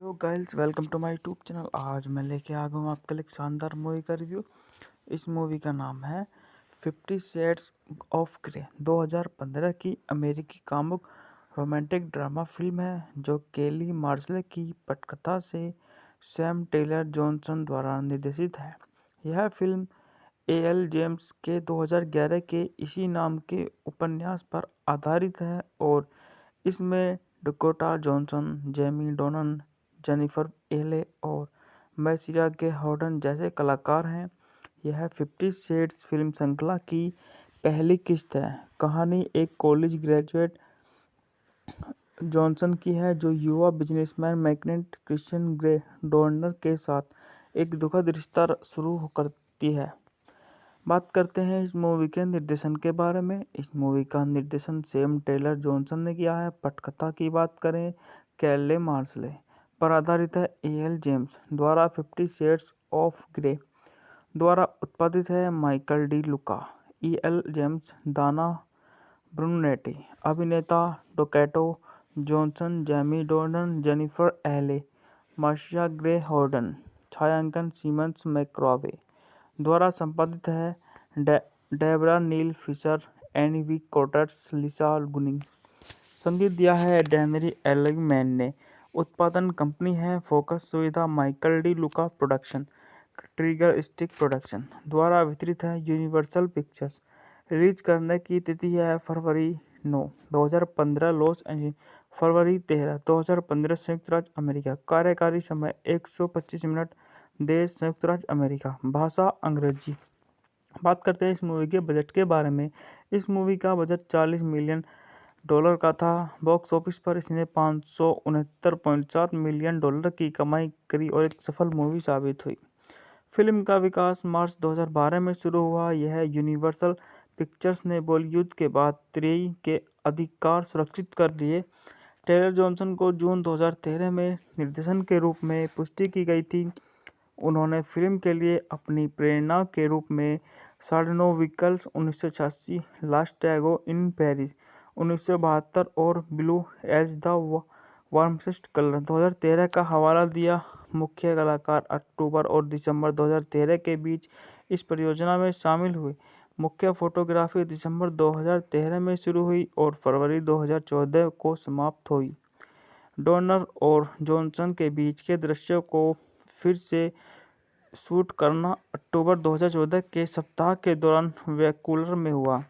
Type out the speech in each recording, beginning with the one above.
Hello guys, welcome to my YouTube channel. आज मैं लेके आ गया हूँ आपके लिए एक शानदार मूवी का रिव्यू। इस मूवी का नाम है 50 शेड्स ऑफ ग्रे। 2015 की अमेरिकी कामुक रोमांटिक ड्रामा फिल्म है जो केली मार्शल की पटकथा से सैम टेलर जॉनसन द्वारा निर्देशित है। यह फिल्म एल जेम्स के 2011 के इसी नाम के उपन्यास पर आधारित है और इसमें डकोटा जॉनसन, जेमी डोनन, जेनिफर एले और मैसिया के हॉर्डन जैसे कलाकार हैं। यह 50 शेड्स फिल्म श्रृंखला की पहली किस्त है। कहानी एक कॉलेज ग्रेजुएट जॉनसन की है जो युवा बिजनेसमैन मैग्नेट क्रिश्चियन ग्रे डोर्नर के साथ एक दुखद रिश्ता शुरू करती है। बात करते हैं इस मूवी के निर्देशन के बारे में। इस मूवी का निर्देशन सैम टेलर जॉनसन ने किया है। पटकथा की बात करें केले मार्शल पर आधारित है। एल जेम्स द्वारा 50 शेड्स ऑफ ग्रे द्वारा उत्पादित है। Michael De Luca, L James, Dana Brunetti, अभिनेता Dakota Johnson, Jamie Dornan, Jennifer Ehle, Marcia Gay Harden, छायांकन सीमंस मैक्रावे द्वारा संपादित है। Debra Neil Fisher, Anne V Coates, Lisa Gunning. संगीत दिया है डेनरी एलिगमैन ने। उत्पादन कंपनी है फोकस सुविधा माइकल डी लुका प्रोडक्शन, ट्रिगर स्टिक प्रोडक्शन द्वारा वितरित है। Universal pictures. रिलीज करने की तिथि है फरवरी 9, 2015 लॉस एंजल्स, फरवरी 13, 2015 संयुक्त राज्य अमेरिका। कार्यकारी समय 125 मिनट। देश संयुक्त राज्य अमेरिका। भाषा अंग्रेजी। बात करते हैं इस मूवी के बजट के बारे में। इस मूवी का बजट $40 मिलियन का था। बॉक्स ऑफिस पर इसने $569.7 मिलियन की कमाई करी और एक सफल मूवी साबित हुई। फिल्म का विकास मार्च 2012 में शुरू हुआ। यह यूनिवर्सल पिक्चर्स ने बॉलीवुड के बाद तेई के अधिकार सुरक्षित कर लिए। टेलर जॉनसन को जून 2013 में निर्देशन के रूप में पुष्टि की गई थी। उन्होंने फिल्म के लिए अपनी प्रेरणा के रूप में 9.5 व्हीकल्स 1986, लास्ट टैगो इन पेरिस 1972 और ब्लू एज द वार्मस्ट कलर 2013 का हवाला दिया। मुख्य कलाकार अक्टूबर और दिसंबर 2013 के बीच इस परियोजना में शामिल हुए। मुख्य फोटोग्राफी दिसंबर 2013 में शुरू हुई और फरवरी 2014 को समाप्त हुई। डोनर और जॉनसन के बीच के दृश्यों को फिर से शूट करना अक्टूबर 2014 के सप्ताह के दौरान वैंकूवर में हुआ।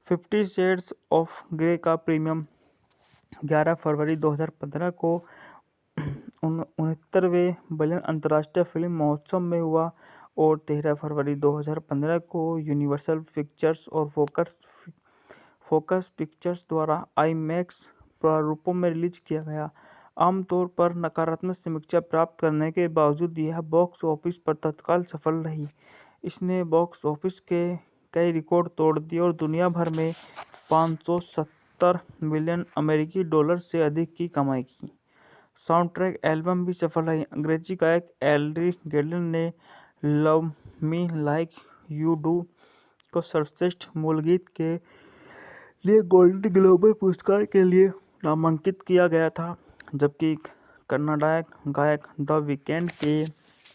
50 शेड्स ऑफ ग्रे का प्रीमियम 11 फरवरी 2015 को 69वें बर्लिन अंतर्राष्ट्रीय फिल्म महोत्सव में हुआ और 13 फरवरी 2015 को यूनिवर्सल पिक्चर्स और फोकस पिक्चर्स द्वारा आईमैक्स प्रारूपों में रिलीज किया गया। आमतौर पर नकारात्मक समीक्षा प्राप्त करने के बावजूद यह बॉक्स ऑफिस पर तत्काल सफल रही। इसने बॉक्स ऑफिस के कई रिकॉर्ड तोड़ दिए और दुनिया भर में 570 मिलियन अमेरिकी डॉलर से अधिक की कमाई की। साउंड ट्रैक एल्बम भी सफल रही। अंग्रेजी गायक एल्ड्री गेडन ने love me like you do को सर्वश्रेष्ठ मूल गीत के लिए गोल्डन ग्लोब पुरस्कार के लिए नामांकित किया गया था, जबकि कन्नड़ गायक द वीकेंड के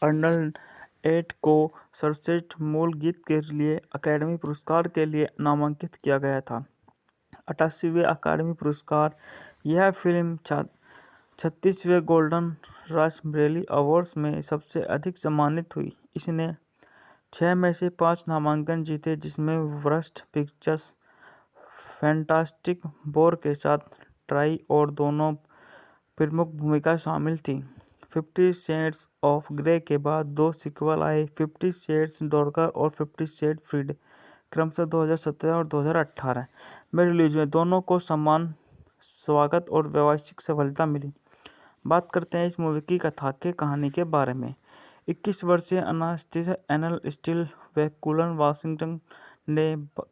अर्नल्ड एट को सर्वश्रेष्ठ मूल गीत के लिए अकादमी पुरस्कार के लिए नामांकित किया गया था। 88वें अकादमी पुरस्कार। यह फिल्म 36वें गोल्डन रास्पबेरी अवार्ड्स में सबसे अधिक सम्मानित हुई। इसने 6 में से 5 नामांकन जीते, जिसमें वर्स्ट पिक्चर्स, फैंटास्टिक फोर के साथ ट्राई और दोनों प्रमुख भूमिका शामिल थी। 50 शेड्स ऑफ ग्रे के बाद 2 सीक्वल आए, 50 शेड्स डार्कर और 50 शेड फ्रीड, क्रमशः 2017 और 2018 में रिलीज हुए। दोनों को समान स्वागत और व्यावसायिक सफलता मिली। बात करते हैं इस मूवी की कथा के कहानी के बारे में। 21 वर्षीय अनास्टेसिया एनल स्टील वैंकूवर वाशिंगटन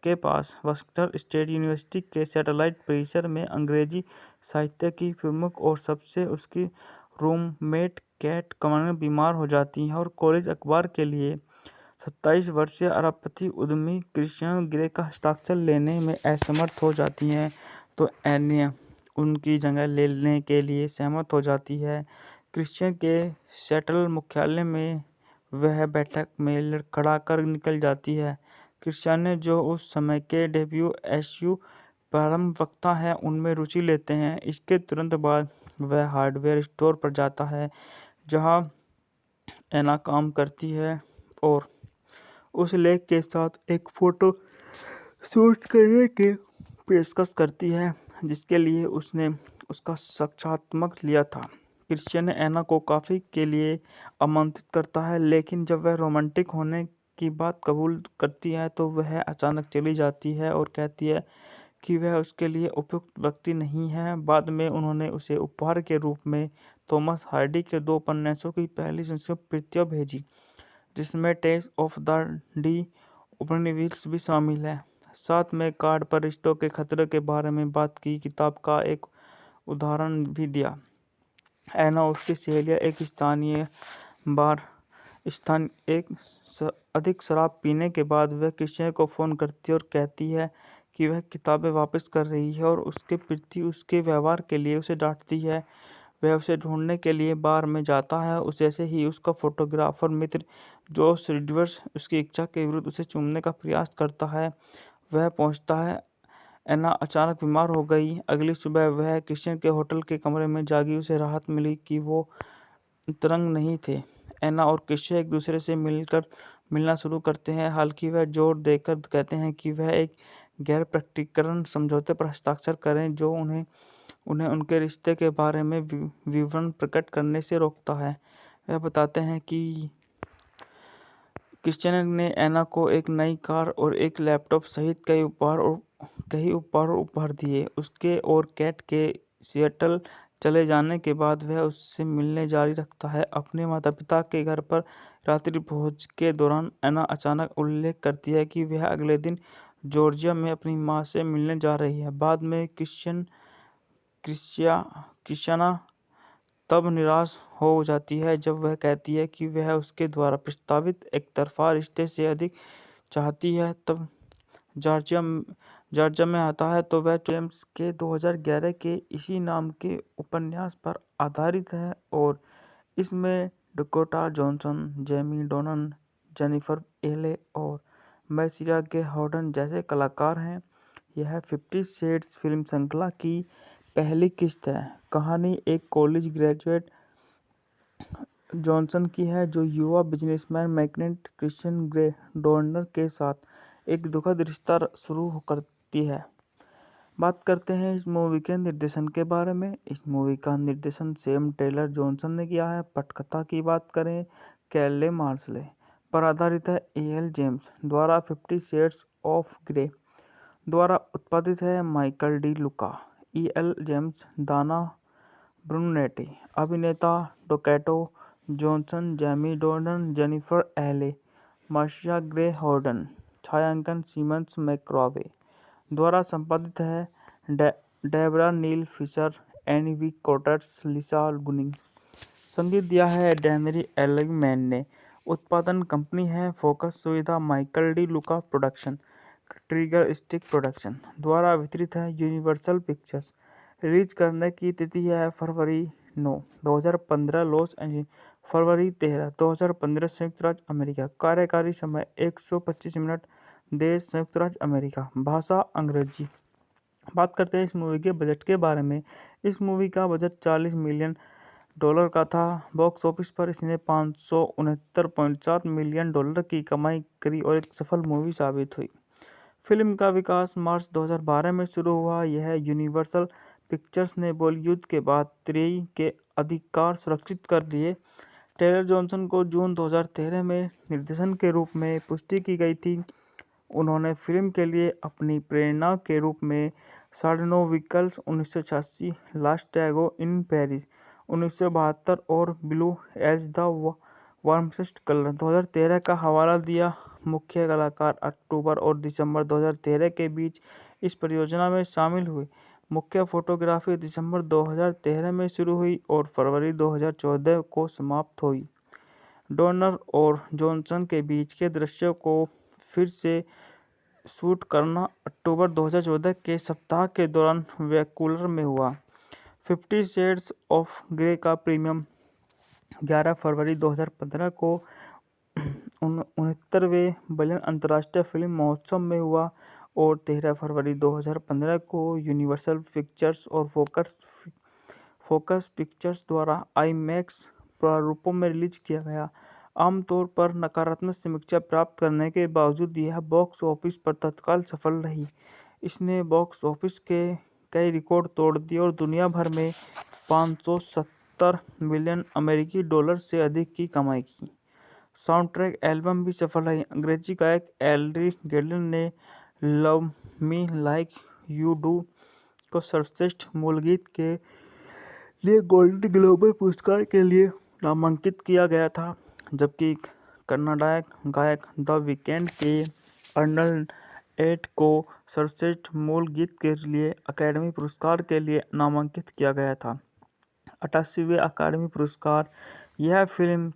के पास वाशिंगटन स्टेट यूनिवर्सिटी के सैटेलाइट परिसर में अंग्रेजी साहित्य की प्रमुख और सबसे उसकी रूममेट कैट कमन बीमार हो जाती है और कॉलेज अखबार के लिए 27 वर्षीय अरबपति उद्यमी क्रिश्चियन ग्रे का हस्ताक्षर लेने में असमर्थ हो जाती हैं, तो एनिया उनकी जगह लेने के लिए सहमत हो जाती है। क्रिश्चियन के सेटल मुख्यालय में वह बैठक में लड़खड़ाकर निकल जाती है। क्रिश्चियन ने जो उस समय के WSU प्रारंभ वक्ता हैं उनमें रुचि लेते हैं। इसके तुरंत बाद वह हार्डवेयर स्टोर पर जाता है जहां एना काम करती है और उस लेख के साथ एक फोटो शूट करने की पेशकश करती है जिसके लिए उसने उसका साक्षात्कार लिया था। क्रिश्चियन एना को कॉफी के लिए आमंत्रित करता है, लेकिन जब वह रोमांटिक होने की बात कबूल करती है तो वह अचानक चली जाती है और कहती है कि वह उसके लिए उपयुक्त व्यक्ति नहीं है। बाद में उन्होंने उसे उपहार के रूप में थॉमस हार्डी के 2 उपन्यासों की पहली संस्कृत प्रतियां भेजी, जिसमें टेस्ट ऑफ द डी उपनिवेश भी शामिल है। साथ में कार्ड पर रिश्तों के खतरे के बारे में बात की किताब का एक उदाहरण भी दिया। एना उसकी सहेलियां अधिक शराब पीने के बाद वह क्रिश्चियन को फ़ोन करती है और कहती है कि वह किताबें वापस कर रही है और उसके प्रति उसके व्यवहार के लिए उसे डांटती है। वह उसे ढूंढने के लिए बार में जाता है। जैसे ही उसका फोटोग्राफर मित्र जोश रिडवर्स उसकी इच्छा के विरुद्ध उसे चूमने का प्रयास करता है, वह पहुंचता है। एना अचानक बीमार हो गई। अगली सुबह वह क्रिश्चियन के होटल के कमरे में जागी। उसे राहत मिली कि वो तरंग नहीं थे। एना और क्रिश्चियन एक दूसरे से मिलना शुरू करते हैं, हालांकि वह जोर देकर कहते हैं कि वह एक गैर प्रकटीकरण समझौते पर हस्ताक्षर करें जो उन्हें उनके रिश्ते के बारे में विवरण प्रकट करने से रोकता है। वह बताते हैं कि क्रिश्चियन ने एना को एक नई कार और एक लैपटॉप सहित कई उपहार दिए। उसके और कैट के सिएटल चले जाने के बाद वह उससे मिलने जारी रखता है। अपने माता-पिता के घर पर रात्रि भोज के दौरान एना अचानक उल्लेख करती है कि वह अगले दिन जॉर्जिया में अपनी मां से मिलने जा रही है। बाद में क्रिश्चियाना तब निराश हो जाती है जब वह कहती है कि वह उसके द्वारा प्रस्तावित एकतरफा रिश्ते से अधिक चाहती है। तब जॉर्जिया में आता है तो वह जेम्स के 2011 के इसी नाम के उपन्यास पर आधारित है और इसमें डकोटा जॉनसन, जेमी डोनन, जेनिफर एले और मैसिया गे हॉर्डन जैसे कलाकार हैं। यह 50 शेड्स फिल्म श्रृंखला की पहली किस्त है। कहानी एक कॉलेज ग्रेजुएट जॉनसन की है जो युवा बिजनेसमैन मैग्नेट क्रिश्चियन ग्रे डोर्नर के साथ एक दुखद रिश्ता शुरू करती है। बात करते हैं इस मूवी के निर्देशन के बारे में। इस मूवी का निर्देशन सैम टेलर जॉनसन ने किया है। पटकथा की बात करें कैले मार्शले पर आधारित है। एल जेम्स द्वारा 50 शेड्स ऑफ ग्रे द्वारा उत्पादित है। Michael De Luca, L James, Dana Brunetti, अभिनेता Dakota Johnson, Jamie Dornan, Jennifer Ehle, Marcia Gay Harden, छायांकन सीमंस मैक्रावे द्वारा संपादित है। Debra Neil Fisher, Anne V Coates, Lisa Gunning. संगीत दिया है डेनरी एलिगमैन ने। उत्पादन कंपनी है फोकस सुविधा माइकल डी लुका प्रोडक्शन, ट्रिगर स्टिक प्रोडक्शन द्वारा वितरित है। Universal pictures. रिलीज करने की तिथि है फरवरी 9, 2015 लॉस एंजलिस, फरवरी 13, 2015 संयुक्त राज्य अमेरिका। कार्यकारी समय 125 मिनट। देश संयुक्त राज्य अमेरिका। भाषा अंग्रेजी। बात करते हैं इस मूवी के बजट के बारे में। इस मूवी का बजट $40 मिलियन का था। बॉक्स ऑफिस पर इसने $569.7 मिलियन की कमाई करी और एक सफल मूवी साबित हुई। फिल्म का विकास मार्च 2012 में शुरू हुआ। यह यूनिवर्सल पिक्चर्स ने बॉलीवुड के बाद तेई के अधिकार सुरक्षित कर लिए। टेलर जॉनसन को जून 2013 में निर्देशन के रूप में पुष्टि की गई थी। उन्होंने फिल्म के लिए अपनी प्रेरणा के रूप में 9.5 व्हीकल्स 1986, लास्ट टैगो इन पेरिस 1972 और ब्लू एज द वार्मस्ट कलर 2013 का हवाला दिया। मुख्य कलाकार अक्टूबर और दिसंबर 2013 के बीच इस परियोजना में शामिल हुए। मुख्य फोटोग्राफी दिसंबर 2013 में शुरू हुई और फरवरी 2014 को समाप्त हुई। डोर्नर और जॉनसन के बीच के दृश्यों को फिर से शूट करना अक्टूबर 2014 के सप्ताह के दौरान वैंकूवर में हुआ। 50 शेड्स ऑफ ग्रे का प्रीमियम 11 फरवरी 2015 को 69वें बर्लिन अंतर्राष्ट्रीय फिल्म महोत्सव में हुआ और 13 फरवरी 2015 को यूनिवर्सल पिक्चर्स और फोकस पिक्चर्स द्वारा आईमैक्स प्रारूपों में रिलीज किया गया। आमतौर पर नकारात्मक समीक्षा प्राप्त करने के बावजूद यह बॉक्स ऑफिस पर तत्काल सफल रही। इसने बॉक्स ऑफिस के कई रिकॉर्ड तोड़ दिए और दुनिया भर में 570 मिलियन अमेरिकी डॉलर से अधिक की कमाई की। साउंड ट्रैक एल्बम भी सफल रही। अंग्रेजी गायक एल्री गेडलिन ने love me like you do को सर्वश्रेष्ठ मूल गीत के लिए गोल्डन ग्लोब पुरस्कार के लिए नामांकित किया गया था, जबकि कन्नड़ गायक द वीकेंड के अर्नल्ड एट को सर्वश्रेष्ठ मूल गीत के लिए अकादमी पुरस्कार के लिए नामांकित किया गया था। 88वें अकादमी पुरस्कार। यह फिल्म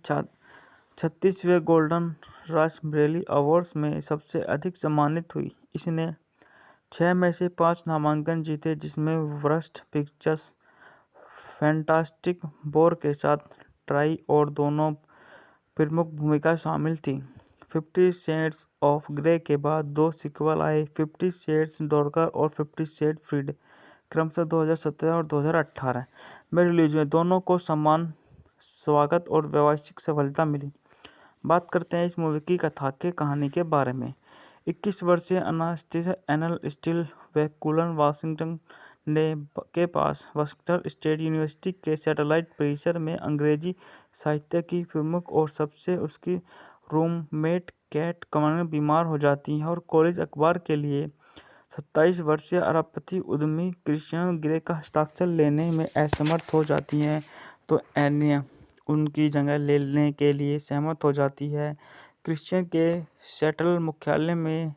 36वें गोल्डन रास्पबेरी अवार्ड्स में सबसे अधिक सम्मानित हुई। इसने 6 में से 5 नामांकन जीते, जिसमें वर्स्ट पिक्चर्स फैंटास्टिक फोर के साथ ट्राई और दोनों प्रमुख भूमिका शामिल थी। 50 शेड्स ऑफ ग्रे के बाद 2 सीक्वल आए, 50 शेड्स डार्कर और 50 शेड्स फ्रीड, क्रमशः 2017 और 2018 में रिलीज हुए। दोनों को समान स्वागत और व्यावसायिक सफलता मिली। बात करते हैं इस मूवी की कथा के कहानी के बारे में। 21 वर्षीय अनास्टेसिया एनल स्टील वैकुलर वाशिंगटन के पास वाशिंगटन स्टेट यूनिवर्सिटी के सैटेलाइट परिसर में अंग्रेजी साहित्य की प्रमुख और सबसे उसकी रूममेट कैट कमर बीमार हो जाती है और कॉलेज अखबार के लिए 27 वर्षीय अरबपति उद्यमी क्रिश्चियन ग्रे का हस्ताक्षर लेने में असमर्थ हो जाती हैं, तो एनिया उनकी जगह लेने के लिए सहमत हो जाती है। क्रिश्चियन के सेटल मुख्यालय में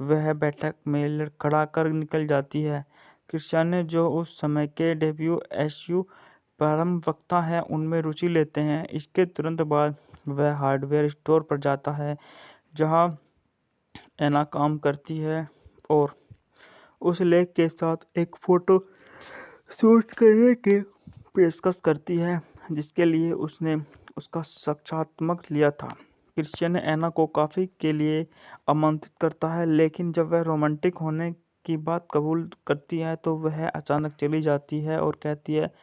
वह बैठक में लड़खड़ा कर निकल जाती है। क्रिश्चियन ने जो उस समय के WSU प्रारंभ वक्ता हैं उनमें रुचि लेते हैं। इसके तुरंत बाद वह हार्डवेयर स्टोर पर जाता है जहां एना काम करती है और उस लेख के साथ एक फोटो शूट करने की पेशकश करती है जिसके लिए उसने उसका साक्षात्कार लिया था। क्रिश्चियन ने एना को कॉफी के लिए आमंत्रित करता है, लेकिन जब वह रोमांटिक होने की बात कबूल करती है तो वह अचानक चली जाती है और कहती है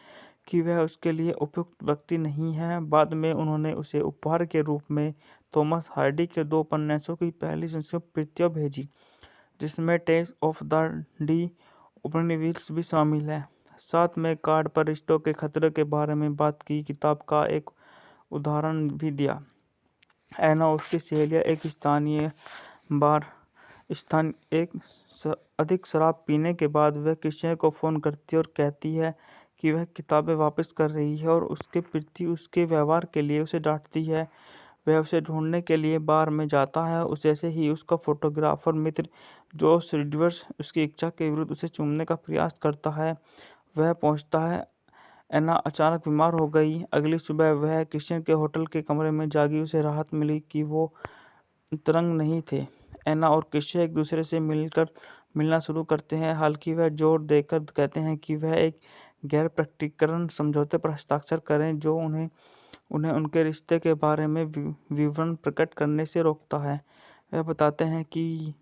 कि वह उसके लिए उपयुक्त व्यक्ति नहीं है। बाद में उन्होंने उसे उपहार के रूप में थॉमस हार्डी के 2 उपन्यासों की पहली संस्कृत प्रतियां भेजी, जिसमें टेस्ट ऑफ द डी उपनिवेश भी शामिल है। साथ में कार्ड पर रिश्तों के खतरे के बारे में बात की किताब का एक उदाहरण भी दिया। एना और उसकी सहेलियां एक स्थानीय बार अधिक शराब पीने के बाद वह क्रिश्चियन को फ़ोन करती है और कहती है कि वह किताबें वापस कर रही है और उसके प्रति उसके व्यवहार के लिए उसे डांटती है। वह उसे ढूंढने के लिए बार में जाता है। जैसे ही उसका फोटोग्राफर मित्र जोश रिवर्स उसकी इच्छा के विरुद्ध उसे चूमने का प्रयास करता है, वह पहुंचता है। एना अचानक बीमार हो गई। अगली सुबह वह क्रिश्चियन के होटल के कमरे में जागी। उसे राहत मिली कि वो तरंग नहीं थे। एना और क्रिश्चियन एक दूसरे से मिलना शुरू करते हैं, हालांकि वह जोर देकर कहते हैं कि वह एक गैर प्रकटीकरण समझौते पर हस्ताक्षर करें जो उन्हें उनके रिश्ते के बारे में विवरण प्रकट करने से रोकता है। वह बताते हैं कि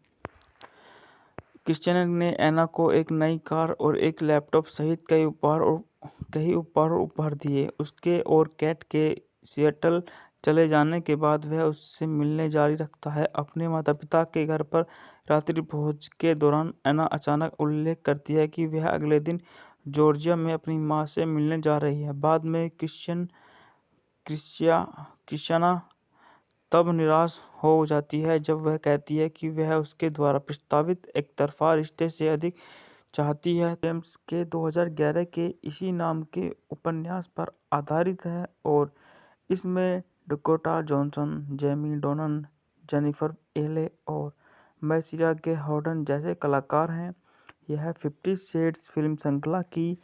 क्रिश्चियन ने एना को एक नई कार और एक लैपटॉप सहित कई उपहार दिए। उसके और कैट के सिएटल चले जाने के बाद वह उससे मिलने जारी रखता है। अपने माता-पिता के घर पर रात्रि भोज के दौरान एना अचानक उल्लेख करती है कि वह अगले दिन जॉर्जिया में अपनी मां से मिलने जा रही है। बाद में क्रिश्चियना तब निराश हो जाती है जब वह कहती है कि वह उसके द्वारा प्रस्तावित एकतरफा रिश्ते से अधिक चाहती है। जेम्स के 2011 के इसी नाम के उपन्यास पर आधारित है और इसमें डकोटा जॉनसन, जेमी डोनन, जेनिफर एले और मैसिया के हॉर्डन जैसे कलाकार हैं। यह 50 शेड्स फिल्म श्रृंखला की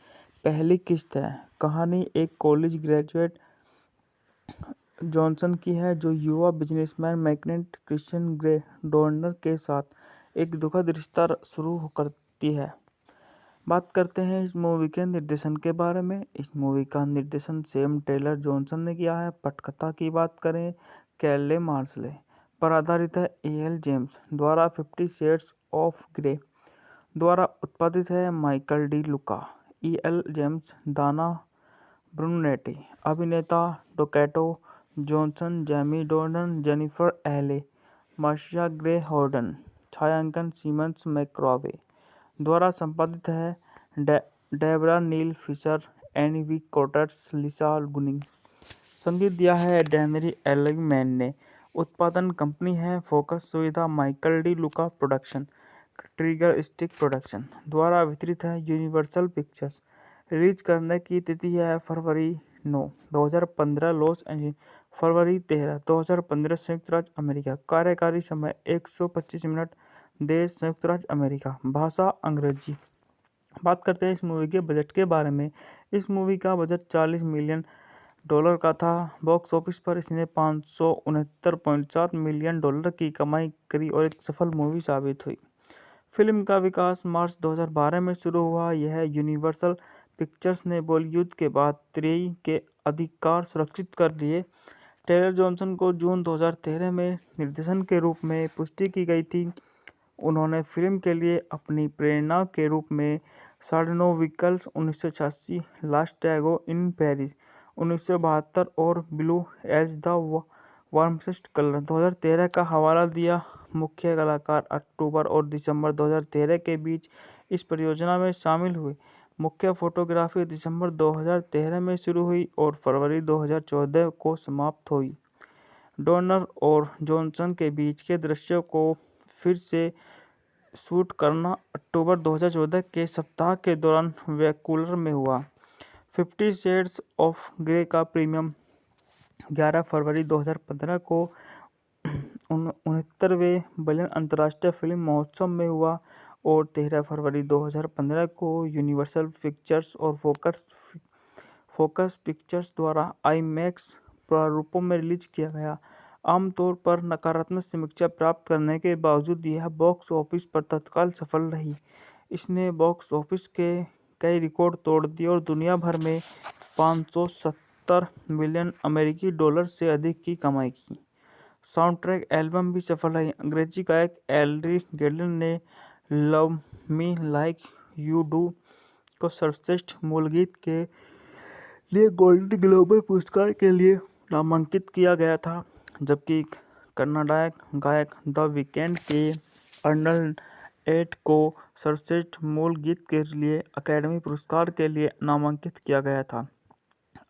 पहली किस्त है। कहानी एक कॉलेज ग्रेजुएट जॉनसन की है जो युवा बिजनेसमैन मैग्नेट क्रिश्चियन ग्रे डॉर्नर के साथ एक दुखद रिश्ता शुरू करती है। बात करते हैं इस मूवी के निर्देशन के बारे में। इस मूवी का निर्देशन सैम टेलर जॉनसन ने किया है। पटकथा की बात करें, कैले मार्शले पर आधारित है। एल जेम्स द्वारा 50 शेड्स ऑफ ग्रे द्वारा उत्पादित है। Michael De Luca, L James, Dana Brunetti अभिनेता, Dakota Johnson, Jamie Dornan, Jennifer Ehle, Marcia Gay Harden, छायांकन सीमंस मैक्रॉवे द्वारा संपादित है। Debra Neil Fisher, Anne V Coates, Lisa Gunning. संगीत दिया है डेनरी एलिगमैन ने। उत्पादन कंपनी है फोकस सुविधा, माइकल डी लुका प्रोडक्शन, ट्रिगर स्टिक प्रोडक्शन द्वारा वितरित है। Universal pictures. रिलीज करने की तिथि है फरवरी 9, 2015 लॉस एंजलिस, फरवरी 13, 2015 संयुक्त राज्य अमेरिका। कार्यकारी समय 125 मिनट। देश संयुक्त राज्य अमेरिका। भाषा अंग्रेजी। बात करते हैं इस मूवी के बजट के बारे में। इस मूवी का बजट $40 मिलियन का था। बॉक्स ऑफिस पर इसने $569.7 मिलियन की कमाई करी और एक सफल मूवी साबित हुई। फिल्म का विकास मार्च 2012 में शुरू हुआ। यह यूनिवर्सल पिक्चर्स ने बॉलीवुड के बाद 3 के अधिकार सुरक्षित कर लिए। टेलर जॉनसन को जून 2013 में निर्देशन के रूप में पुष्टि की गई थी। उन्होंने फिल्म के लिए अपनी प्रेरणा के रूप में 9.5 व्हीकल्स 1986, लास्ट टैगो इन पेरिस 1972 और ब्लू एज द वार्मस्ट कलर 2013 का हवाला दिया। मुख्य कलाकार अक्टूबर और दिसंबर 2013 के बीच इस परियोजना में शामिल हुए। मुख्य फोटोग्राफी दिसंबर 2013 में शुरू हुई और फरवरी 2014 को समाप्त हुई। डोनर और जॉनसन के बीच के दृश्यों को फिर से शूट करना अक्टूबर 2014 के सप्ताह के दौरान वैंकूवर में हुआ। 50 शेड्स ऑफ ग्रे का प्रीमियम 11 फरवरी 2015 को 69वें बर्लिन अंतर्राष्ट्रीय फिल्म महोत्सव में हुआ और 13 फरवरी 2015 को यूनिवर्सल पिक्चर्स और फोकस पिक्चर्स द्वारा आईमैक्स प्रारूपों में रिलीज किया गया। आमतौर पर नकारात्मक समीक्षा प्राप्त करने के बावजूद यह बॉक्स ऑफिस पर तत्काल सफल रही। इसने बॉक्स ऑफिस के कई रिकॉर्ड तोड़ दिए और दुनिया भर में $570 मिलियन अमेरिकी डॉलर से अधिक की कमाई की। साउंड ट्रैक एल्बम भी सफल रही। अंग्रेजी गायक एल्ड्री गेडन ने love me like you do को सर्वश्रेष्ठ मूल गीत के लिए गोल्डन ग्लोब पुरस्कार के लिए नामांकित किया गया था, जबकि कन्नड़ गायक द वीकेंड के अर्नल्ड एट को सर्वश्रेष्ठ मूल गीत के लिए अकादमी पुरस्कार के लिए नामांकित किया गया था।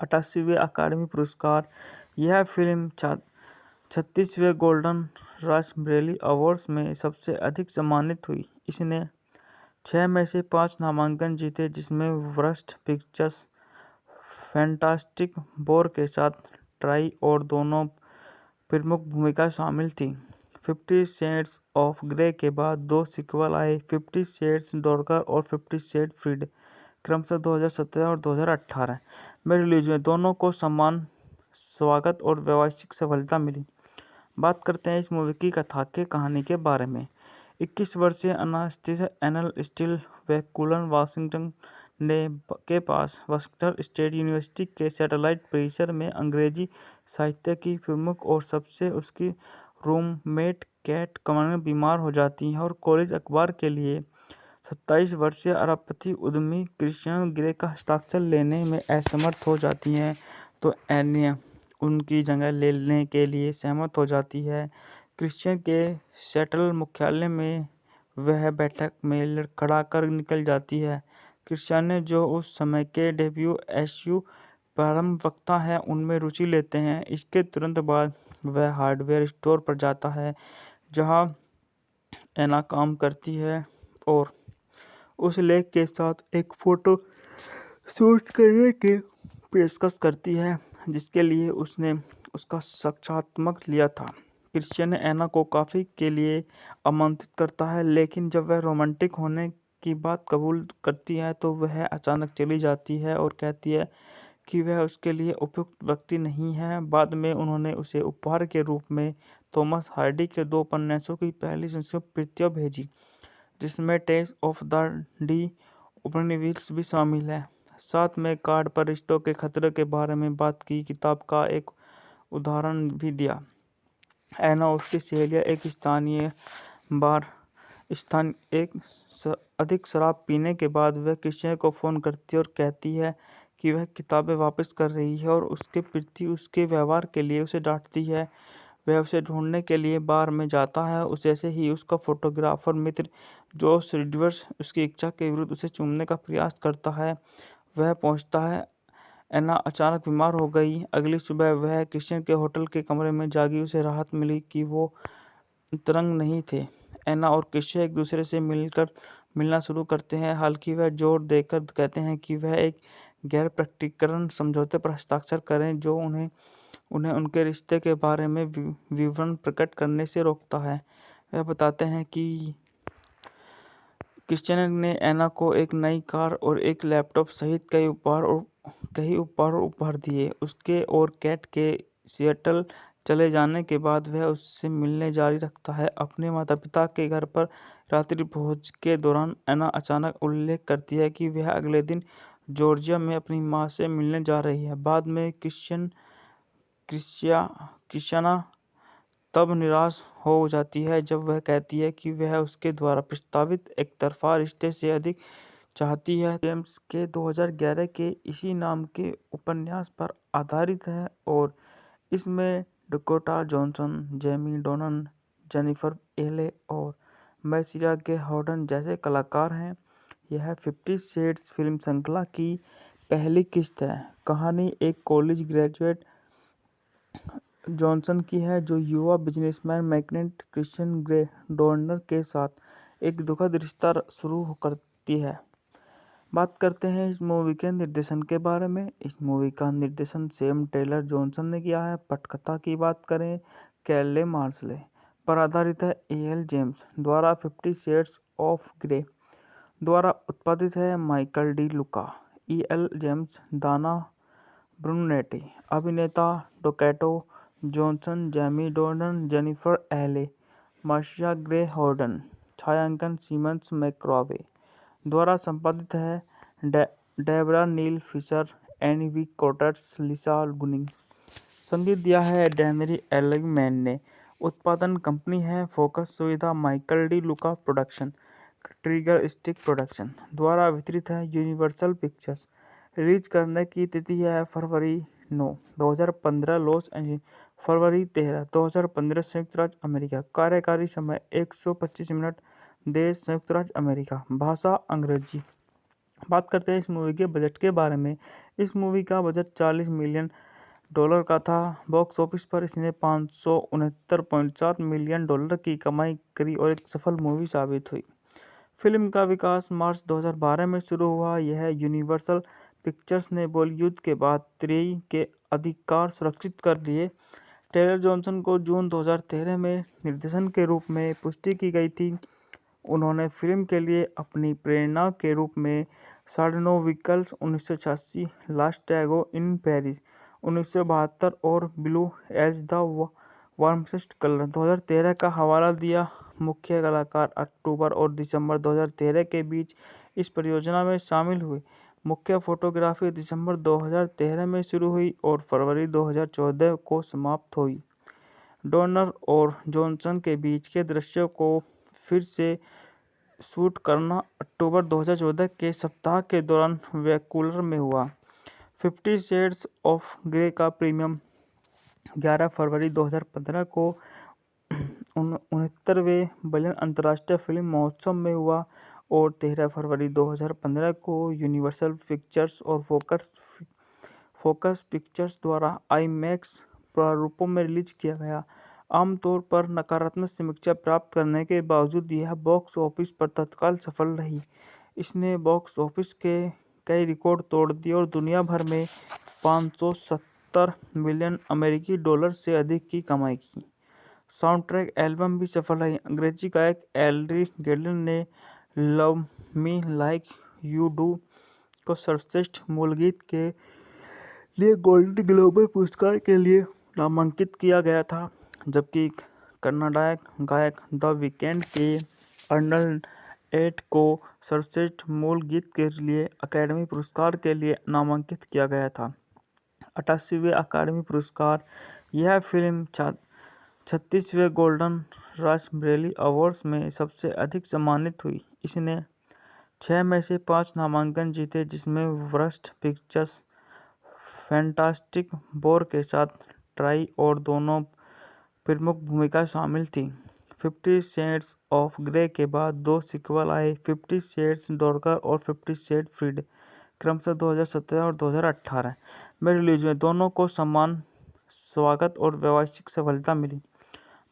88वें अकादमी पुरस्कार। यह फिल्म 36वें गोल्डन रास्पबेरी अवार्ड्स में सबसे अधिक सम्मानित हुई। इसने 6 में से 5 नामांकन जीते, जिसमें वर्स्ट पिक्चर्स, फैंटास्टिक फोर के साथ ट्राई और दोनों प्रमुख भूमिका शामिल थी। 50 शेड्स ऑफ ग्रे के बाद 2 सीक्वल आए, 50 शेड्स डार्कर और 50 शेड फ्रीड, क्रमशः 2017 और 2018 में रिलीज हुए। दोनों को समान स्वागत और व्यावसायिक सफलता मिली। बात करते हैं इस मूवी की कथा के कहानी के बारे में। 21 वर्षीय अनास्टेसिया एनल स्टील वैंकूवर वाशिंगटन के पास वाशिंगटन स्टेट यूनिवर्सिटी के सैटेलाइट परिसर में अंग्रेजी साहित्य की प्रमुख और सबसे उसकी रूममेट कैट कमर बीमार हो जाती है और कॉलेज अखबार के लिए 27 वर्षीय अरबपति उद्यमी क्रिश्चियन ग्रे का हस्ताक्षर लेने में असमर्थ हो जाती हैं, तो एनिया उनकी जगह लेने के लिए सहमत हो जाती है। क्रिश्चियन के सेटल मुख्यालय में वह बैठक में लड़खड़ाकर निकल जाती है। क्रिश्चियन जो उस समय के WSU प्रारंभ वक्ता हैं उनमें रुचि लेते हैं। इसके तुरंत बाद वह हार्डवेयर स्टोर पर जाता है जहां एना काम करती है और उस लेख के साथ एक फोटो शूट करने की पेशकश करती है जिसके लिए उसने उसका साक्षात्कार लिया था। क्रिश्चियन एना को कॉफी के लिए आमंत्रित करता है, लेकिन जब वह रोमांटिक होने की बात कबूल करती है तो वह अचानक चली जाती है और कहती है कि वह उसके लिए उपयुक्त व्यक्ति नहीं है। बाद में उन्होंने उसे उपहार के रूप में थॉमस हार्डी के 2 उपन्यासों की पहली संस्कृत प्रतियां भेजी, जिसमें टेस्ट ऑफ द डी उपनिवेश भी शामिल है। साथ में कार्ड पर रिश्तों के खतरे के बारे में बात की। किताब का एक उदाहरण भी दिया। एना और उसकी सहेलियां एक स्थानीय बार अधिक शराब पीने के बाद वह क्रिश्चियन को फ़ोन करती है और कहती है कि वह किताबें वापस कर रही है और उसके प्रति उसके व्यवहार के लिए उसे डांटती है। वह उसे ढूंढने के लिए बार में जाता है। जैसे ही उसका फोटोग्राफर मित्र जोश रिडवर्स उसकी इच्छा के विरुद्ध उसे चूमने का प्रयास करता है, वह पहुंचता है। एना अचानक बीमार हो गई। अगली सुबह वह क्रिश्चियन के होटल के कमरे में जागी। उसे राहत मिली कि वो तरंग नहीं थे। एना और क्रिश्चियन एक दूसरे से मिलना शुरू करते हैं। हालांकि वह जोर देकर कहते हैं कि वह एक गैर प्रकटीकरण समझौते पर हस्ताक्षर करें जो उन्हें उनके रिश्ते के बारे में विवरण प्रकट करने से रोकता है। वह बताते हैं कि क्रिश्चियन ने एना को एक नई कार और एक लैपटॉप सहित कई उपहार उपहार दिए। उसके और कैट के सिएटल चले जाने के बाद वह उससे मिलने जारी रखता है। अपने माता-पिता के घर पर रात्रि भोज के दौरान एना अचानक उल्लेख करती है कि वह अगले दिन जॉर्जिया में अपनी मां से मिलने जा रही है। बाद में क्रिश्चियाना तब निराश हो जाती है जब वह कहती है कि वह उसके द्वारा प्रस्तावित एकतरफा रिश्ते से अधिक चाहती है। जेम्स के 2011 के इसी नाम के उपन्यास पर आधारित है और इसमें डकोटा जॉनसन, जेमी डोनन, जेनिफर एले और मैसिया के हॉर्डन जैसे कलाकार हैं। यह 50 शेड्स फिल्म श्रृंखला की पहली किस्त है। कहानी एक कॉलेज ग्रेजुएट जॉनसन की है जो युवा बिजनेसमैन मैग्नेट क्रिश्चियन ग्रे डोर्नर के साथ एक दुखद रिश्ता शुरू करती है। बात करते हैं इस मूवी के निर्देशन के बारे में। इस मूवी का निर्देशन सैम टेलर जॉनसन ने किया है। पटकथा की बात करें कैले मार्शले पर आधारित है। एल जेम्स द्वारा 50 शेड्स ऑफ ग्रे द्वारा उत्पादित है। Michael De Luca, L James, Dana Brunetti, अभिनेता Dakota Johnson, Jamie Dornan, Jennifer Ehle, Marcia Gay Harden, छायांकन सीमंस मैक्रॉवे द्वारा संपादित है। Debra Neil Fisher, Anne V Coates, Lisa Gunning. संगीत दिया है डेनरी एलिगमैन ने। उत्पादन कंपनी है फोकस सुविधा माइकल डी लुका प्रोडक्शन, ट्रिगर स्टिक प्रोडक्शन द्वारा वितरित है। Universal pictures. रिलीज करने की तिथि है फरवरी 9, 2015 लॉस एंजल्स, फरवरी 13, 2015 संयुक्त राज्य अमेरिका। कार्यकारी समय 125 मिनट। देश संयुक्त राज्य अमेरिका। भाषा अंग्रेजी। बात करते हैं इस मूवी के बजट के बारे में। इस मूवी का बजट $40 मिलियन का था। बॉक्स ऑफिस पर इसने $569.7 मिलियन की कमाई करी और एक सफल मूवी साबित हुई। फिल्म का विकास मार्च 2012 में शुरू हुआ। यह यूनिवर्सल पिक्चर्स ने बॉलीवुड के बाद 3 के अधिकार सुरक्षित कर लिए। टेलर जॉनसन को जून 2013 में निर्देशन के रूप में पुष्टि की गई थी। उन्होंने फिल्म के लिए अपनी प्रेरणा के रूप में सार्डिनो व्हीकल्स 1986, लास्ट टैगो इन पेरिस 1972 और ब्लू एज द वार्मस्ट कलर 2013 का हवाला दिया। मुख्य कलाकार अक्टूबर और दिसंबर 2013 के बीच इस परियोजना में शामिल हुए। मुख्य फोटोग्राफी दिसंबर 2013 में शुरू हुई और फरवरी 2014 को समाप्त हुई। डोर्नर और जॉनसन के बीच के दृश्यों को फिर से शूट करना अक्टूबर 2014 के सप्ताह के दौरान वैंकूवर में हुआ। 50 शेड्स ऑफ ग्रे का प्रीमियम 11 फरवरी 2015 को 69वें बर्लिन अंतर्राष्ट्रीय फिल्म महोत्सव में हुआ और 13 फरवरी 2015 को यूनिवर्सल पिक्चर्स और फोकस पिक्चर्स द्वारा आईमैक्स प्रारूपों में रिलीज किया गया। आमतौर पर नकारात्मक समीक्षा प्राप्त करने के बावजूद यह बॉक्स ऑफिस पर तत्काल सफल रही। इसने बॉक्स ऑफिस के कई रिकॉर्ड तोड़ दिए और दुनिया भर में $570 मिलियन अमेरिकी डॉलर से अधिक की कमाई की। साउंड ट्रैक एल्बम भी सफल रही। अंग्रेजी गायक एल्ड्री गेडलिन ने love me like you do को सर्वश्रेष्ठ मूल गीत के लिए गोल्डन ग्लोब पुरस्कार के लिए नामांकित किया गया था, जबकि कन्नड़ गायक द वीकेंड के अर्नल्ड 2008 को सर्वश्रेष्ठ मूल गीत के लिए अकादमी पुरस्कार के लिए नामांकित किया गया था। 88वें अकादमी पुरस्कार। यह फिल्म 36वें गोल्डन रास्पबेरी अवार्ड्स में सबसे अधिक सम्मानित हुई। इसने 6 में से 5 नामांकन जीते, जिसमें वर्स्ट पिक्चर्स, फैंटास्टिक फोर के साथ ट्राई और दोनों प्रमुख भूमिकाएं शामिल थीं। 50 शेड्स ऑफ ग्रे के बाद 2 सीक्वल आए, 50 शेड्स डार्कर और 50 शेड्स फ्रीड, क्रमशः 2017 और 2018 में रिलीज हुए। दोनों को समान स्वागत और व्यावसायिक सफलता मिली।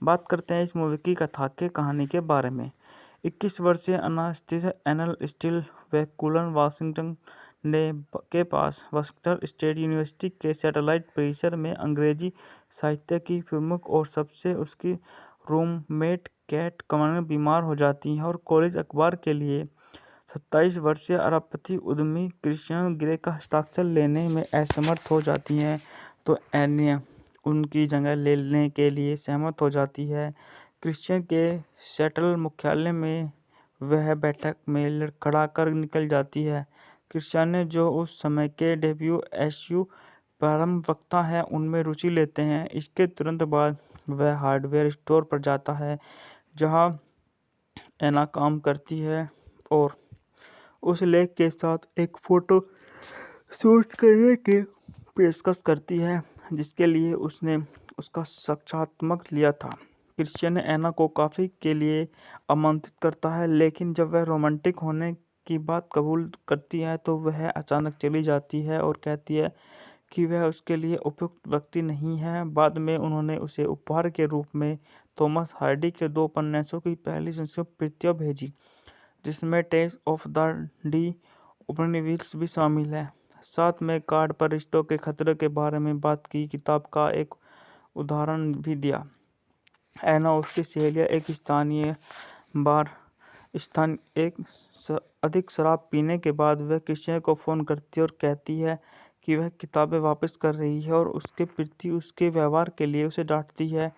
बात करते हैं इस मूवी की कथा के कहानी के बारे में। 21 वर्षीय अनास्टेसिया एनल स्टील वैकुलर वाशिंगटन के पास वाशिंगटन स्टेट यूनिवर्सिटी के सैटेलाइट परिसर में अंग्रेजी साहित्य की प्रमुख और सबसे उसकी रूममेट कैट कमन बीमार हो जाती है और कॉलेज अखबार के लिए 27 वर्षीय अरबपति उद्यमी क्रिश्चियन ग्रे का हस्ताक्षर लेने में असमर्थ हो जाती हैं, तो एनिया उनकी जगह लेने के लिए सहमत हो जाती है। क्रिश्चियन के सेटल मुख्यालय में वह बैठक में लड़खड़ाकर निकल जाती है। क्रिश्चियन ने जो उस समय के WSU प्रारंभ वक्ता है उनमें रुचि लेते हैं। इसके तुरंत बाद वह हार्डवेयर स्टोर पर जाता है जहां एना काम करती है और उस लेख के साथ एक फोटो शूट करने की पेशकश करती है जिसके लिए उसने उसका साक्षात्कार लिया था। क्रिश्चियन एना को कॉफी के लिए आमंत्रित करता है, लेकिन जब वह रोमांटिक होने की बात कबूल करती है तो वह अचानक चली जाती है और कहती है कि वह उसके लिए उपयुक्त व्यक्ति नहीं है। बाद में उन्होंने उसे उपहार के रूप में थॉमस हार्डी के 2 उपन्यासों की पहली संस्कृत प्रतियां भेजी, जिसमें टेस्ट ऑफ द डी उपनिवेश भी शामिल है। साथ में कार्ड पर रिश्तों के खतरे के बारे में बात की किताब का एक उदाहरण भी दिया। एना और उसकी सहेलियां एक स्थानीय बार अधिक शराब पीने के बाद वह क्रिश्चियन को फ़ोन करती है और कहती है कि वह किताबें वापस कर रही है और उसके प्रति उसके व्यवहार के लिए उसे डांटती है।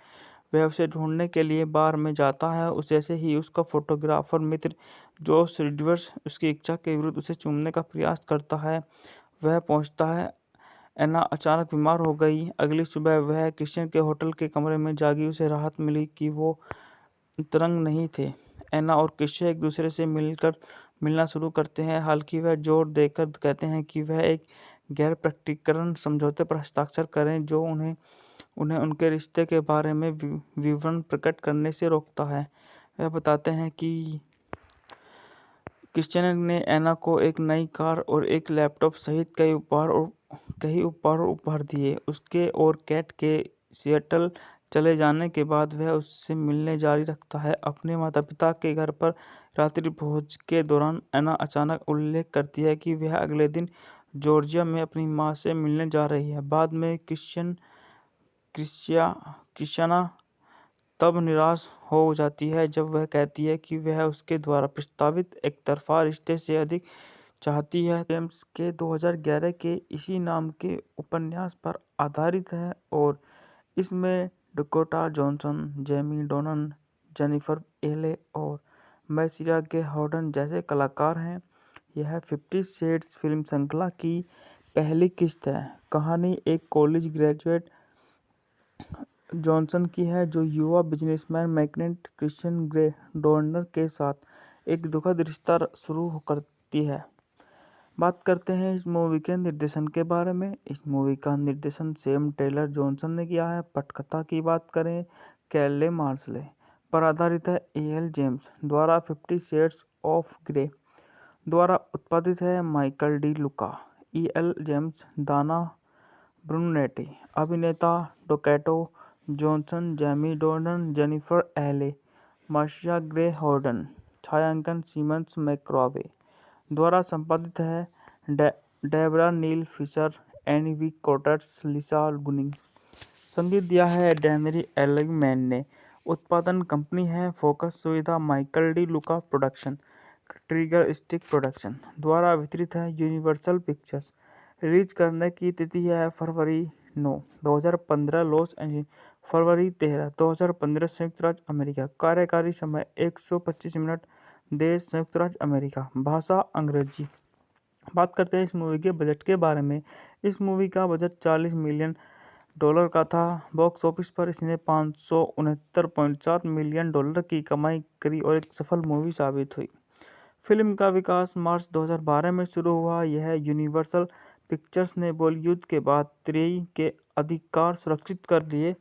वह उसे ढूंढने के लिए बार में जाता है। जैसे ही उसका फोटोग्राफर मित्र जोश रिवर्स उसकी इच्छा के विरुद्ध उसे चूमने का प्रयास करता है, वह पहुंचता है। एना अचानक बीमार हो गई। अगली सुबह वह क्रिश्चियन के होटल के कमरे में जागी। उसे राहत मिली कि वो तरंग नहीं थे। एना और क्रिश्चियन एक दूसरे से मिलना शुरू करते हैं, हालांकि वह जोर देकर कहते हैं कि वह एक गैर प्रकटीकरण समझौते पर हस्ताक्षर करें जो उन्हें उनके रिश्ते के बारे में विवरण प्रकट करने से रोकता है। वह बताते हैं कि क्रिश्चियन ने एना को एक नई कार और एक लैपटॉप सहित कई उपहार उपहार दिए। उसके और कैट के सिएटल चले जाने के बाद वह उससे मिलने जारी रखता है। अपने माता-पिता के घर पर रात्रि भोज के दौरान एना अचानक उल्लेख करती है कि वह अगले दिन जॉर्जिया में अपनी मां से मिलने जा रही है। बाद में क्रिश्चियाना तब निराश हो जाती है जब वह कहती है कि वह उसके द्वारा प्रस्तावित एकतरफा रिश्ते से अधिक चाहती है। जेम्स के 2011 के इसी नाम के उपन्यास पर आधारित है और इसमें डकोटा जॉनसन, जेमी डोनन, जेनिफर एले और मैसिया गे हॉर्डन जैसे कलाकार हैं। यह 50 शेड्स फिल्म श्रृंखला की पहली किस्त है। कहानी एक कॉलेज ग्रेजुएट जॉनसन की है जो युवा बिजनेसमैन मैग्नेट क्रिश्चियन ग्रे डॉर्नर के साथ एक दुखद रिश्ता शुरू करती है। बात करते हैं इस मूवी के निर्देशन के बारे में। इस मूवी का निर्देशन सैम टेलर जॉनसन ने किया है। पटकथा की बात करें, कैले मार्शले पर आधारित है। एल जेम्स द्वारा 50 शेड्स ऑफ ग्रे द्वारा उत्पादित है। Michael De Luca, L James, Dana Brunetti. अभिनेता Dakota Johnson, Jamie Dornan, Jennifer Ehle, Marcia Gay Harden. छायांकन सीमंस मैक्रावे द्वारा संपादित है। Debra Neil Fisher, Anne V Coates, Lisa Gunning. संगीत दिया है डेनरी एलिगमैन ने। उत्पादन कंपनी है फोकस सुविधा, माइकल डी लुका प्रोडक्शन, ट्रिगर स्टिक प्रोडक्शन द्वारा वितरित है। Universal pictures. रिलीज करने की तिथि है फरवरी 9, 2015 लॉस एंजल्स, फरवरी 13, 2015 संयुक्त राज्य अमेरिका। कार्यकारी समय 125 मिनट देश संयुक्त राज्य अमेरिका, भाषा अंग्रेजी। बात करते हैं इस मूवी के बजट के बारे में। इस मूवी का बजट $40 मिलियन का था। बॉक्स ऑफिस पर इसने $569.7 मिलियन की कमाई करी और एक सफल मूवी साबित हुई। फिल्म का विकास मार्च 2012 में शुरू हुआ। यह यूनिवर्सल पिक्चर्स ने बॉलीवुड के बाद 3 के अधिकार सुरक्षित कर लिए।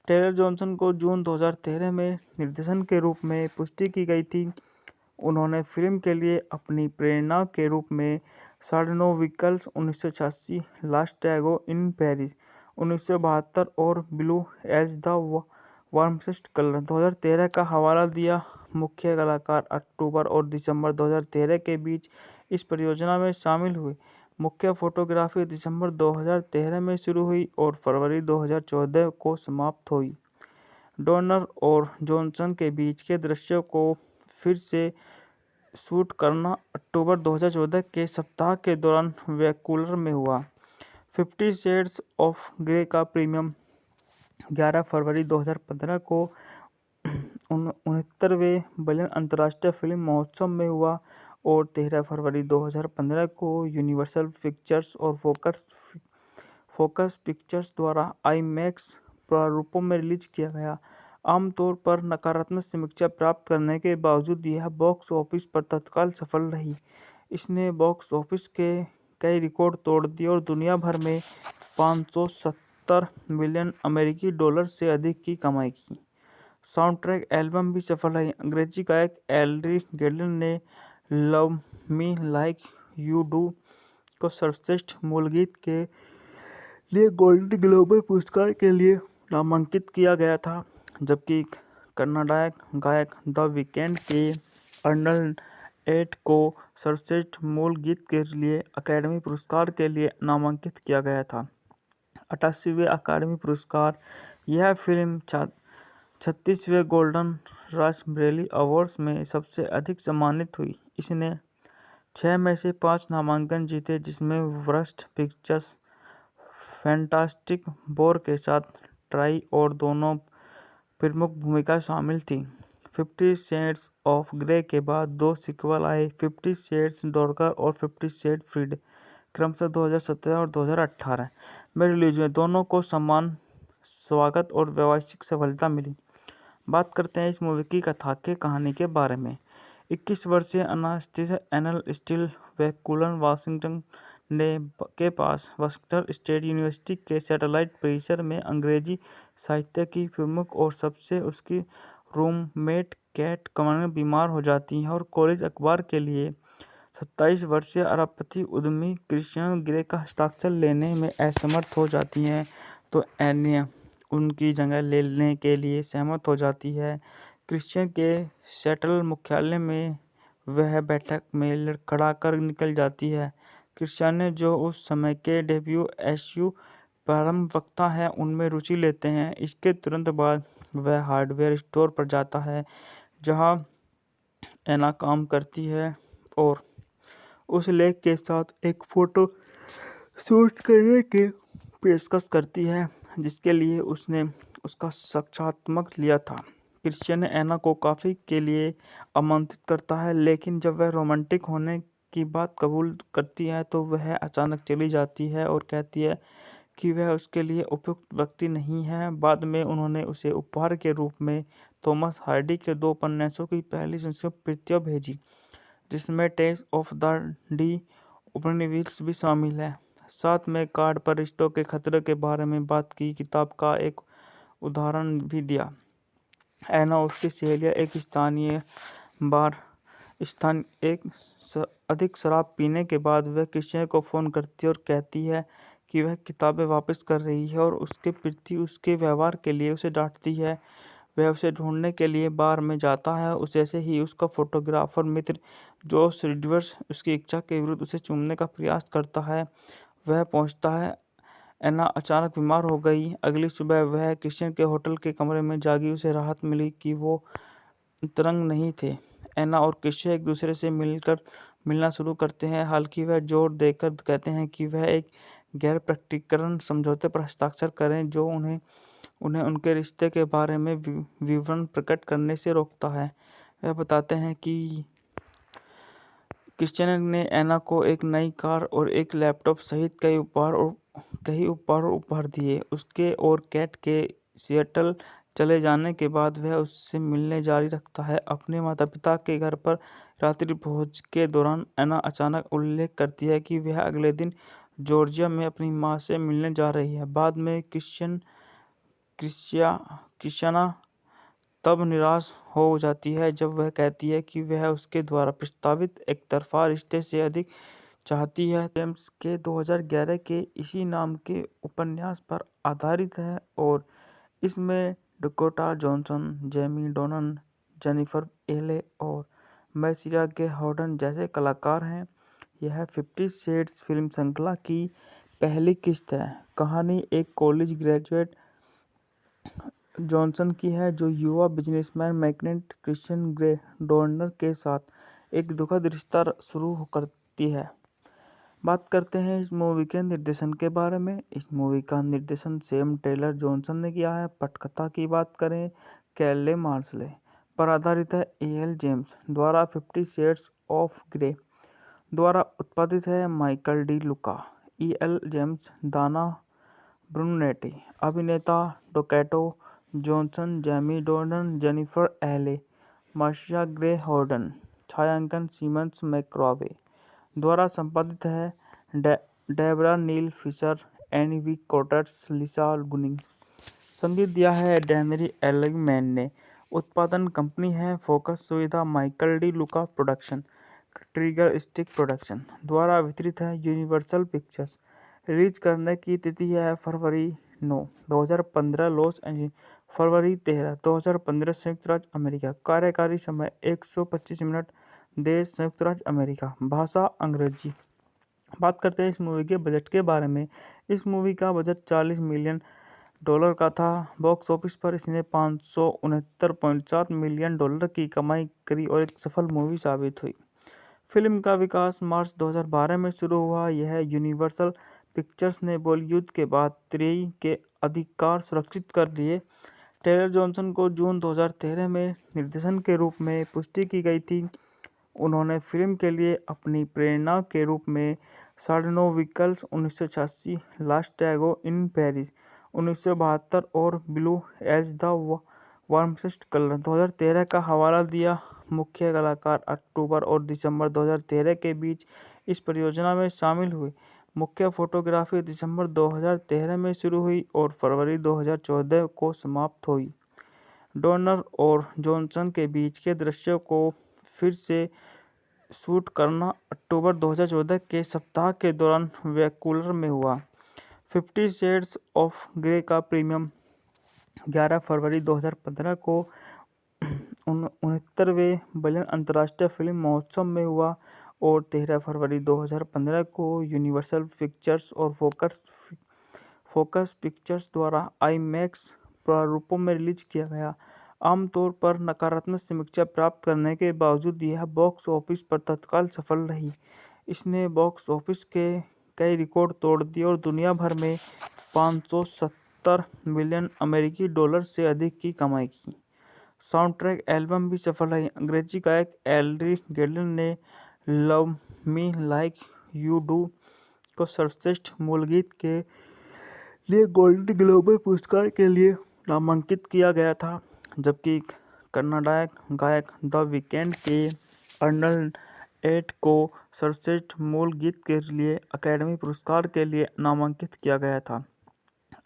टेलर जॉनसन को जून 2013 में निर्देशन के रूप में पुष्टि की गई थी। उन्होंने फिल्म के लिए अपनी प्रेरणा के रूप में 9.5 व्हीकल्स 1986, लास्ट टैगो इन पेरिस 1972 और ब्लू एज द वार्मस्ट कलर 2013 का हवाला दिया। मुख्य कलाकार अक्टूबर और दिसंबर 2013 के बीच इस परियोजना में शामिल हुए। मुख्य फोटोग्राफी दिसंबर 2013 में शुरू हुई और फरवरी 2014 को समाप्त हुई। डोनर और जॉनसन के बीच के दृश्यों को फिर से शूट करना अक्टूबर 2014 के सप्ताह के दौरान वैंकूवर में हुआ। 50 शेड्स ऑफ ग्रे का प्रीमियम 11 फरवरी 2015 को 69वें बर्लिन अंतर्राष्ट्रीय फिल्म महोत्सव में हुआ और 13 फरवरी 2015 को यूनिवर्सल पिक्चर्स और फोकस पिक्चर्स द्वारा आईमैक्स प्रारूपों में रिलीज किया गया। आमतौर पर नकारात्मक समीक्षा प्राप्त करने के बावजूद यह बॉक्स ऑफिस पर तत्काल सफल रही। इसने बॉक्स ऑफिस के कई रिकॉर्ड तोड़ दिए और दुनिया भर में $570 मिलियन अमेरिकी डॉलर से अधिक की कमाई की। साउंड ट्रैक एल्बम भी सफल रही। अंग्रेजी गायक एल्ड्री गेडलिन ने love me like you do को सर्वश्रेष्ठ मूल गीत के लिए गोल्डन ग्लोब पुरस्कार के लिए नामांकित किया गया था, जबकि कन्नाडाई गायक द वीकेंड के अर्नल्ड एट को सर्वश्रेष्ठ मूल गीत के लिए अकादमी पुरस्कार के लिए नामांकित किया गया था। 88वें अकादमी पुरस्कार। यह फिल्म 36वें गोल्डन रास्पबेरी अवार्ड्स में सबसे अधिक सम्मानित हुई। इसने 6 में से 5 नामांकन जीते, जिसमें वर्स्ट पिक्चर्स फैंटास्टिक फोर के साथ ट्राई और दोनों प्रमुख भूमिका शामिल थी। 50 शेड्स ऑफ ग्रे के बाद 2 सीक्वल आए, 50 शेड्स डार्कर और 50 शेड फ्रीड, क्रमशः 2017 और 2018 में रिलीज हुए। दोनों को समान स्वागत और व्यावसायिक सफलता मिली। बात करते हैं इस मूवी की कथा के कहानी के बारे में। 21 वर्षीय अनास्टेसिया एनल स्टील वैंकूवर वाशिंगटन के पास वाशिंगटन स्टेट यूनिवर्सिटी के सैटेलाइट परिसर में अंग्रेजी साहित्य की प्रमुख और सबसे उसकी रूममेट कैट कमर बीमार हो जाती है और कॉलेज अखबार के लिए 27 वर्षीय अरबपति उद्यमी क्रिश्चियन ग्रे का हस्ताक्षर लेने में असमर्थ हो जाती हैं, तो एनिया उनकी जगह लेने के लिए सहमत हो जाती है। क्रिश्चियन के सेटल मुख्यालय में वह बैठक में लड़खड़ाकर निकल जाती है। क्रिश्चियन जो उस समय के WSU प्रारंभ वक्ता हैं उनमें रुचि लेते हैं। इसके तुरंत बाद वह हार्डवेयर स्टोर पर जाता है जहां एना काम करती है और उस लेख के साथ एक फोटो शूट करने की पेशकश करती है जिसके लिए उसने उसका साक्षात्कार लिया था। क्रिश्चियन ने एना को कॉफी के लिए आमंत्रित करता है, लेकिन जब वह रोमांटिक होने की बात कबूल करती है तो वह अचानक चली जाती है और कहती है कि वह उसके लिए उपयुक्त व्यक्ति नहीं है। बाद में उन्होंने उसे उपहार के रूप में थॉमस हार्डी के 2 उपन्यासों की पहली संस्कृत प्रतियां भेजी, जिसमें टेस्ट ऑफ द डी उपनिवेश भी शामिल है। साथ में कार्ड पर रिश्तों के खतरे के बारे में बात की किताब का एक उदाहरण भी दिया। एना उसकी सहेलियां एक स्थानीय बार अधिक शराब पीने के बाद वह क्रिश्चियन को फ़ोन करती है और कहती है कि वह किताबें वापस कर रही है और उसके प्रति उसके व्यवहार के लिए उसे डांटती है। वह उसे ढूंढने के लिए बार में जाता है। जैसे ही उसका फोटोग्राफर मित्र जोश रिडवर्स उसकी इच्छा के विरुद्ध उसे चूमने का प्रयास करता है, वह पहुंचता है। एना अचानक बीमार हो गई। अगली सुबह वह क्रिश्चियन के होटल के कमरे में जागी। उसे राहत मिली कि वो तरंग नहीं थे। एना और क्रिश्चियन एक दूसरे से मिलना शुरू करते हैं, हालांकि वह जोर देकर कहते हैं कि वह एक गैर प्रकटीकरण समझौते पर हस्ताक्षर करें जो उन्हें उनके रिश्ते के बारे में विवरण प्रकट करने से रोकता है। वह बताते हैं कि क्रिश्चियन ने एना को एक नई कार और एक लैपटॉप सहित कई उपहार उपहार दिए। उसके और कैट के सिएटल चले जाने के बाद वह उससे मिलने जारी रखता है। अपने माता-पिता के घर पर रात्रि भोज के दौरान एना अचानक उल्लेख करती है कि वह अगले दिन जॉर्जिया में अपनी माँ से मिलने जा रही है। बाद में क्रिश्चियाना तब निराश हो जाती है जब वह कहती है कि वह उसके द्वारा प्रस्तावित एकतरफा रिश्ते से अधिक चाहती है। जेम्स के 2011 के इसी नाम के उपन्यास पर आधारित है और इसमें डकोटा जॉनसन, जेमी डोनन, जेनिफर एले और मैसिया गे हॉर्डन जैसे कलाकार हैं। यह 50 शेड्स फिल्म श्रृंखला की पहली किस्त है। कहानी एक कॉलेज ग्रेजुएट जॉनसन की है जो युवा बिजनेसमैन मैग्नेट क्रिश्चियन ग्रे डोर्नर के साथ एक दुखद रिश्ता शुरू करती है। बात करते हैं इस मूवी के निर्देशन के बारे में। इस मूवी का निर्देशन सैम टेलर जॉनसन ने किया है। पटकथा की बात करें, कैले मार्शले पर आधारित है। एल जेम्स द्वारा 50 शेड्स ऑफ ग्रे द्वारा उत्पादित है। Michael De Luca, L James, Dana Brunetti, अभिनेता Dakota Johnson, Jamie Dornan, Jennifer Ehle, Marcia Gay Harden, छायांकन सीमंस मैक्रावे द्वारा संपादित है। Debra Neil Fisher, Anne V Coates, Lisa Gunning. संगीत दिया है डेनरी एलिगमैन ने। उत्पादन कंपनी है फोकस सुविधा, माइकल डी लुका प्रोडक्शन, ट्रिगर स्टिक प्रोडक्शन द्वारा वितरित है। Universal pictures. रिलीज करने की तिथि है फरवरी 9, 2015 लॉस एंजलिस, फरवरी 13, 2015 संयुक्त राज्य अमेरिका। कार्यकारी समय 125 मिनट। देश संयुक्त राज्य अमेरिका। भाषा अंग्रेजी। बात करते हैं इस मूवी के बजट के बारे में। इस मूवी का बजट $40 मिलियन का था। बॉक्स ऑफिस पर इसने $569.7 मिलियन की कमाई करी और एक सफल मूवी साबित हुई। फिल्म का विकास मार्च 2012 में शुरू हुआ। यह यूनिवर्सल पिक्चर्स ने बॉलीवुड के बाद 3 के अधिकार सुरक्षित कर लिए। टेलर जॉनसन को जून 2013 में निर्देशन के रूप में पुष्टि की गई थी। उन्होंने फिल्म के लिए अपनी प्रेरणा के रूप में 9.5 व्हीकल्स 1986, लास्ट टैगो इन पेरिस 1972 और ब्लू एज द वार्मस्ट कलर 2013 का हवाला दिया। मुख्य कलाकार अक्टूबर और दिसंबर 2013 के बीच इस परियोजना में शामिल हुए। मुख्य फोटोग्राफी दिसंबर 2013 में शुरू हुई और फरवरी 2014 को समाप्त हुई। डोर्नर और जॉनसन के बीच के दृश्यों को फिर से शूट करना अक्टूबर 2014 के सप्ताह के दौरान वैंकूवर में हुआ। 50 शेड्स ऑफ ग्रे का प्रीमियम 11 फरवरी 2015 को 69वें बर्लिन अंतर्राष्ट्रीय फिल्म महोत्सव में हुआ और 13 फरवरी 2015 को यूनिवर्सल पिक्चर्स और फोकस पिक्चर्स द्वारा आईमैक्स प्रारूपों में रिलीज किया गया। आमतौर पर नकारात्मक समीक्षा प्राप्त करने के बावजूद यह बॉक्स ऑफिस पर तत्काल सफल रही। इसने बॉक्स ऑफिस के कई रिकॉर्ड तोड़ दिए और दुनिया भर में $570 मिलियन अमेरिकी डॉलर से अधिक की कमाई की। साउंड ट्रैक एल्बम भी सफल रही। अंग्रेजी गायक एल्ड्री गेडन ने love me like you do को सर्वश्रेष्ठ मूल गीत के लिए गोल्डन ग्लोब पुरस्कार के लिए नामांकित किया गया था, जबकि कन्नड़ गायक द वीकेंड के अर्नल्ड एट को सर्वश्रेष्ठ मूल गीत के लिए अकादमी पुरस्कार के लिए नामांकित किया गया था।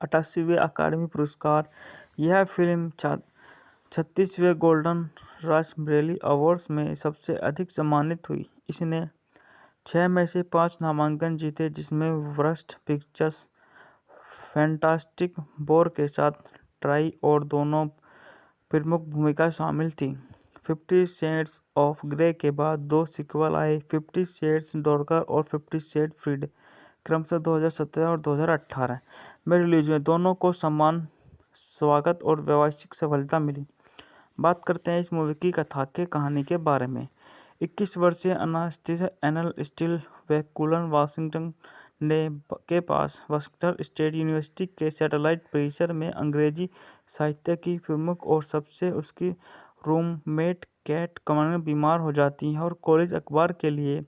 88वें अकादमी पुरस्कार। यह फिल्म 36वें गोल्डन रास्पबेरी अवार्ड्स में सबसे अधिक सम्मानित हुई। इसने 6 में से 5 नामांकन जीते, जिसमें वर्स्ट पिक्चर्स, फैंटास्टिक फोर के साथ ट्राई और दोनों प्रमुख भूमिका शामिल थी। 50 शेड्स ऑफ ग्रे के बाद 2 सीक्वल आए, 50 शेड्स डार्कर और 50 शेड फ्रीड, क्रमशः 2017 और 2018 में रिलीज हुए। दोनों को समान स्वागत और व्यावसायिक सफलता मिली। बात करते हैं इस मूवी की कथा के कहानी के बारे में। 21 वर्षीय अनास्टेसिया एनल स्टील वैंकूवर वाशिंगटन के पास वाशिंगटन स्टेट यूनिवर्सिटी के सैटेलाइट परिसर में अंग्रेजी साहित्य की प्रमुख और सबसे उसकी रूममेट कैट कमन बीमार हो जाती है और कॉलेज अखबार के लिए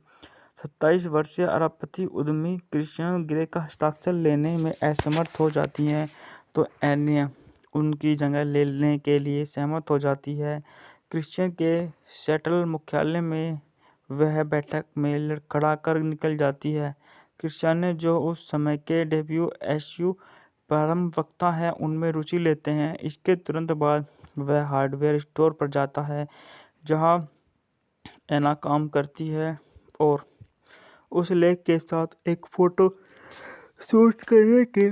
27 वर्षीय अरबपति उद्यमी क्रिश्चियन ग्रे का हस्ताक्षर लेने में असमर्थ हो जाती हैं, तो एनिया उनकी जगह लेने के लिए सहमत हो जाती है। क्रिश्चियन के सेटल मुख्यालय में वह बैठक में लड़खड़ाकर निकल जाती है। क्रिश्चियन, जो उस समय के WSU प्रारंभ वक्ता हैं, उनमें रुचि लेते हैं। इसके तुरंत बाद वह हार्डवेयर स्टोर पर जाता है जहां एना काम करती है और उस लेख के साथ एक फोटो शूट करने की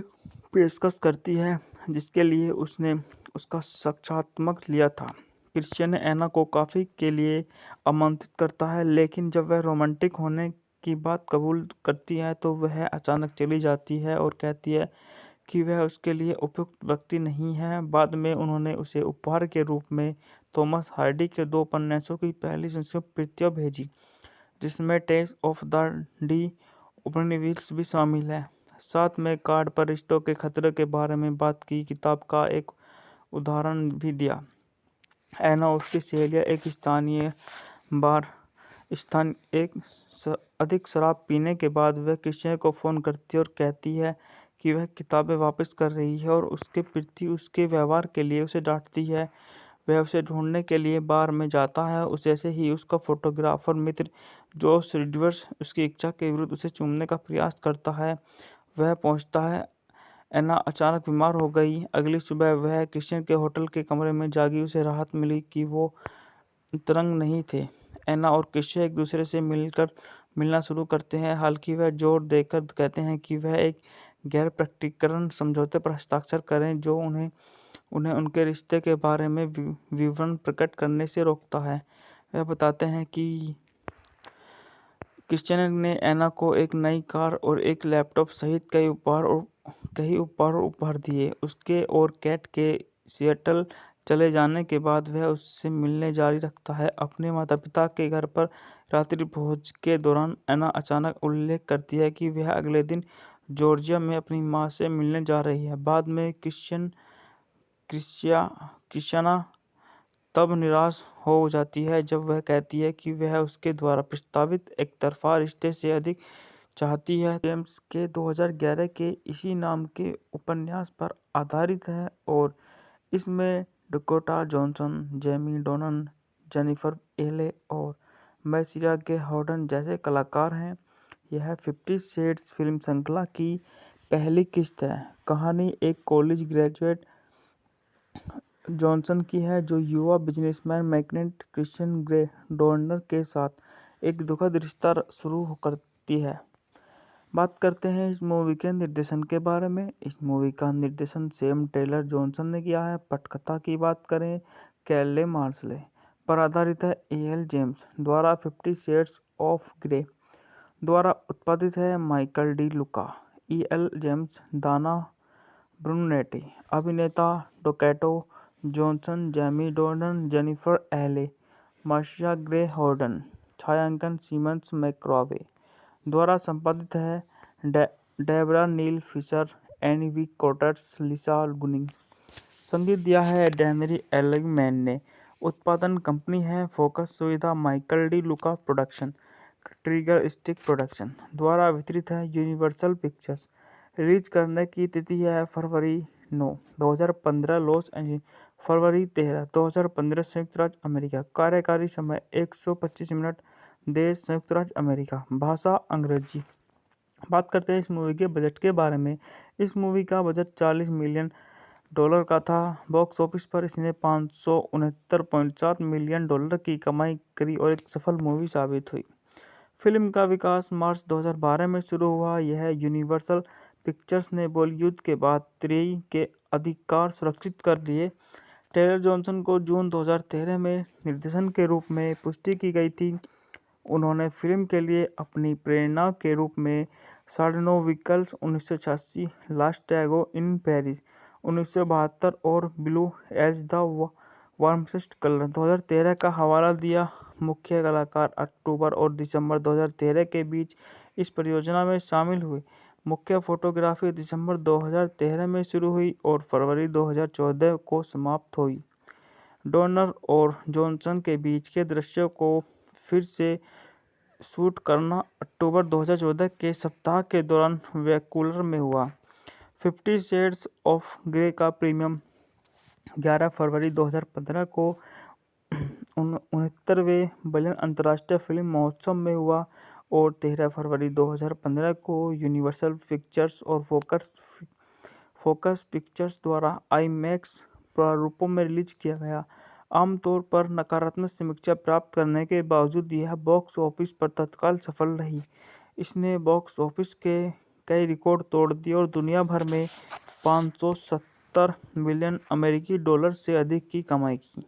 पेशकश करती है जिसके लिए उसने उसका साक्षात्कार लिया था। क्रिश्चियन एना को कॉफी के लिए आमंत्रित करता है, लेकिन जब वह रोमांटिक होने की बात कबूल करती है तो वह अचानक चली जाती है और कहती है कि वह उसके लिए उपयुक्त व्यक्ति नहीं है। बाद में उन्होंने उसे उपहार के रूप में थॉमस हार्डी के 2 उपन्यासों की पहली संस्कृत प्रतियां भेजी, जिसमें टेस्ट ऑफ द डी उपनिवेश भी शामिल है। साथ में कार्ड पर रिश्तों के खतरे के बारे में बात की किताब का एक उदाहरण भी दिया। एना उसकी सहेलियां एक स्थानीय बार अधिक शराब पीने के बाद वह क्रिश्चियन को फ़ोन करती है और कहती है कि वह किताबें वापस कर रही है और उसके प्रति उसके व्यवहार के लिए उसे डांटती है। वह उसे ढूंढने के लिए बार में जाता है। जैसे ही उसका फोटोग्राफर मित्र जोश रिडवर्स उसकी इच्छा के विरुद्ध उसे चूमने का प्रयास करता है, वह पहुंचता है। एना अचानक बीमार हो गई। अगली सुबह वह क्रिश्चियन के होटल के कमरे में जागी। उसे राहत मिली कि वो तरंग नहीं थे। एना और क्रिश्चियन एक दूसरे से मिलना शुरू करते हैं, हालांकि वह जोर देकर कहते हैं कि वह एक गैर प्रकटीकरण समझौते पर हस्ताक्षर करें जो उन्हें उनके रिश्ते के बारे में विवरण प्रकट करने से रोकता है। वह बताते हैं कि क्रिश्चियन ने एना को एक नई कार और एक लैपटॉप सहित कई उपहार दिए। उसके और कैट के सिएटल चले जाने के बाद वह उससे मिलने जारी रखता है। अपने माता-पिता के घर पर रात्रि भोज के दौरान एना अचानक उल्लेख करती है कि वह अगले दिन जॉर्जिया में अपनी मां से मिलने जा रही है। बाद में क्रिश्चियाना तब निराश हो जाती है जब वह कहती है कि वह उसके द्वारा प्रस्तावित एकतरफा रिश्ते से अधिक चाहती है। जेम्स के 2011 के इसी नाम के उपन्यास पर आधारित है और इसमें डकोटा जॉनसन, जेमी डोनन, जेनिफर एले और मैसिया गे हॉर्डन जैसे कलाकार हैं। यह 50 शेड्स फिल्म श्रृंखला की पहली किस्त है। कहानी एक कॉलेज ग्रेजुएट जॉनसन की है जो युवा बिजनेसमैन मैग्नेट क्रिश्चियन ग्रे डोर्नर के साथ एक दुखद रिश्ता शुरू करती है। बात करते हैं इस मूवी के निर्देशन के बारे में। इस मूवी का निर्देशन सैम टेलर जॉनसन ने किया है। पटकथा की बात करें, कैले मार्शले पर आधारित है। एल जेम्स द्वारा 50 शेड्स ऑफ ग्रे द्वारा उत्पादित है। Michael De Luca, L James, Dana Brunetti, अभिनेता Dakota Johnson, Jamie Dornan, Jennifer Ehle, Marcia Gay Harden, छायांकन सीमंस मैक्रावे द्वारा संपादित है। Debra Neil Fisher, Anne V Coates, Lisa Gunning. संगीत दिया है डेनरी एलिगमैन ने। उत्पादन कंपनी है फोकस सुविधा माइकल डी लुका प्रोडक्शन, ट्रिगर स्टिक प्रोडक्शन द्वारा वितरित है। Universal pictures. रिलीज करने की तिथि है फरवरी 9, 2015 लॉस एंजलिस, फरवरी 13, 2015 संयुक्त राज्य अमेरिका। कार्यकारी समय 125 मिनट। देश संयुक्त राज्य अमेरिका। भाषा अंग्रेजी। बात करते हैं इस मूवी के बजट के बारे में। इस मूवी का बजट $40 मिलियन का था। बॉक्स ऑफिस पर इसने $569.7 मिलियन की कमाई करी और एक सफल मूवी साबित हुई। फिल्म का विकास मार्च 2012 में शुरू हुआ। यह यूनिवर्सल पिक्चर्स ने बॉलीवुड के बाद तेई के अधिकार सुरक्षित कर लिए। टेलर जॉनसन को जून 2013 में निर्देशन के रूप में पुष्टि की गई थी। उन्होंने फिल्म के लिए अपनी प्रेरणा के रूप में सार्डिनो व्हीकल्स 1986, लास्ट टैगो इन पेरिस 1972 और ब्लू एज द वार्मस्ट कलर 2013 का हवाला दिया। मुख्य कलाकार अक्टूबर और दिसंबर 2013 के बीच इस परियोजना में शामिल हुए। मुख्य फोटोग्राफी दिसंबर 2013 में शुरू हुई और फरवरी 2014 को समाप्त हुई। डोर्नर और जॉनसन के बीच के दृश्यों को फिर से शूट करना अक्टूबर 2014 के सप्ताह के दौरान वैंकूवर में हुआ। 50 शेड्स ऑफ ग्रे का प्रीमियर 11 फरवरी 2015 को 69वें बर्लिन अंतर्राष्ट्रीय फिल्म महोत्सव में हुआ और 13 फरवरी 2015 को यूनिवर्सल पिक्चर्स और फोकस पिक्चर्स द्वारा आईमैक्स प्रारूपों में रिलीज किया गया। आमतौर पर नकारात्मक समीक्षा प्राप्त करने के बावजूद यह बॉक्स ऑफिस पर तत्काल सफल रही। इसने बॉक्स ऑफिस के कई रिकॉर्ड तोड़ दिए और दुनिया भर में 570 मिलियन अमेरिकी डॉलर से अधिक की कमाई की।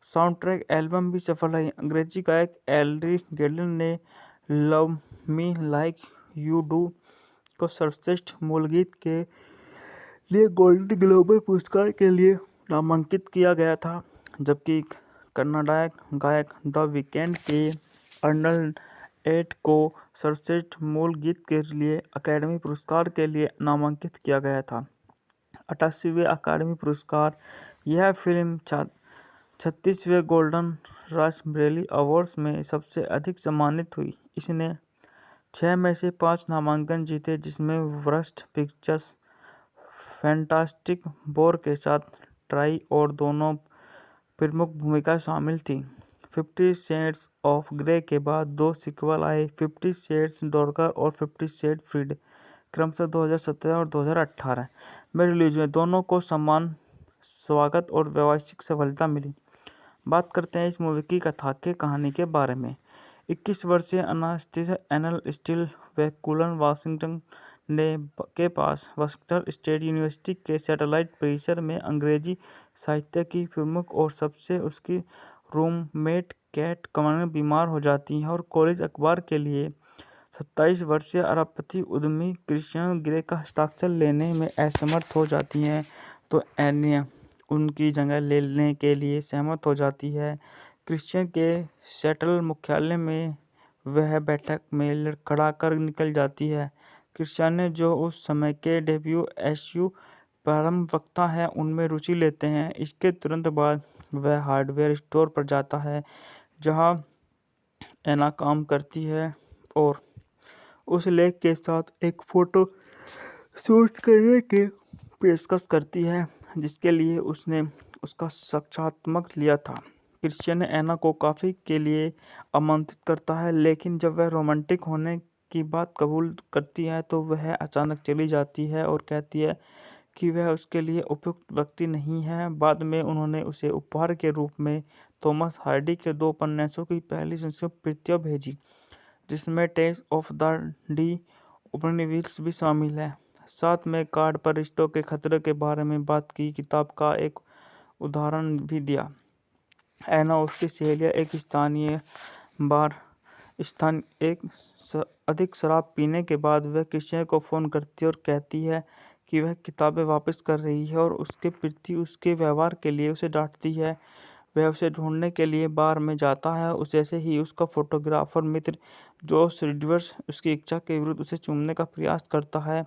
साउंड ट्रैक एल्बम भी सफल रही। अंग्रेजी गायक एल्री गेडलिन ने love me like you do को सर्वश्रेष्ठ मूल गीत के लिए गोल्डन ग्लोब पुरस्कार के लिए नामांकित किया गया था, जबकि कन्नड़ गायक द वीकेंड के अर्नल्ड एट को सर्वश्रेष्ठ मूल गीत के लिए अकादमी पुरस्कार के लिए नामांकित किया गया था। 88वें अकादमी पुरस्कार। यह फिल्म 36वें गोल्डन रास्पबेरी अवार्ड्स में सबसे अधिक सम्मानित हुई। इसने 6 में से 5 नामांकन जीते, जिसमें वर्स्ट पिक्चर्स फैंटास्टिक फोर के साथ ट्राई और दोनों प्रमुख भूमिका शामिल थी। 50 शेड्स ऑफ ग्रे के बाद 2 सीक्वल आए, 50 शेड्स डार्कर और 50 शेड फ्रीड, क्रमशः 2017 और 2018 में रिलीज हुए। दोनों को समान स्वागत और व्यावसायिक सफलता मिली। बात करते हैं इस मूवी की कथा के कहानी के बारे में। 21 वर्षीय अनास्टेसिया एनल स्टील वैंकूवर वाशिंगटन के पास वाशिंगटन स्टेट यूनिवर्सिटी के सैटेलाइट परिसर में अंग्रेजी साहित्य की प्रमुख और सबसे उसकी रूममेट कैट कमर बीमार हो जाती है और कॉलेज अखबार के लिए 27 वर्षीय अरबपति उद्यमी क्रिश्चियन ग्रे का हस्ताक्षर लेने में असमर्थ हो जाती हैं, तो एनिया उनकी जगह लेने के लिए सहमत हो जाती है। क्रिश्चियन के सेटल मुख्यालय में वह बैठक में लड़खड़ा कर निकल जाती है। क्रिश्चियन ने जो उस समय के WSU प्रारंभ वक्ता हैं उनमें रुचि लेते हैं। इसके तुरंत बाद वह हार्डवेयर स्टोर पर जाता है जहां एना काम करती है और उस लेख के साथ एक फोटो शूट करने की पेशकश करती है जिसके लिए उसने उसका साक्षात्कार लिया था। क्रिश्चियन ने एना को कॉफी के लिए आमंत्रित करता है, लेकिन जब वह रोमांटिक होने की बात कबूल करती है तो वह अचानक चली जाती है और कहती है कि वह उसके लिए उपयुक्त व्यक्ति नहीं है। बाद में उन्होंने उसे उपहार के रूप में थॉमस हार्डी के 2 उपन्यासों की पहली संस्कृत प्रतियां भेजी, जिसमें टेस ऑफ द डी उपनिवेश भी शामिल है। साथ में कार्ड पर रिश्तों के खतरे के बारे में बात की किताब का एक उदाहरण भी दिया। एना और उसकी सहेलियां एक स्थानीय बार अधिक शराब पीने के बाद वह क्रिश्चियन को फ़ोन करती है और कहती है कि वह किताबें वापस कर रही है और उसके प्रति उसके व्यवहार के लिए उसे डांटती है। वह उसे ढूंढने के लिए बार में जाता है। जैसे ही उसका फोटोग्राफर मित्र जोश रिडवर्स उसकी इच्छा के विरुद्ध उसे चूमने का प्रयास करता है,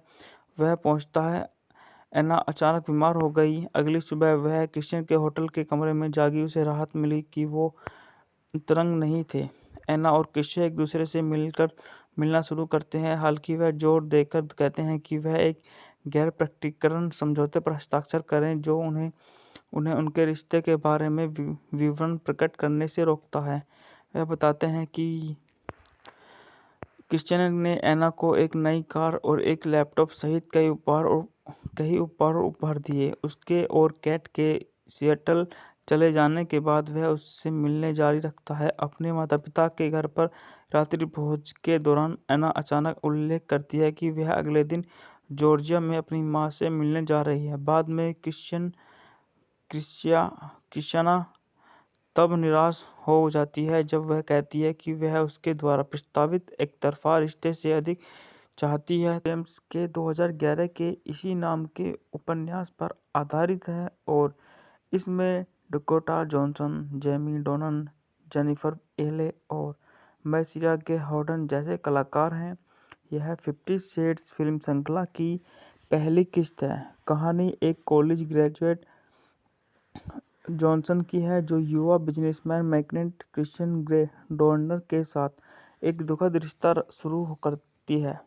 वह पहुंचता है। एना अचानक बीमार हो गई। अगली सुबह वह क्रिश्चियन के होटल के कमरे में जागी। उसे राहत मिली कि वो तरंग नहीं थे। एना और क्रिश्चियन एक दूसरे से मिलना शुरू करते हैं, हालांकि वह जोर देकर कहते हैं कि वह एक गैर प्रकटीकरण समझौते पर हस्ताक्षर करें जो उन्हें उनके रिश्ते के बारे में विवरण प्रकट करने से रोकता है। वह बताते हैं कि क्रिश्चियन ने एना को एक नई कार और एक लैपटॉप सहित कई उपहार दिए। उसके और कैट के सिएटल चले जाने के बाद वह उससे मिलने जारी रखता है। अपने माता-पिता के घर पर रात्रि भोज के दौरान एना अचानक उल्लेख करती है कि वह अगले दिन जॉर्जिया में अपनी मां से मिलने जा रही है। बाद में क्रिश्चियना तब निराश हो जाती है जब वह कहती है कि वह उसके द्वारा प्रस्तावित एकतरफा रिश्ते से अधिक चाहती है। जेम्स के 2011 के इसी नाम के उपन्यास पर आधारित है और इसमें डकोटा जॉनसन, जेमी डोनन, जेनिफर एले और मैसिया के हॉर्डन जैसे कलाकार हैं। यह 50 शेड्स फिल्म श्रृंखला की पहली किस्त है। कहानी एक कॉलेज ग्रेजुएट जॉनसन की है जो युवा बिजनेसमैन मैग्नेट क्रिश्चियन ग्रे डॉर्नर के साथ एक दुखद रिश्ता शुरू करती है।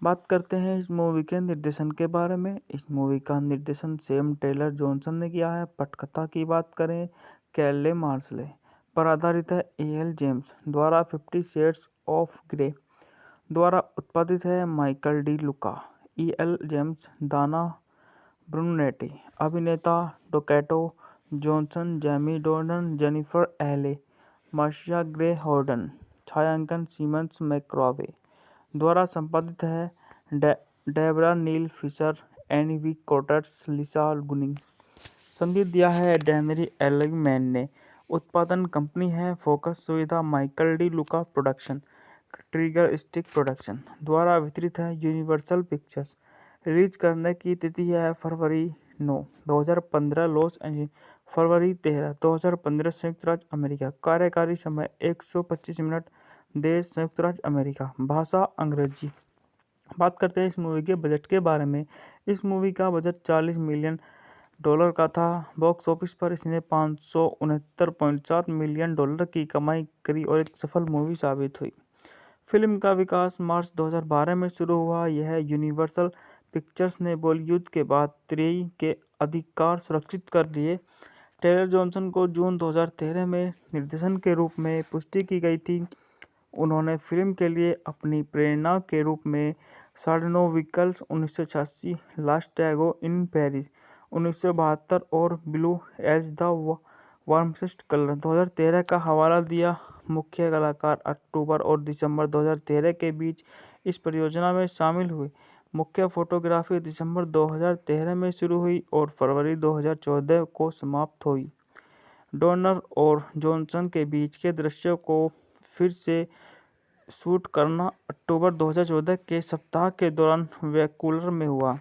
बात करते हैं इस मूवी के निर्देशन के बारे में। इस मूवी का निर्देशन सैम टेलर जॉनसन ने किया है। पटकथा की बात करें, कैले मार्शले पर आधारित है। एल जेम्स द्वारा 50 शेड्स ऑफ ग्रे द्वारा उत्पादित है। Michael De Luca, L James, Dana Brunetti, अभिनेता Dakota Johnson, Jamie Dornan, Jennifer Ehle, Marcia Gay Harden, छायांकन सीमंस मैक्रॉवे द्वारा संपादित है। Debra Neil Fisher, Anne V Coates, Lisa Gunning. संगीत दिया है डेनरी एलिगमैन ने। उत्पादन कंपनी है फोकस सुविधा, माइकल डी लुका प्रोडक्शन, ट्रिगर स्टिक प्रोडक्शन द्वारा वितरित है। Universal pictures. रिलीज करने की तिथि है फरवरी 9, 2015 लॉस एंजल्स, फरवरी 13, 2015 संयुक्त राज्य अमेरिका। कार्यकारी समय 125 मिनट। देश संयुक्त राज्य अमेरिका। भाषा अंग्रेजी। बात करते हैं इस मूवी के बजट के बारे में। इस मूवी का बजट $40 मिलियन का था। बॉक्स ऑफिस पर इसने $569.7 मिलियन की कमाई करी और एक सफल मूवी साबित हुई। फिल्म का विकास मार्च 2012 में शुरू हुआ। यह यूनिवर्सल पिक्चर्स ने बॉलीवुड के बाद तेई के अधिकार सुरक्षित कर लिए। टेलर जॉनसन को जून 2013 में निर्देशन के रूप में पुष्टि की गई थी। उन्होंने फिल्म के लिए अपनी प्रेरणा के रूप में 9.5 व्हीकल्स 1986, लास्ट टैगो इन पेरिस 1972 और ब्लू एज द वार्मस्ट कलर 2013 का हवाला दिया। मुख्य कलाकार अक्टूबर और दिसंबर 2013 के बीच इस परियोजना में शामिल हुए। मुख्य फोटोग्राफी दिसंबर 2013 में शुरू हुई और फरवरी 2014 को समाप्त हुई। डोनर और जॉनसन के बीच के दृश्यों को फिर से शूट करना अक्टूबर 2014 के सप्ताह के दौरान वैंकूवर में हुआ।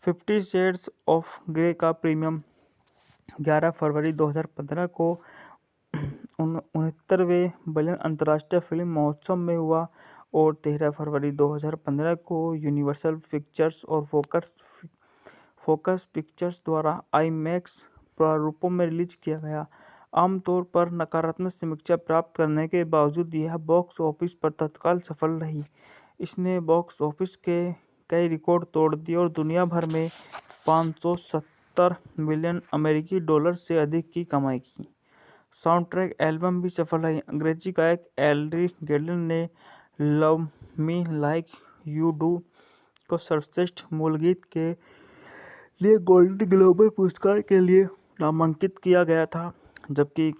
50 शेड्स ऑफ ग्रे का प्रीमियम 11 फरवरी 2015 को 69वें बर्लिन अंतर्राष्ट्रीय फिल्म महोत्सव में हुआ और 13 फरवरी 2015 को यूनिवर्सल पिक्चर्स और फोकस पिक्चर्स द्वारा आईमैक्स प्रारूपों में रिलीज किया गया। आमतौर पर नकारात्मक समीक्षा प्राप्त करने के बावजूद यह बॉक्स ऑफिस पर तत्काल सफल रही। इसने बॉक्स ऑफिस के कई रिकॉर्ड तोड़ दिए और दुनिया भर में $570 मिलियन अमेरिकी डॉलर से अधिक की कमाई की। साउंड ट्रैक एल्बम भी सफल रही। अंग्रेजी गायक एल्ड्री गेडलिन ने love me like you do को सर्वश्रेष्ठ मूल गीत के लिए गोल्डन ग्लोब पुरस्कार के लिए नामांकित किया गया था, जबकि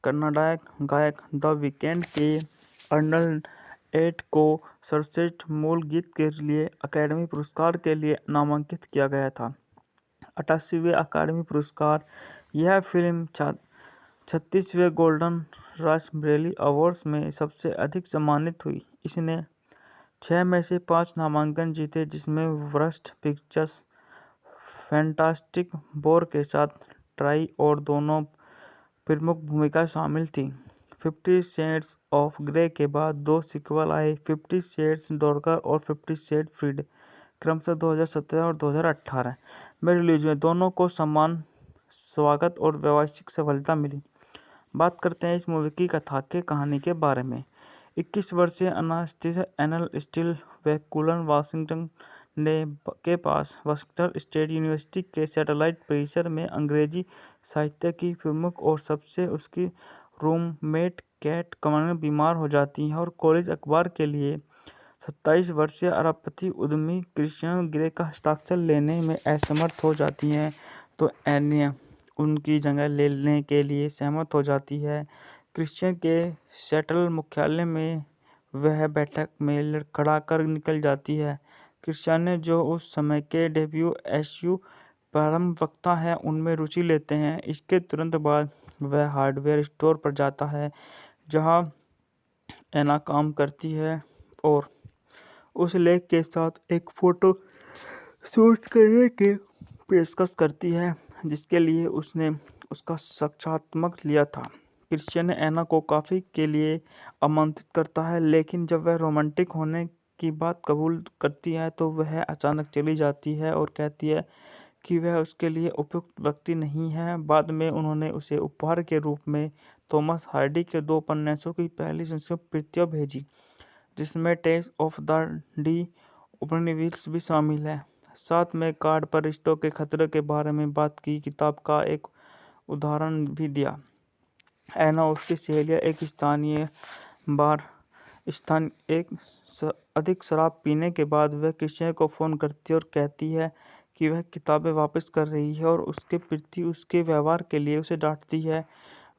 कन्नाडाई गायक द वीकेंड के अर्नल्ड एट को सर्वश्रेष्ठ मूल गीत के लिए अकादमी पुरस्कार के लिए नामांकित किया गया था। 88वें अकादमी पुरस्कार। यह फिल्म 36वें गोल्डन रास्पबेरी अवार्ड्स में सबसे अधिक सम्मानित हुई। इसने 6 में से 5 नामांकन जीते, जिसमें वर्स्ट पिक्चर्स, फैंटास्टिक फोर के साथ ट्राई और दोनों प्रमुख भूमिका शामिल थी। 50 शेड्स ऑफ ग्रे के बाद 2 सीक्वल आए, 50 शेड्स डार्कर और 50 शेड फ्रीड, क्रमशः 2017 और 2018 में रिलीज हुए। दोनों को समान स्वागत और व्यावसायिक सफलता मिली। बात करते हैं इस मूवी की कथा के कहानी के बारे में। 21 वर्षीय अनास्टेसिया एनल स्टील वैंकूवर वाशिंगटन के पास वाशिंगटन स्टेट यूनिवर्सिटी के सैटेलाइट परिसर में अंग्रेजी साहित्य की प्रमुख और सबसे उसकी रूममेट कैट कमन बीमार हो जाती है और कॉलेज अखबार के लिए 27 वर्षीय अरबपति उद्यमी क्रिश्चियन ग्रे का हस्ताक्षर लेने में असमर्थ हो जाती हैं, तो एनिया उनकी जगह लेने के लिए सहमत हो जाती है। क्रिश्चियन के सेटल मुख्यालय में वह बैठक में लड़खड़ाकर निकल जाती है। क्रिश्चियन जो उस समय के WSU प्रारंभ वक्ता हैं उनमें रुचि लेते हैं। इसके तुरंत बाद वह हार्डवेयर स्टोर पर जाता है जहां एना काम करती है और उस लेख के साथ एक फोटो शूट करने की पेशकश करती है जिसके लिए उसने उसका साक्षात्कार लिया था। क्रिश्चियन एना को कॉफी के लिए आमंत्रित करता है, लेकिन जब वह रोमांटिक होने की बात कबूल करती है तो वह अचानक चली जाती है और कहती है कि वह उसके लिए उपयुक्त व्यक्ति नहीं है। बाद में उन्होंने उसे उपहार के रूप में थॉमस हार्डी के 2 उपन्यासों की पहली संस्कृत प्रतियां भेजी, जिसमें टेल्स ऑफ द डी ओब्निविल्स भी शामिल है। साथ में कार्ड पर रिश्तों के खतरे के बारे में बात की किताब का एक उदाहरण भी दिया। एना उसकी सहेलियां अधिक शराब पीने के बाद वह क्रिश्चियन को फ़ोन करती है और कहती है कि वह किताबें वापस कर रही है और उसके प्रति उसके व्यवहार के लिए उसे डांटती है।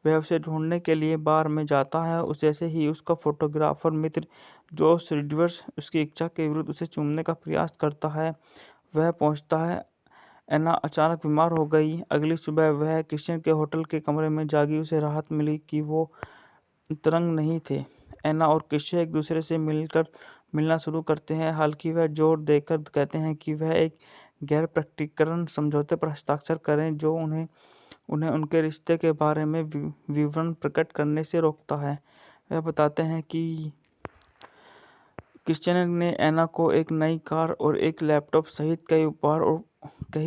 वह उसे ढूंढने के लिए बार में जाता है। जैसे ही उसका फोटोग्राफर मित्र जोश रिडवर्स उसकी इच्छा के विरुद्ध उसे चूमने का प्रयास करता है, वह पहुंचता है। एना अचानक बीमार हो गई। अगली सुबह वह क्रिश्चियन के होटल के कमरे में जागी। उसे राहत मिली कि वो तरंग नहीं थे। एना और क्रिश्चियन एक दूसरे से मिलना शुरू करते हैं, हालांकि वह जोर देकर कहते हैं कि वह एक गैर प्रकटीकरण समझौते पर हस्ताक्षर करें जो उन्हें उनके रिश्ते के बारे में विवरण प्रकट करने से रोकता है। वह बताते हैं कि क्रिश्चियन ने एना को एक नई कार और एक लैपटॉप सहित कई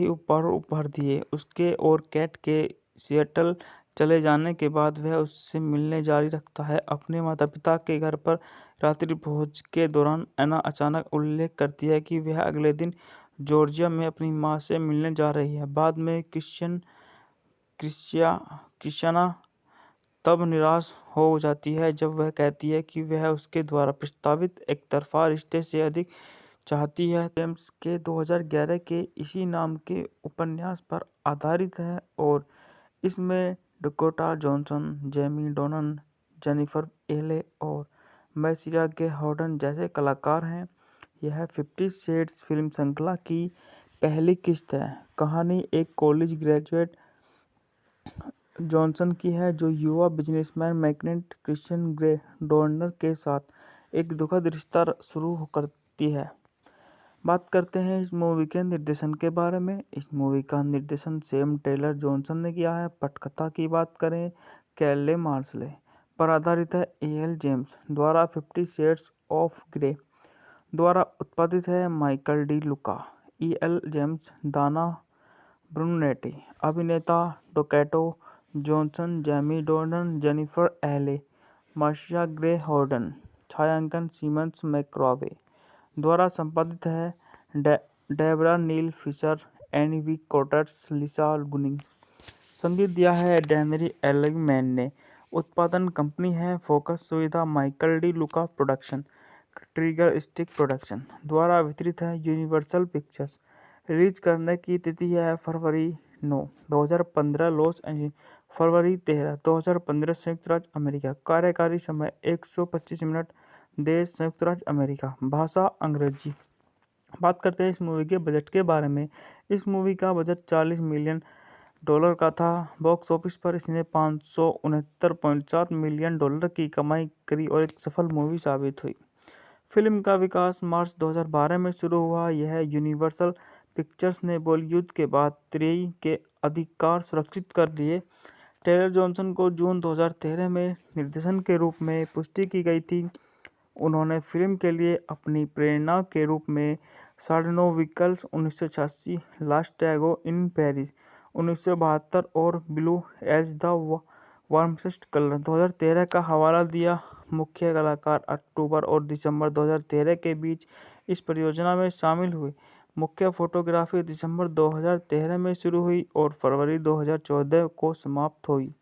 उपहार दिए। उसके और कैट के सिएटल चले जाने के बाद वह उससे मिलने जारी रखता है। अपने माता-पिता के घर पर रात्रि भोज के दौरान एना अचानक उल्लेख करती है कि वह अगले दिन जॉर्जिया में अपनी मां से मिलने जा रही है। बाद में क्रिश्चियाना तब निराश हो जाती है जब वह कहती है कि वह उसके द्वारा प्रस्तावित एकतरफा रिश्ते से अधिक चाहती है। जेम्स के 2011 के इसी नाम के उपन्यास पर आधारित है और इसमें डकोटा जॉनसन, जेमी डोनन, जेनिफर एले और मैसिया गे हॉर्डन जैसे कलाकार हैं। यह 50 शेड्स फिल्म श्रृंखला की पहली किस्त है। कहानी एक कॉलेज ग्रेजुएट जॉनसन की है जो युवा बिजनेसमैन मैग्नेट क्रिश्चियन ग्रे डोर्नर के साथ एक दुखद रिश्ता शुरू करती है। बात करते हैं इस मूवी के निर्देशन के बारे में। इस मूवी का निर्देशन सैम टेलर जॉनसन ने किया है। पटकथा की बात करें कैले मार्शले पर आधारित है। एल जेम्स द्वारा 50 शेड्स ऑफ ग्रे द्वारा उत्पादित है। Michael De Luca, L James, Dana Brunetti, अभिनेता Dakota Johnson, Jamie Dornan, Jennifer Ehle, Marcia Gay Harden, छायांकन सीमंस मैक्रॉवे द्वारा संपादित है। Debra Neil Fisher, Anne V Coates, Lisa Gunning. संगीत दिया है डेनरी एलिगमैन ने। उत्पादन कंपनी है फोकस सुविधा माइकल डी लुका प्रोडक्शन, ट्रिगर स्टिक प्रोडक्शन द्वारा वितरित है। Universal pictures. रिलीज करने की तिथि है फरवरी 9, 2015 लॉस एंजल्स, फरवरी 13, 2015 संयुक्त राज्य अमेरिका। कार्यकारी समय 125 मिनट। देश संयुक्त राज्य अमेरिका। भाषा अंग्रेजी। बात करते हैं इस मूवी के बजट के बारे में। इस मूवी का बजट $40 मिलियन का था। बॉक्स ऑफिस पर इसने $569.7 मिलियन की कमाई करी और एक सफल मूवी साबित हुई। फिल्म का विकास मार्च 2012 में शुरू हुआ। यह यूनिवर्सल पिक्चर्स ने बॉलीवुड के बाद तेई के अधिकार सुरक्षित कर लिए। टेलर जॉनसन को जून 2013 में निर्देशन के रूप में पुष्टि की गई थी। उन्होंने फिल्म के लिए अपनी प्रेरणा के रूप में सार्डिनो व्हीकल्स 1986, लास्ट टैगो इन पेरिस 1972 और ब्लू एज द वार्मस्ट कलर 2013 का हवाला दिया। मुख्य कलाकार अक्टूबर और दिसंबर 2013 के बीच इस परियोजना में शामिल हुए। मुख्य फोटोग्राफी दिसंबर 2013 में शुरू हुई और फरवरी 2014 को समाप्त हुई।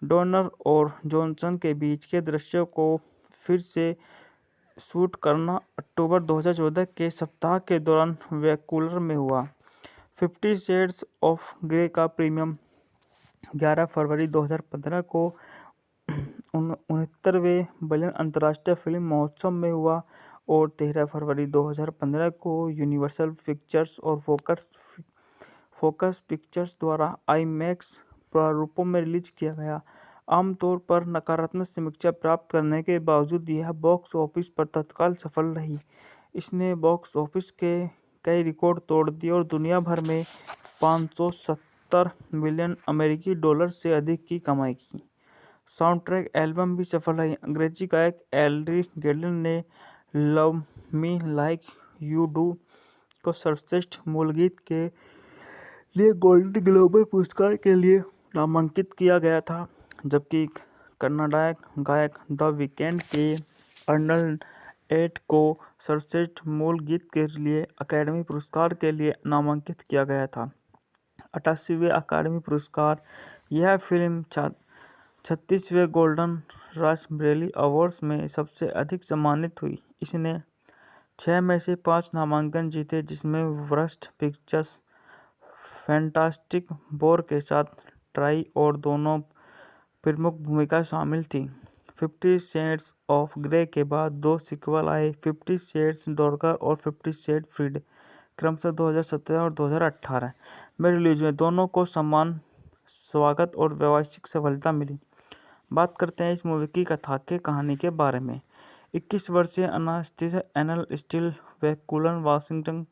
डोर्नर और जॉनसन के बीच के दृश्यों को फिर से शूट करना अक्टूबर 2014 के सप्ताह के दौरान वैंकूवर में हुआ। 50 शेड्स ऑफ ग्रे का प्रीमियम 11 फरवरी 2015 को 69वें बर्लिन अंतर्राष्ट्रीय फिल्म महोत्सव में हुआ और 13 फरवरी 2015 को यूनिवर्सल पिक्चर्स और फोकस पिक्चर्स द्वारा आईमैक्स प्रारूपों में रिलीज किया गया। आमतौर पर नकारात्मक समीक्षा प्राप्त करने के बावजूद यह बॉक्स ऑफिस पर तत्काल सफल रही। इसने बॉक्स ऑफिस के कई रिकॉर्ड तोड़ दिए और दुनिया भर में $570 मिलियन अमेरिकी डॉलर से अधिक की कमाई की। साउंड ट्रैक एल्बम भी सफल रही। अंग्रेजी गायक एल्ड्री गेडलिन ने love me like you do को सर्वश्रेष्ठ मूल गीत के लिए गोल्डन ग्लोब पुरस्कार के लिए नामांकित किया गया था, जबकि कन्नड़ गायक द वीकेंड के अर्नल्ड 8 को सर्वश्रेष्ठ मूल गीत के लिए अकादमी पुरस्कार के लिए नामांकित किया गया था। 88वें अकादमी पुरस्कार। यह फिल्म 36वें गोल्डन रास्पबेरी अवार्ड्स में सबसे अधिक सम्मानित हुई। इसने 6 में से 5 नामांकन जीते, जिसमें वर्स्ट पिक्चर्स, फैंटास्टिक फोर के साथ ट्राई और दोनों प्रमुख भूमिकाएं शामिल थीं। 50 शेड्स ऑफ ग्रे के बाद 2 सीक्वल आए, 50 शेड्स डार्कर और 50 शेड फ्रीड, क्रमशः 2017 और 2018 में रिलीज हुए। दोनों को समान स्वागत और व्यावसायिक सफलता मिली। बात करते हैं इस मूवी की कथा के कहानी के बारे में। 21 वर्षीय अनास्टेसिया एनल स्टील वैकुलर वाशिंगटन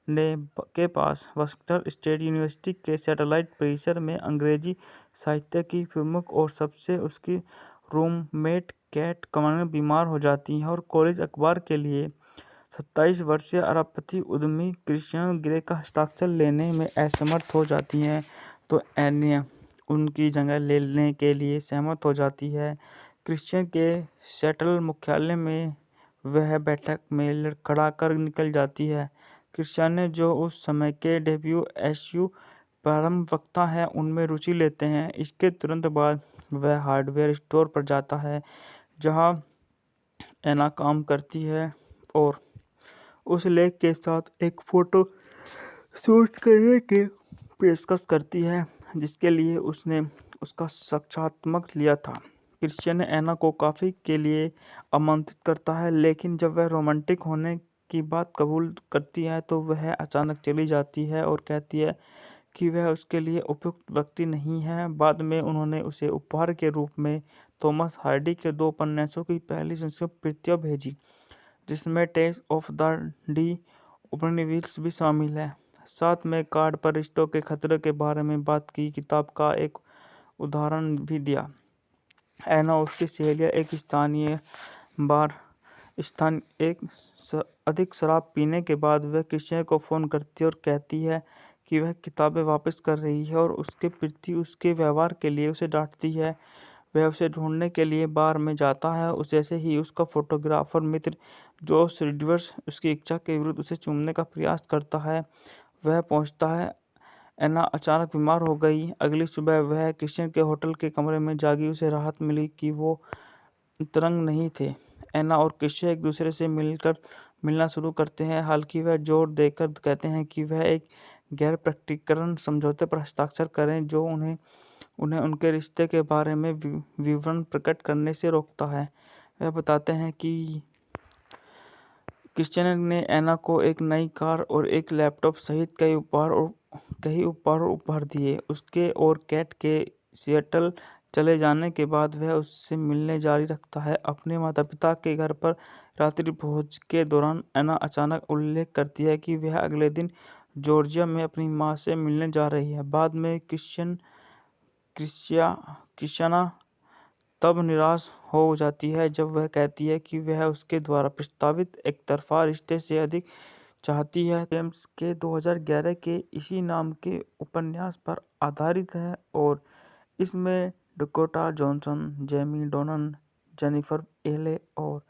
के पास वाशिंगटन स्टेट यूनिवर्सिटी के सैटेलाइट परिसर में अंग्रेजी साहित्य की प्रमुख और सबसे उसकी रूममेट कैट कमर बीमार हो जाती है और कॉलेज अखबार के लिए 27 वर्षीय अरबपति उद्यमी क्रिश्चियन ग्रे का हस्ताक्षर लेने में असमर्थ हो जाती हैं, तो एनिया उनकी जगह लेने के लिए सहमत हो जाती है। क्रिश्चियन के सेटल मुख्यालय में वह बैठक में लड़खड़ा कर निकल जाती है। क्रिश्चियन ने जो उस समय के WSU प्रारंभ वक्ता है उनमें रुचि लेते हैं। इसके तुरंत बाद वह हार्डवेयर स्टोर पर जाता है जहां एना काम करती है और उस लेख के साथ एक फोटो शूट करने की पेशकश करती है जिसके लिए उसने उसका साक्षात्कार लिया था। क्रिश्चियन एना को कॉफी के लिए आमंत्रित करता है, लेकिन जब वह रोमांटिक होने की बात कबूल करती है तो वह अचानक चली जाती है और कहती है कि वह उसके लिए उपयुक्त व्यक्ति नहीं है। बाद में उन्होंने उसे उपहार के रूप में थॉमस हार्डी के 2 उपन्यासों की पहली संस्कृत प्रतियां भेजी, जिसमें टेस्ट ऑफ द डी उपनिवेश भी शामिल है। साथ में कार्ड पर रिश्तों के खतरे के बारे में बात की किताब का एक उदाहरण भी दिया। एना और उसकी सहेलियां एक अधिक शराब पीने के बाद वह क्रिश्चियन को फ़ोन करती है और कहती है कि वह किताबें वापस कर रही है और उसके प्रति उसके व्यवहार के लिए उसे डांटती है। वह उसे ढूंढने के लिए बार में जाता है। जैसे ही उसका फोटोग्राफर मित्र जोश रिवर्स उसकी इच्छा के विरुद्ध उसे चूमने का प्रयास करता है, वह पहुंचता है। एना अचानक बीमार हो गई। अगली सुबह वह क्रिश्चियन के होटल के कमरे में जागी। उसे राहत मिली कि वो तरंग नहीं थे। एना और क्रिश्चियन एक दूसरे से मिलना शुरू करते हैं, हालांकि वह जोर देकर कहते हैं कि वह एक गैर प्रकटीकरण समझौते पर हस्ताक्षर करें जो उन्हें उनके रिश्ते के बारे में विवरण प्रकट करने से रोकता है। वह बताते हैं कि क्रिश्चियन ने एना को एक नई कार और एक लैपटॉप सहित कई उपहार दिए। उसके और कैट के सिएटल चले जाने के बाद वह उससे मिलने जारी रखता है। अपने माता-पिता के घर पर रात्रि भोज के दौरान एना अचानक उल्लेख करती है कि वह अगले दिन जॉर्जिया में अपनी मां से मिलने जा रही है। बाद में क्रिश्चियाना तब निराश हो जाती है जब वह कहती है कि वह उसके द्वारा प्रस्तावित एकतरफा रिश्ते से अधिक चाहती है। जेम्स के 2011 के इसी नाम के उपन्यास पर आधारित है और इसमें डकोटा जॉनसन, जेमी डोनन, जेनिफर एले और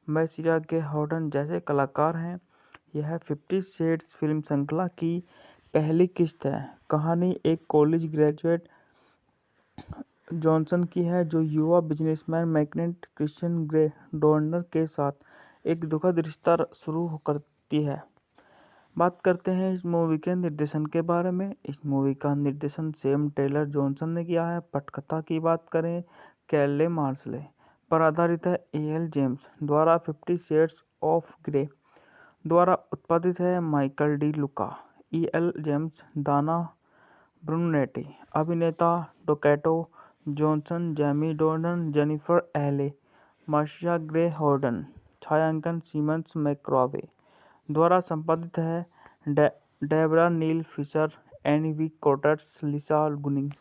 मैसिया गे हॉर्डन जैसे कलाकार हैं। यह 50 शेड्स फिल्म श्रृंखला की पहली किस्त है। कहानी एक कॉलेज ग्रेजुएट जॉनसन की है जो युवा बिजनेसमैन मैग्नेट क्रिश्चियन ग्रे डॉर्नर के साथ एक दुखद रिश्ता शुरू करती है। बात करते हैं इस मूवी के निर्देशन के बारे में। इस मूवी का निर्देशन सैम टेलर जॉनसन ने किया है। पटकथा की बात करें कैले मार्शले पर आधारित है। एल जेम्स द्वारा 50 शेड्स ऑफ ग्रे द्वारा उत्पादित है। Michael De Luca, L James, Dana Brunetti. अभिनेता Dakota Johnson, Jamie Dornan, Jennifer Ehle, Marcia Gay Harden. छायांकन सीमन्स मैक्रावे द्वारा संपादित है। Debra Neil Fisher, Anne V Coates, Lisa Gunning.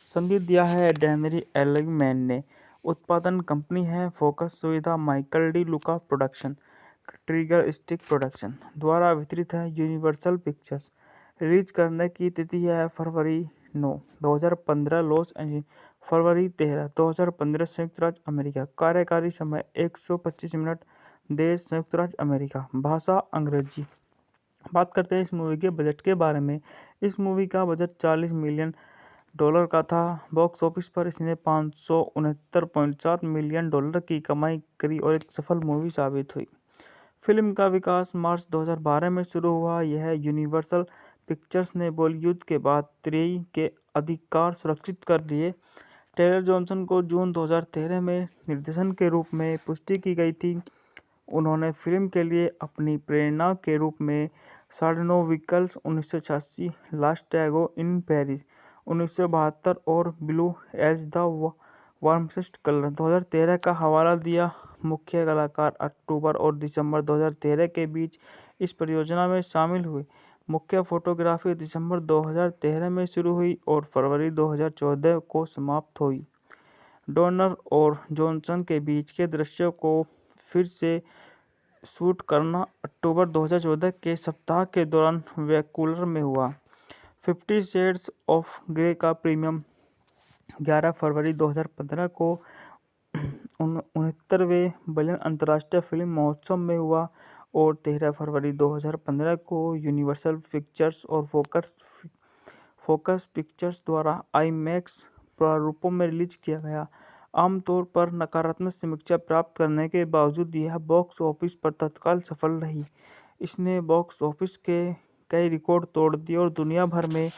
संगीत दिया है डेनरी एलिगमैन ने। उत्पादन कंपनी है फोकस सुविधा, माइकल डी लुका प्रोडक्शन, ट्रिगर स्टिक प्रोडक्शन द्वारा वितरित है। Universal pictures. रिलीज करने की तिथि है फरवरी 9, 2015 लॉस एंजलिस, फरवरी 13, 2015 संयुक्त राज्य अमेरिका। कार्यकारी समय 125 मिनट। देश संयुक्त राज्य अमेरिका। भाषा अंग्रेजी। बात करते हैं इस मूवी के बजट के बारे में। इस मूवी का बजट $40 मिलियन का था। बॉक्स ऑफिस पर इसने $569.7 मिलियन की कमाई करी और एक सफल मूवी साबित हुई। फिल्म का विकास मार्च 2012 में शुरू हुआ। यह यूनिवर्सल पिक्चर्स ने बॉलीवुड के बाद तेई के अधिकार सुरक्षित कर लिए। टेलर जॉनसन को जून 2013 में निर्देशन के रूप में पुष्टि की गई थी। उन्होंने फिल्म के लिए अपनी प्रेरणा के रूप में 9.5 व्हीकल्स 1986, लास्ट टैगो इन पेरिस 1972 और ब्लू एज द वार्मस्ट कलर 2013 का हवाला दिया। मुख्य कलाकार अक्टूबर और दिसंबर 2013 के बीच इस परियोजना में शामिल हुए। मुख्य फोटोग्राफी दिसंबर 2013 में शुरू हुई और फरवरी 2014 को समाप्त हुई। डोनर और जॉनसन के बीच के दृश्यों को फिर से शूट करना अक्टूबर 2014 के सप्ताह के दौरान वैंकूवर में हुआ। 50 शेड्स ऑफ ग्रे का प्रीमियम 11 फरवरी 2015 को 69वें बर्लिन अंतर्राष्ट्रीय फिल्म महोत्सव में हुआ और 13 फरवरी 2015 को यूनिवर्सल पिक्चर्स और फोकस पिक्चर्स द्वारा आईमैक्स प्रारूपों में रिलीज किया गया। आमतौर पर नकारात्मक समीक्षा प्राप्त करने के बावजूद यह बॉक्स ऑफिस पर तत्काल सफल रही। इसने बॉक्स ऑफिस के कई रिकॉर्ड तोड़ दिए और दुनिया भर में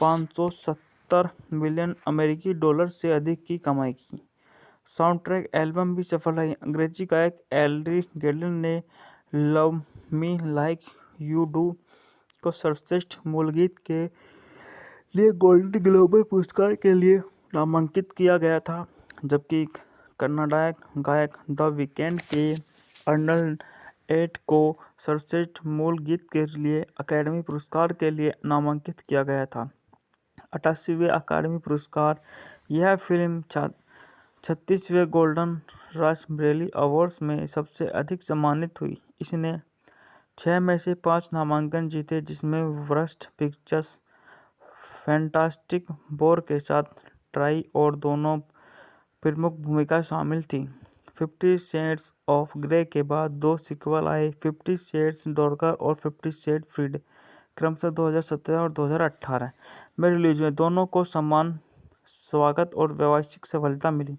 $570 मिलियन अमेरिकी डॉलर से अधिक की कमाई की। साउंड ट्रैक एल्बम भी सफल रही। अंग्रेजी गायक एल्ड्री गेडलिन ने love me like you do को सर्वश्रेष्ठ मूल गीत के लिए गोल्डन ग्लोब पुरस्कार के लिए नामांकित किया गया था, जबकि कन्नड़ गायक द वीकेंड के अर्नल्ड एट को सर्वश्रेष्ठ मूल गीत के लिए अकादमी पुरस्कार के लिए नामांकित किया गया था। 88वें अकादमी पुरस्कार। यह फिल्म 36वें गोल्डन रास्पबेरी अवार्ड्स में सबसे अधिक सम्मानित हुई। इसने 6 में से 5 नामांकन जीते, जिसमें वर्स्ट पिक्चर्स फैंटास्टिक फोर के साथ ट्राई और दोनों प्रमुख भूमिका शामिल थी। 50 शेड्स ऑफ ग्रे के बाद 2 सीक्वल आए, 50 शेड्स डार्कर और 50 शेड फ्रीड, क्रमशः 2017 और 2018 में रिलीज हुए। दोनों को समान स्वागत और व्यावसायिक सफलता मिली।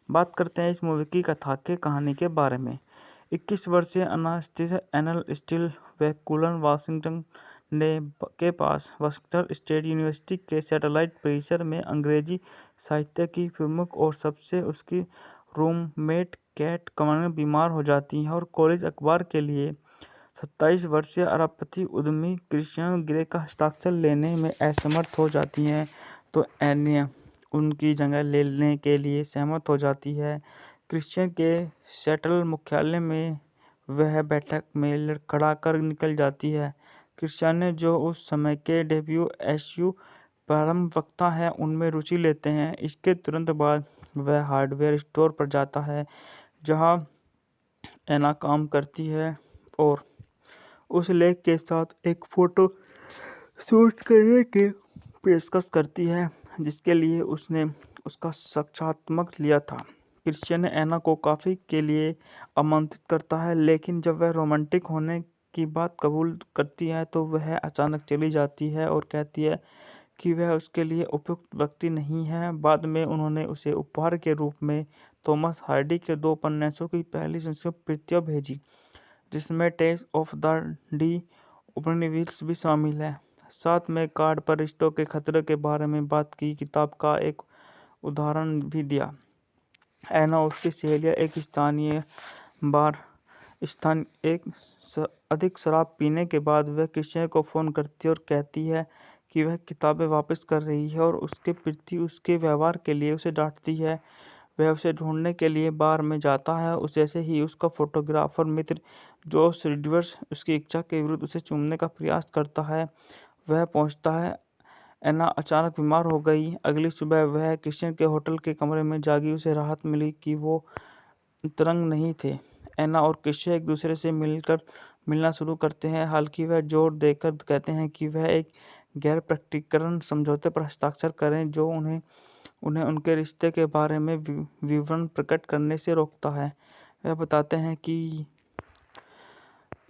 बात करते हैं इस मूवी की कथा के कहानी के बारे में। 21 वर्षीय अनास्टेसिया एनल स्टील वैंकूवर वाशिंगटन के पास वाशिंगटन स्टेट यूनिवर्सिटी के सैटेलाइट परिसर में अंग्रेजी साहित्य की प्रमुख और सबसे उसकी रूममेट कैट कमर बीमार हो जाती है और कॉलेज अखबार के लिए 27 वर्षीय अरबपति उद्यमी क्रिश्चियन ग्रे का हस्ताक्षर लेने में असमर्थ हो जाती हैं, तो एनिया उनकी जगह लेने के लिए सहमत हो जाती है। क्रिश्चियन के सेटल मुख्यालय में वह बैठक में लड़खड़ाकर निकल जाती है। क्रिश्चियन जो उस समय के WSU प्रारंभ वक्ता हैं उनमें रुचि लेते हैं। इसके तुरंत बाद वह हार्डवेयर स्टोर पर जाता है जहां एना काम करती है और उस लेख के साथ एक फोटो शूट करने की पेशकश करती है जिसके लिए उसने उसका साक्षात्कार लिया था। क्रिश्चियन ने एना को कॉफी के लिए आमंत्रित करता है, लेकिन जब वह रोमांटिक होने की बात कबूल करती है तो वह अचानक चली जाती है और कहती है कि वह उसके लिए उपयुक्त व्यक्ति नहीं है। बाद में उन्होंने उसे उपहार के रूप में थॉमस हार्डी के 2 उपन्यासों की पहली संस्कृत प्रतियां भेजी, जिसमें टेस ऑफ द डी उपनिवेश भी शामिल है। साथ में कार्ड पर रिश्तों के खतरे के बारे में बात की किताब का एक उदाहरण भी दिया। एना और उसकी सहेलियां एक स्थानीय बार अधिक शराब पीने के बाद वह क्रिश्चियन को फ़ोन करती है और कहती है कि वह किताबें वापस कर रही है और उसके प्रति उसके व्यवहार के लिए उसे डांटती है। वह उसे ढूंढने के लिए बार में जाता है। जैसे ही उसका फोटोग्राफर मित्र जोश रिडवर्स उसकी इच्छा के विरुद्ध उसे चूमने का प्रयास करता है, वह पहुंचता है। एना अचानक बीमार हो गई। अगली सुबह वह क्रिश्चियन के होटल के कमरे में जागी। उसे राहत मिली कि वो तरंग नहीं थे। एना और क्रिश्चियन एक दूसरे से मिलना शुरू करते हैं, हालांकि वह जोर देकर कहते हैं कि वह एक गैर प्रकटीकरण समझौते पर हस्ताक्षर करें जो उन्हें उनके रिश्ते के बारे में विवरण प्रकट करने से रोकता है। वह बताते हैं कि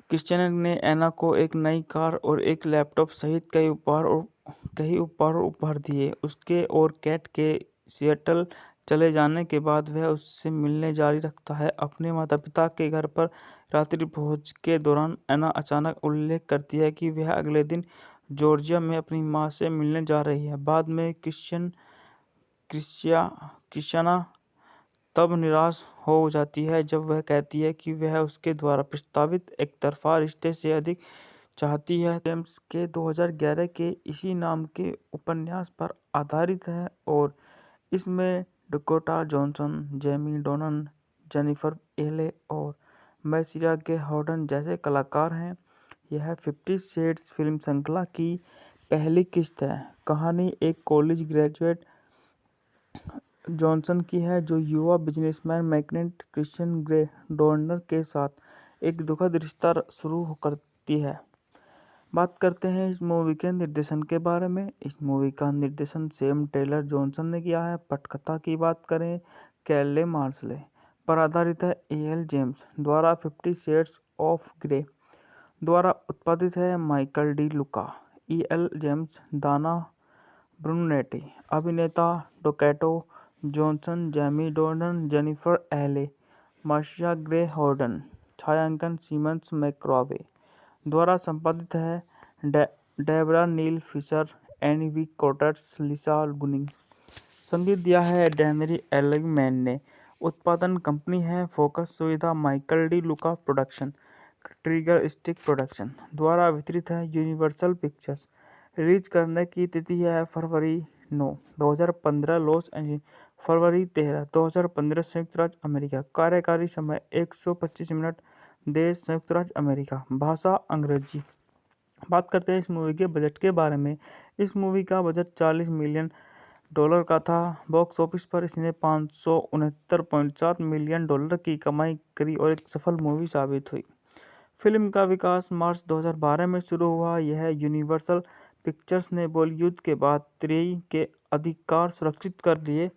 क्रिश्चियन ने एना को एक नई कार और एक लैपटॉप सहित कई उपहार उपहार दिए। उसके और कैट के सिएटल चले जाने के बाद वह उससे मिलने जारी रखता है। अपने माता-पिता के घर पर रात्रि भोज के दौरान एना अचानक उल्लेख करती है कि वह अगले दिन जॉर्जिया में अपनी मां से मिलने जा रही है। बाद में क्रिश्चियाना तब निराश हो जाती है जब वह कहती है कि वह उसके द्वारा प्रस्तावित एकतरफा रिश्ते से अधिक चाहती है। जेम्स के 2011 के इसी नाम के उपन्यास पर आधारित है और इसमें डकोटा जॉनसन, जेमी डोनन, जेनिफर एले और मैसिया गे हॉर्डन जैसे कलाकार हैं। यह 50 शेड्स फिल्म श्रृंखला की पहली किस्त है। कहानी एक कॉलेज ग्रेजुएट जॉनसन की है जो युवा बिजनेसमैन मैग्नेट क्रिश्चियन ग्रे डोर्नर के साथ एक दुखद रिश्ता शुरू करती है। बात करते हैं इस मूवी के निर्देशन के बारे में। इस मूवी का निर्देशन सैम टेलर जॉनसन ने किया है। पटकथा की बात करें कैले मार्शले पर आधारित है। एल जेम्स द्वारा 50 शेड्स ऑफ ग्रे द्वारा उत्पादित है। Michael De Luca, L James, Dana Brunetti, अभिनेता Dakota Johnson, Jamie Dornan, Jennifer Ehle, Marcia Gay Harden, छायांकन सीमंस मैक्रॉवे द्वारा संपादित है। Debra Neil Fisher, Anne V Coates, Lisa Gunning. संगीत दिया है डेनरी एलिगमैन ने। उत्पादन कंपनी है फोकस सुविधा माइकल डी लुका प्रोडक्शन, ट्रिगर स्टिक प्रोडक्शन द्वारा वितरित है। Universal pictures. रिलीज करने की तिथि है फरवरी 9, 2015 लॉस एंजल्स, फरवरी 13, 2015 संयुक्त राज्य अमेरिका। कार्यकारी समय 125 मिनट। देश संयुक्त राज्य अमेरिका। भाषा अंग्रेजी। बात करते हैं इस मूवी के बजट के बारे में। इस मूवी का बजट $40 मिलियन का था। बॉक्स ऑफिस पर इसने $569.7 मिलियन की कमाई करी और एक सफल मूवी साबित हुई। फिल्म का विकास मार्च 2012 में शुरू हुआ। यह यूनिवर्सल पिक्चर्स ने बॉलीवुड के बाद 3 के अधिकार सुरक्षित कर लिए।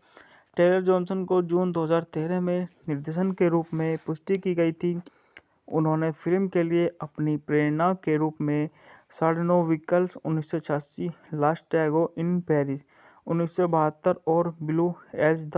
टेलर जॉनसन को जून 2013 में निर्देशन के रूप में पुष्टि की गई थी। उन्होंने फिल्म के लिए अपनी प्रेरणा के रूप में 9.5 व्हीकल्स 1986, लास्ट टैगो इन पेरिस 1972 और ब्लू एज द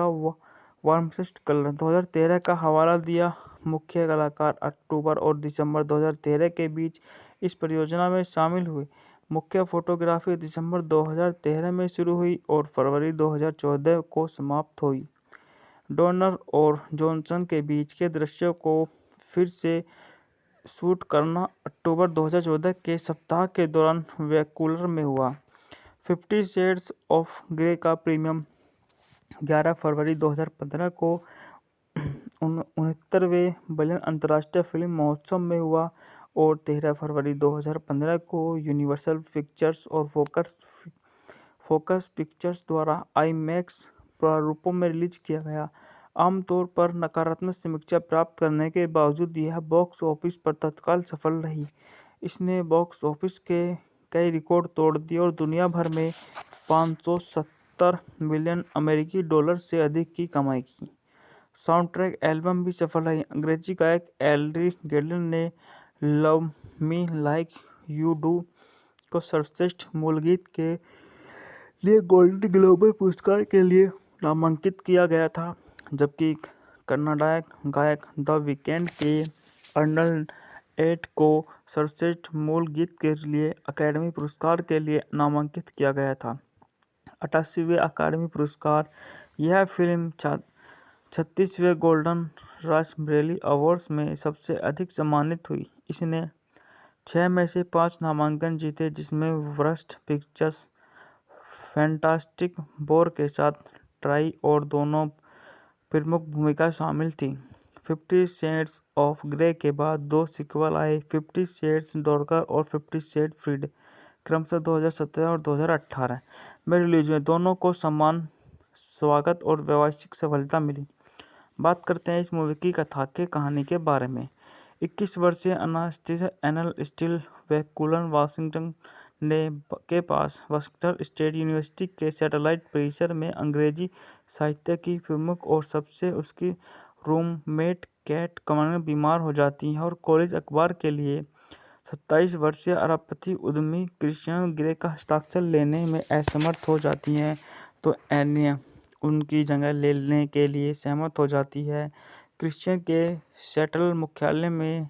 वार्मस्ट कलर 2013 का हवाला दिया। मुख्य कलाकार अक्टूबर और दिसंबर 2013 के बीच इस परियोजना में शामिल हुए। मुख्य फोटोग्राफी दिसंबर 2013 में शुरू हुई और फरवरी 2014 को समाप्त हुई। डोर्नर और जॉनसन के बीच के दृश्यों को फिर से शूट करना अक्टूबर 2014 के सप्ताह के दौरान वैंकूवर में हुआ। 50 शेड्स ऑफ ग्रे का प्रीमियम 11 फरवरी 2015 को 69वें बर्लिन अंतर्राष्ट्रीय फिल्म महोत्सव में हुआ और 13 फरवरी 2015 को यूनिवर्सल पिक्चर्स और फोकस पिक्चर्स द्वारा आईमैक्स प्रारूपों में रिलीज किया गया। आमतौर पर नकारात्मक समीक्षा प्राप्त करने के बावजूद यह बॉक्स ऑफिस पर तत्काल सफल रही। इसने बॉक्स ऑफिस के कई रिकॉर्ड तोड़ दिए और दुनिया भर में $570 मिलियन अमेरिकी डॉलर से अधिक की कमाई की। साउंड ट्रैक एल्बम भी सफल रही। अंग्रेजी गायक एल्ड्री गेडलिन ने love me like you do को सर्वश्रेष्ठ मूल गीत के लिए गोल्डन ग्लोब पुरस्कार के लिए नामांकित किया गया था, जबकि कन्नाडाई गायक द वीकेंड के अर्नल्ड एट को सर्वश्रेष्ठ मूल गीत के लिए अकादमी पुरस्कार के लिए नामांकित किया गया था। 88वें अकादमी पुरस्कार। यह फिल्म 36वें गोल्डन रास्पबेरी अवार्ड्स में सबसे अधिक सम्मानित हुई। इसने 6 में से 5 नामांकन जीते, जिसमें वर्स्ट पिक्चर्स, फैंटास्टिक फोर के साथ ट्राई और दोनों प्रमुख भूमिका शामिल थी। 50 शेड्स ऑफ ग्रे के बाद 2 सीक्वल आए, 50 शेड्स डार्कर और 50 शेड फ्रीड, क्रमशः 2017 और 2018 में रिलीज हुए। दोनों को समान स्वागत और व्यावसायिक सफलता मिली। बात करते हैं इस मूवी की कथा के कहानी के बारे में। 21 वर्षीय एना स्टील वैंकूवर वाशिंगटन के पास वाशिंगटन स्टेट यूनिवर्सिटी के सैटेलाइट परिसर में अंग्रेजी साहित्य की प्रमुख और सबसे उसकी रूममेट कैट कमर बीमार हो जाती है और कॉलेज अखबार के लिए 27 वर्षीय अरबपति उद्यमी क्रिश्चियन ग्रे का हस्ताक्षर लेने में असमर्थ हो जाती हैं, तो एनिया उनकी जगह लेने के लिए सहमत हो जाती है। क्रिश्चियन के सेटल मुख्यालय में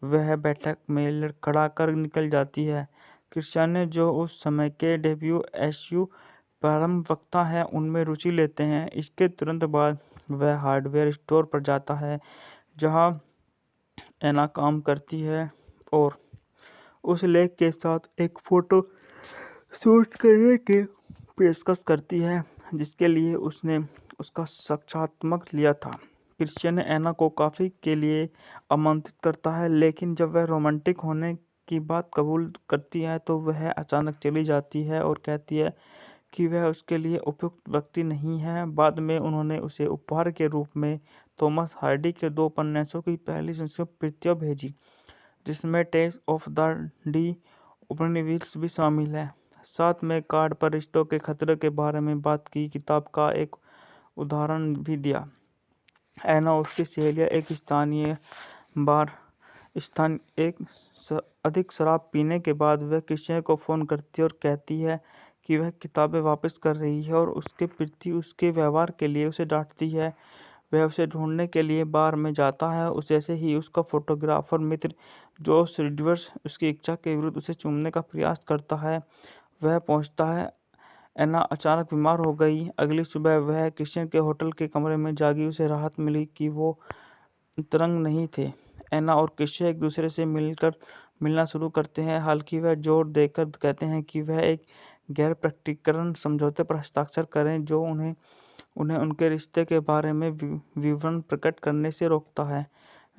वह बैठक में लड़खड़ाकर निकल जाती है। क्रिश्चियन ने जो उस समय के WSU प्रारंभ वक्ता हैं उनमें रुचि लेते हैं। इसके तुरंत बाद वह हार्डवेयर स्टोर पर जाता है जहां एना काम करती है और उस लेख के साथ एक फोटो शूट करने की पेशकश करती है जिसके लिए उसने उसका साक्षात्कार लिया था। क्रिश्चियन एना को कॉफी के लिए आमंत्रित करता है, लेकिन जब वह रोमांटिक होने की बात कबूल करती है तो वह अचानक चली जाती है और कहती है कि वह उसके लिए उपयुक्त व्यक्ति नहीं है। बाद में उन्होंने उसे उपहार के रूप में थॉमस हार्डी के 2 उपन्यासों की पहली संस्कृत प्रतियां भेजी, जिसमें टेस्ट ऑफ द डी उपनिवेश भी शामिल है। साथ में कार्ड पर रिश्तों के खतरे के बारे में बात की किताब का एक उदाहरण भी दिया। एना और उसकी सहेलियां एक स्थानीय बार अधिक शराब पीने के बाद वह क्रिश्चियन को फ़ोन करती है और कहती है कि वह किताबें वापस कर रही है और उसके प्रति उसके व्यवहार के लिए उसे डांटती है। वह उसे ढूंढने के लिए बार में जाता है। जैसे ही उसका फोटोग्राफर मित्र जोश रिवर्स उसकी इच्छा के विरुद्ध उसे चूमने का प्रयास करता है, वह पहुंचता है। एना अचानक बीमार हो गई। अगली सुबह वह क्रिश्चियन के होटल के कमरे में जागी। उसे राहत मिली कि वो तरंग नहीं थे। एना और क्रिश्चियन एक दूसरे से मिलना शुरू करते हैं। हालांकि वह जोर देकर कहते हैं कि वह एक गैर प्रकटीकरण समझौते पर हस्ताक्षर करें जो उन्हें उनके रिश्ते के बारे में विवरण प्रकट करने से रोकता है।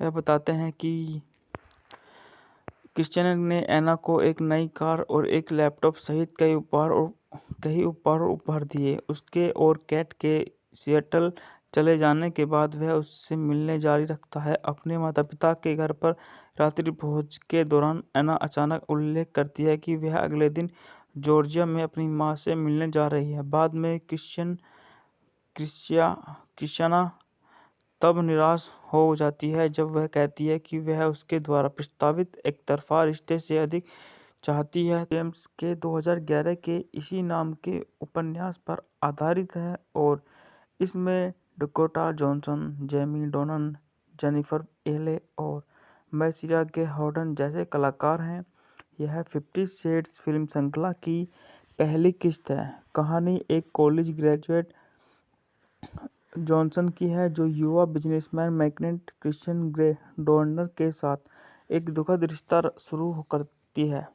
वह बताते हैं कि क्रिश्चियन ने एना को एक नई कार और एक लैपटॉप सहित कई उपहार दिए। उसके और कैट के सिएटल चले जाने के बाद वह उससे मिलने जारी रखता है। अपने माता-पिता के घर पर रात्रि भोज के दौरान एना अचानक उल्लेख करती है कि वह अगले दिन जॉर्जिया में अपनी मां से मिलने जा रही है। बाद में क्रिश्चियाना तब निराश हो जाती है जब वह कहती है कि वह उसके द्वारा प्रस्तावित एकतरफा रिश्ते से अधिक चाहती है। जेम्स के 2011 के इसी नाम के उपन्यास पर आधारित है और इसमें डकोटा जॉनसन, जेमी डोनन, जेनिफर एले और मैसिया गे हॉर्डन जैसे कलाकार हैं। यह 50 शेड्स फिल्म श्रृंखला की पहली किस्त है। कहानी एक कॉलेज ग्रेजुएट जॉनसन की है जो युवा बिजनेसमैन मैग्नेट क्रिश्चियन ग्रे डोर्नर के साथ एक दुखद रिश्ता शुरू करती है।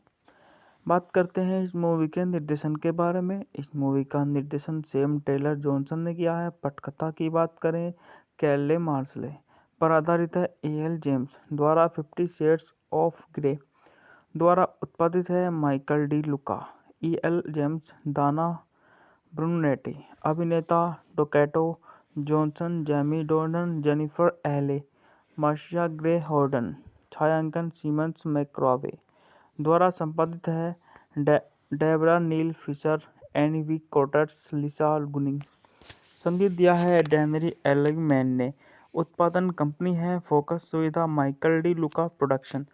बात करते हैं इस मूवी के निर्देशन के बारे में। इस मूवी का निर्देशन सैम टेलर जॉनसन ने किया है। पटकथा की बात करें कैले मार्शले पर आधारित है। एल जेम्स द्वारा 50 शेड्स ऑफ ग्रे द्वारा उत्पादित है। Michael De Luca, L James, Dana Brunetti, अभिनेता Dakota Johnson, Jamie Dornan, Jennifer Ehle, Marcia Gay Harden, छायांकन सीमंस मैक्रावे द्वारा संपादित है। Debra Neil Fisher, Anne V Coates, Lisa Gunning. संगीत दिया है डेनरी एलिगमैन ने। उत्पादन कंपनी है फोकस सुविधा, माइकल डी लुका प्रोडक्शन,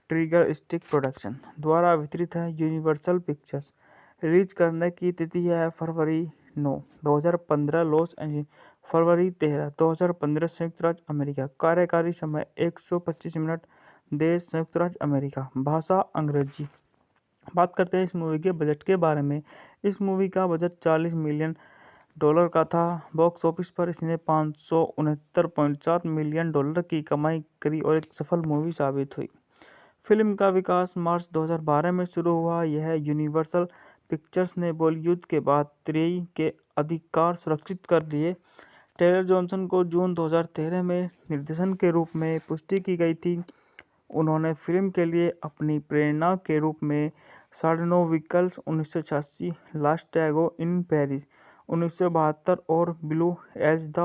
ट्रिगर स्टिक प्रोडक्शन द्वारा वितरित है। Universal pictures. रिलीज करने की तिथि है फरवरी 9, 2015 लॉस एंजल्स, फरवरी 13, 2015 संयुक्त राज्य अमेरिका। कार्यकारी समय 125 मिनट। देश संयुक्त राज्य अमेरिका। भाषा अंग्रेजी। बात करते हैं इस मूवी के बजट के बारे में। इस मूवी का बजट $40 मिलियन का था। बॉक्स ऑफिस पर इसने $569.7 मिलियन की कमाई करी और एक सफल मूवी साबित हुई। फिल्म का विकास मार्च 2012 में शुरू हुआ। यह यूनिवर्सल पिक्चर्स ने बॉलीवुड के बाद त्रयी के अधिकार सुरक्षित कर लिए। टेलर जॉनसन को जून 2013 में निर्देशन के रूप में पुष्टि की गई थी। उन्होंने फिल्म के लिए अपनी प्रेरणा के रूप में 9.5 व्हीकल्स 1986, लास्ट टैगो इन पेरिस 1972 और ब्लू एज द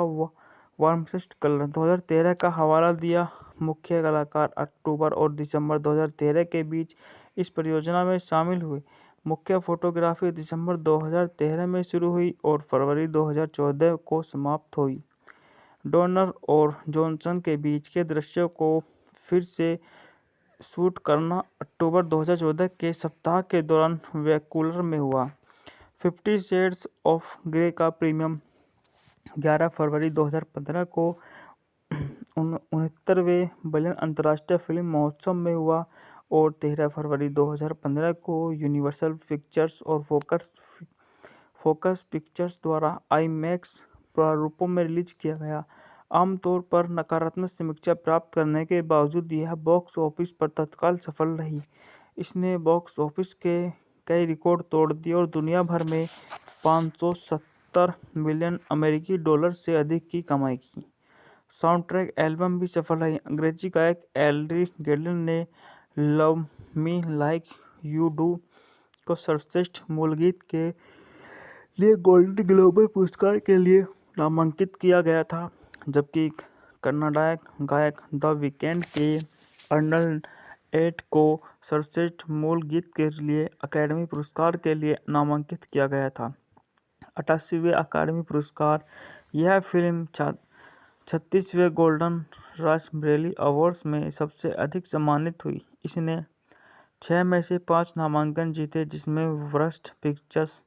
वार्मस्ट कलर 2013 का हवाला दिया। मुख्य कलाकार अक्टूबर और दिसंबर 2013 के बीच इस परियोजना में शामिल हुए। मुख्य फोटोग्राफी दिसंबर 2013 में शुरू हुई और फरवरी 2014 को समाप्त हुई। डोनर और जॉनसन के बीच के दृश्यों को फिर से शूट करना अक्टूबर 2014 के सप्ताह के दौरान वैंकूवर में हुआ। 50 शेड्स ऑफ ग्रे का प्रीमियम 11 फरवरी 2015 को 69वें बर्लिन अंतर्राष्ट्रीय फिल्म महोत्सव में हुआ और 13 फरवरी 2015 को यूनिवर्सल पिक्चर्स और फोकस पिक्चर्स द्वारा आईमैक्स प्रारूपों में रिलीज किया गया। आमतौर पर नकारात्मक समीक्षा प्राप्त करने के बावजूद यह बॉक्स ऑफिस पर तत्काल सफल रही। इसने बॉक्स ऑफिस के कई रिकॉर्ड तोड़ दिए और दुनिया भर में 570 मिलियन अमेरिकी डॉलर से अधिक की कमाई की। साउंड ट्रैक एल्बम भी सफल रही। अंग्रेजी गायक एल्री गेडलिन ने love me like you do को सर्वश्रेष्ठ मूल गीत के लिए गोल्डन ग्लोब पुरस्कार के लिए नामांकित किया गया था, जबकि कन्नड़ गायक द वीकेंड के अर्नल्ड एट को सर्वश्रेष्ठ मूल गीत के लिए अकादमी पुरस्कार के लिए नामांकित किया गया था। 88वें अकादमी पुरस्कार। यह फिल्म 36वें गोल्डन रास्पबेरी अवार्ड्स में सबसे अधिक सम्मानित हुई। इसने 6 में से 5 नामांकन जीते, जिसमें वर्स्ट पिक्चर्स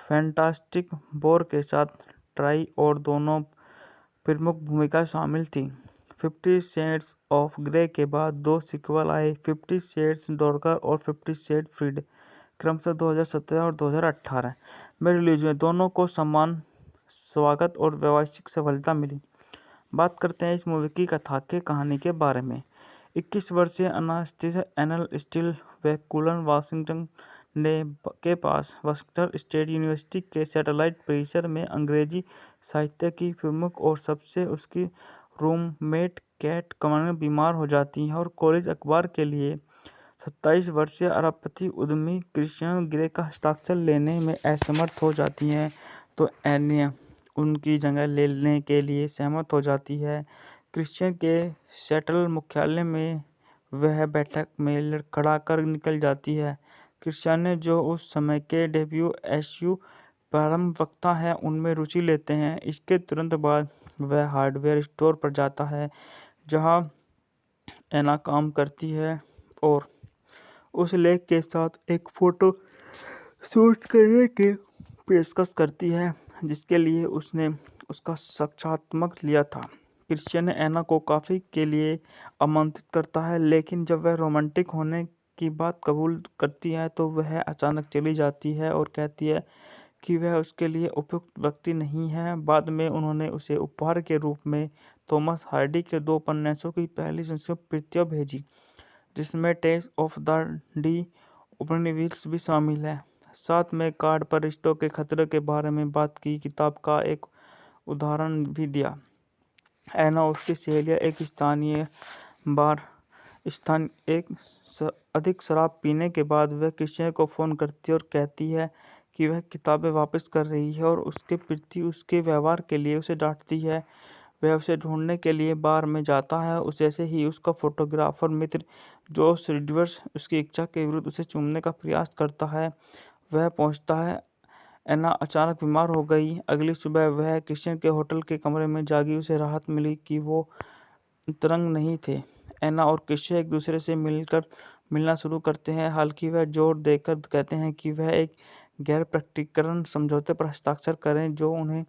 फैंटास्टिक फोर के साथ ट्राई और दोनों प्रमुख भूमिका शामिल थी। 50 शेड्स ऑफ ग्रे के बाद 2 सीक्वल आए, 50 शेड्स डार्कर और 50 शेड फ्रीड, क्रमशः 2017 और 2018 में रिलीज हुए। दोनों को समान स्वागत और व्यावसायिक सफलता मिली। बात करते हैं इस मूवी की कथा के कहानी के बारे में। 21 वर्षीय अनास्टेसिया एनल स्टील वैंकूवर वाशिंगटन के पास वाशिंगटन स्टेट यूनिवर्सिटी के सैटेलाइट परिसर में अंग्रेजी साहित्य की प्रमुख और सबसे उसकी रूममेट कैट कमर बीमार हो जाती है और कॉलेज अखबार के लिए 27 वर्षीय अरबपति उद्यमी क्रिश्चियन ग्रे का हस्ताक्षर लेने में असमर्थ हो जाती हैं, तो एनिया उनकी जगह लेने के लिए सहमत हो जाती है। क्रिश्चियन के सेटल मुख्यालय में वह बैठक में लड़खड़ाकर निकल जाती है। क्रिश्चियन जो उस समय के WSU प्रारंभ वक्ता हैं उनमें रुचि लेते हैं। इसके तुरंत बाद वह हार्डवेयर स्टोर पर जाता है जहां एना काम करती है और उस लेख के साथ एक फोटो शूट करने की पेशकश करती है जिसके लिए उसने उसका साक्षात्कार लिया था। क्रिश्चियन ने एना को कॉफी के लिए आमंत्रित करता है, लेकिन जब वह रोमांटिक होने की बात कबूल करती है तो वह अचानक चली जाती है और कहती है कि वह उसके लिए उपयुक्त व्यक्ति नहीं है। बाद में उन्होंने उसे उपहार के रूप में थॉमस हार्डी के 2 उपन्यासों की पहली संस्कृत प्रतियां भेजी, जिसमें टेस ऑफ द डी उपनिवेश भी शामिल है। साथ में कार्ड पर रिश्तों के खतरे के बारे में बात की किताब का एक उदाहरण भी दिया। एना और उसकी सहेलियां एक अधिक शराब पीने के बाद वह क्रिश्चियन को फ़ोन करती है और कहती है कि वह किताबें वापस कर रही है और उसके प्रति उसके व्यवहार के लिए उसे डांटती है। वह उसे ढूंढने के लिए बार में जाता है। जैसे ही उसका फोटोग्राफर मित्र जोश रिडवर्स उसकी इच्छा के विरुद्ध उसे चूमने का प्रयास करता है, वह पहुंचता है। एना अचानक बीमार हो गई। अगली सुबह वह क्रिश्चियन के होटल के कमरे में जागी। उसे राहत मिली कि वो तरंग नहीं थे। एना और क्रिश्चियन एक दूसरे से मिलना शुरू करते हैं, हालांकि वह जोर देकर कहते हैं कि वह एक गैर प्रकटीकरण समझौते पर हस्ताक्षर करें जो उन्हें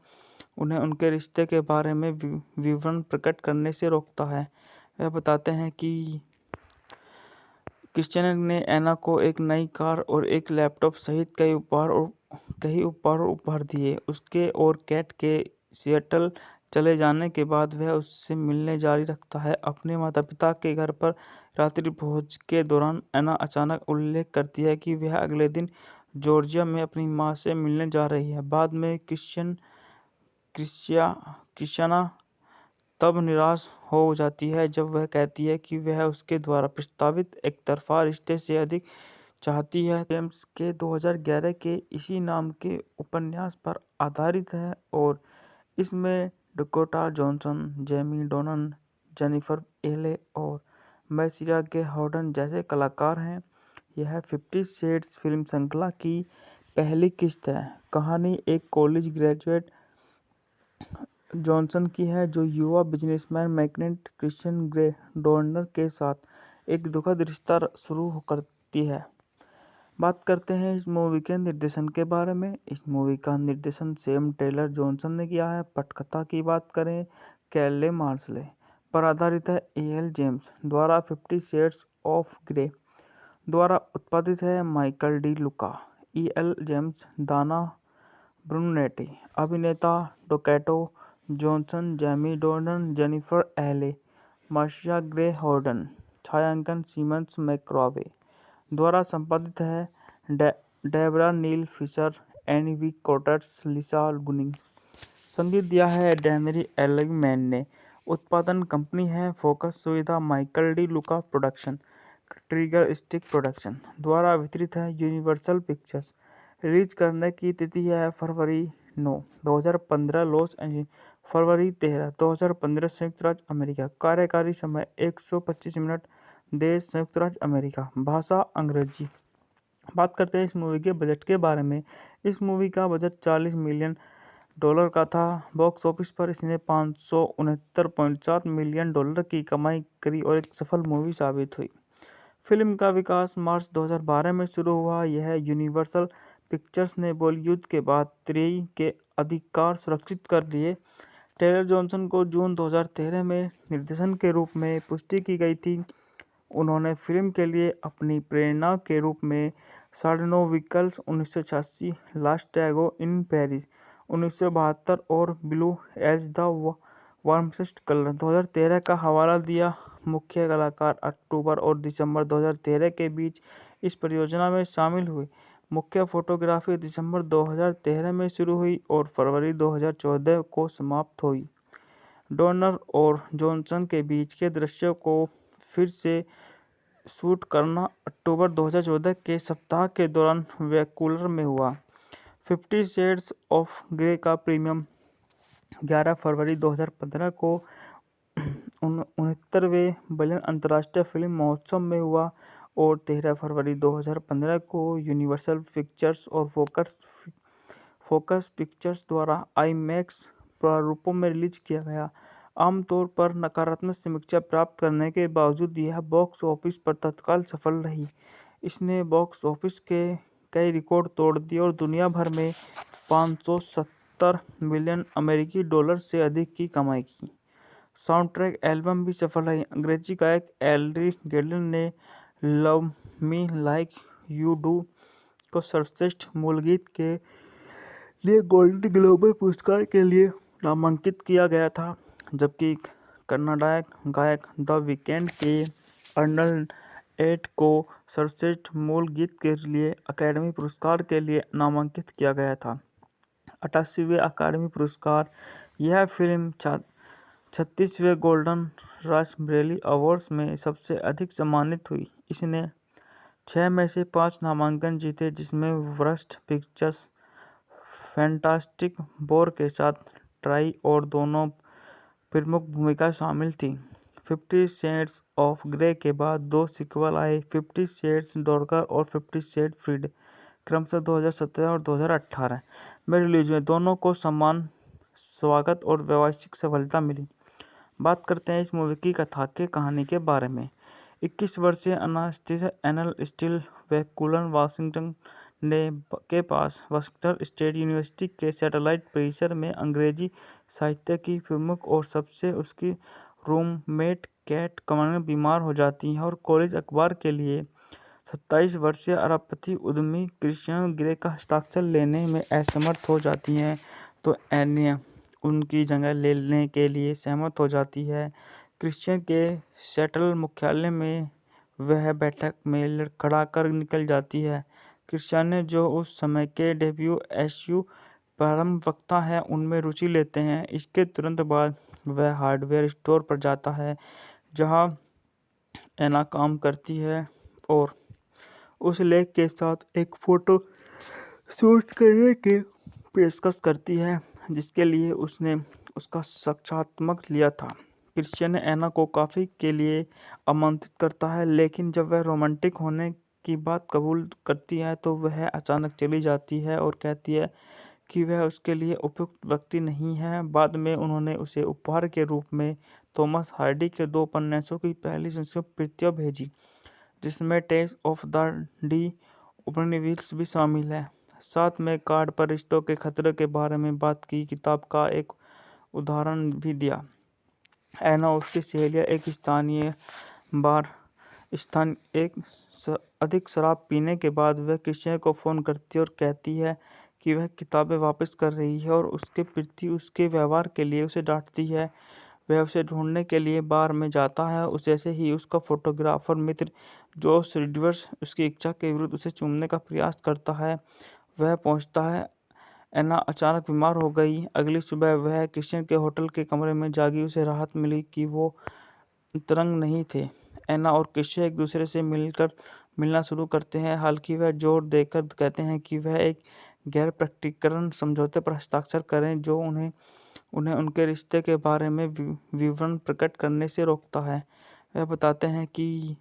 उनके रिश्ते के बारे में विवरण प्रकट करने से रोकता है। वह बताते हैं कि क्रिश्चियन ने एना को एक नई कार और एक लैपटॉप सहित कई उपहार दिए। उसके और कैट के सिएटल चले जाने के बाद वह उससे मिलने जारी रखता है। अपने माता-पिता के घर पर रात्रि भोज के दौरान एना अचानक उल्लेख करती है कि वह अगले दिन जॉर्जिया में अपनी मां से मिलने जा रही है। बाद में क्रिश्चियना तब निराश हो जाती है जब वह कहती है कि वह उसके द्वारा प्रस्तावित एकतरफा रिश्ते से अधिक चाहती है। जेम्स के 2011 के इसी नाम के उपन्यास पर आधारित है और इसमें डकोटा जॉनसन, जेमी डोनन, जेनिफर एले और मैसिया के हॉर्डन जैसे कलाकार हैं। यह 50 शेड्स फिल्म श्रृंखला की पहली किस्त है। कहानी एक कॉलेज ग्रेजुएट जॉनसन की है जो युवा बिजनेसमैन मैग्नेट क्रिश्चियन ग्रे डोर्नर के साथ एक दुखद रिश्ता शुरू करती है। बात करते हैं इस मूवी के निर्देशन के बारे में। इस मूवी का निर्देशन सैम टेलर जॉनसन ने किया है। पटकथा की बात करें कैले मार्शले पर आधारित है। एल जेम्स द्वारा 50 शेड्स ऑफ ग्रे द्वारा उत्पादित है। Michael De Luca, L James, Dana Brunetti, अभिनेता Dakota Johnson, Jamie Dornan, Jennifer Ehle, Marcia Gay Harden, छायांकन सीमंस मैक्रॉवे द्वारा संपादित है। Debra Neil Fisher, Anne V Coates, Lisa Gunning. संगीत दिया है डेनरी एलिगमैन ने। उत्पादन कंपनी है फोकस सुविधा, माइकल डी लुका प्रोडक्शन, ट्रिगर स्टिक प्रोडक्शन द्वारा वितरित है। Universal pictures. रिलीज करने की तिथि है फरवरी 9, 2015 लॉस एंजल्स, फरवरी 13, 2015 संयुक्त राज्य अमेरिका। कार्यकारी समय 125 मिनट। देश संयुक्त राज्य अमेरिका। भाषा अंग्रेजी। बात करते हैं इस मूवी के बजट के बारे में। इस मूवी का बजट $40 मिलियन का था। बॉक्स ऑफिस पर इसने $569.7 मिलियन की कमाई करी और एक सफल मूवी साबित हुई। फिल्म का विकास मार्च 2012 में शुरू हुआ। यह यूनिवर्सल पिक्चर्स ने बॉलीवुड के बाद 3 के अधिकार सुरक्षित कर लिए। टेलर जॉनसन को जून 2013 में निर्देशन के रूप में पुष्टि की गई थी। उन्होंने फिल्म के लिए अपनी प्रेरणा के रूप में 9.5 व्हीकल्स 1986, लास्ट टैगो इन पेरिस 1972 और ब्लू एज द वार्मस्ट कलर 2013 का हवाला दिया। मुख्य कलाकार अक्टूबर और दिसंबर 2013 के बीच इस परियोजना में शामिल हुए। मुख्य फोटोग्राफी दिसंबर 2013 में शुरू हुई और फरवरी 2014 को समाप्त हुई। डोर्नर और जॉनसन के बीच के दृश्यों को फिर से शूट करना अक्टूबर 2014 के सप्ताह के दौरान वैंकूवर में हुआ। 50 शेड्स ऑफ ग्रे का प्रीमियम 11 फरवरी 2015 को 69वें बर्लिन अंतर्राष्ट्रीय फिल्म महोत्सव में हुआ और 13 फरवरी 2015 को यूनिवर्सल पिक्चर्स और फोकस पिक्चर्स द्वारा आईमैक्स प्रारूपों में रिलीज किया गया। आमतौर पर नकारात्मक समीक्षा प्राप्त करने के बावजूद यह बॉक्स ऑफिस पर तत्काल सफल रही। इसने बॉक्स ऑफिस के कई रिकॉर्ड तोड़ दिए और दुनिया भर में $570 मिलियन अमेरिकी डॉलर से अधिक की कमाई की। साउंड ट्रैक एल्बम भी सफल रही। अंग्रेजी गायक एल्ड्री गेडलिन ने love me like you do को सर्वश्रेष्ठ मूल गीत के लिए गोल्डन ग्लोब पुरस्कार के लिए नामांकित किया गया था, जबकि कन्नड़ गायक द वीकेंड के अर्नल्ड एट को सर्वश्रेष्ठ मूल गीत के लिए अकादमी पुरस्कार के लिए नामांकित किया गया था। 88वें अकादमी पुरस्कार। यह फिल्म 36वें गोल्डन रास्पबेरी अवार्ड्स में सबसे अधिक सम्मानित हुई। इसने 6 में से 5 नामांकन जीते, जिसमें वर्स्ट पिक्चर्स, फैंटास्टिक फोर के साथ ट्राई और दोनों प्रमुख भूमिका शामिल थी। 50 शेड्स ऑफ ग्रे के बाद 2 सीक्वल आए, 50 शेड्स डार्कर और 50 शेड फ्रीड, क्रमशः 2017 और 2018 में रिलीज हुए। दोनों को समान स्वागत और व्यावसायिक सफलता मिली। बात करते हैं इस मूवी की कथा के कहानी के बारे में। 21 वर्षीय अनास्टेसिया एनल स्टील वैंकूवर वाशिंगटन के पास वाशिंगटन स्टेट यूनिवर्सिटी के सैटेलाइट परिसर में अंग्रेजी साहित्य की प्रमुख और सबसे उसकी रूममेट कैट कमर बीमार हो जाती है और कॉलेज अखबार के लिए 27 वर्षीय अरबपति उद्यमी क्रिश्चियन ग्रे का हस्ताक्षर लेने में असमर्थ हो जाती हैं, तो एनिया उनकी जगह लेने के लिए सहमत हो जाती है। क्रिश्चियन के सेटल मुख्यालय में वह बैठक में लड़खड़ाकर निकल जाती है। क्रिश्चियन जो उस समय के WSU प्रारंभ वक्ता हैं उनमें रुचि लेते हैं। इसके तुरंत बाद वह हार्डवेयर स्टोर पर जाता है जहां एना काम करती है और उस लेख के साथ एक फोटो शूट करने की पेशकश करती है जिसके लिए उसने उसका साक्षात्कार लिया था। क्रिश्चियन एना को कॉफी के लिए आमंत्रित करता है, लेकिन जब वह रोमांटिक होने की बात कबूल करती है तो वह अचानक चली जाती है और कहती है कि वह उसके लिए उपयुक्त व्यक्ति नहीं है। बाद में उन्होंने उसे उपहार के रूप में थॉमस हार्डी के 2 उपन्यासों की पहली संस्कृत प्रतियां भेजी, जिसमें टेल्स ऑफ द डी ओब्निविल्स भी शामिल है। साथ में कार्ड पर रिश्तों के खतरे के बारे में बात की किताब का एक उदाहरण भी दिया। एना और उसकी सहेलियां अधिक शराब पीने के बाद वह क्रिश्चियन को फ़ोन करती है और कहती है कि वह किताबें वापस कर रही है और उसके प्रति उसके व्यवहार के लिए उसे डांटती है। वह उसे ढूंढने के लिए बार में जाता है। जैसे ही उसका फोटोग्राफर मित्र जोश रिडवर्स उसकी इच्छा के विरुद्ध उसे चूमने का प्रयास करता है, वह पहुंचता है। एना अचानक बीमार हो गई। अगली सुबह वह क्रिश्चियन के होटल के कमरे में जागी। उसे राहत मिली कि वो तरंग नहीं थे। एना और क्रिश्चियन एक दूसरे से मिलना शुरू करते हैं। हालांकि वह जोर देकर कहते हैं कि वह एक गैर प्रकटीकरण समझौते पर हस्ताक्षर करें जो उन्हें उनके रिश्ते के बारे में विवरण प्रकट करने से रोकता है। वह बताते हैं कि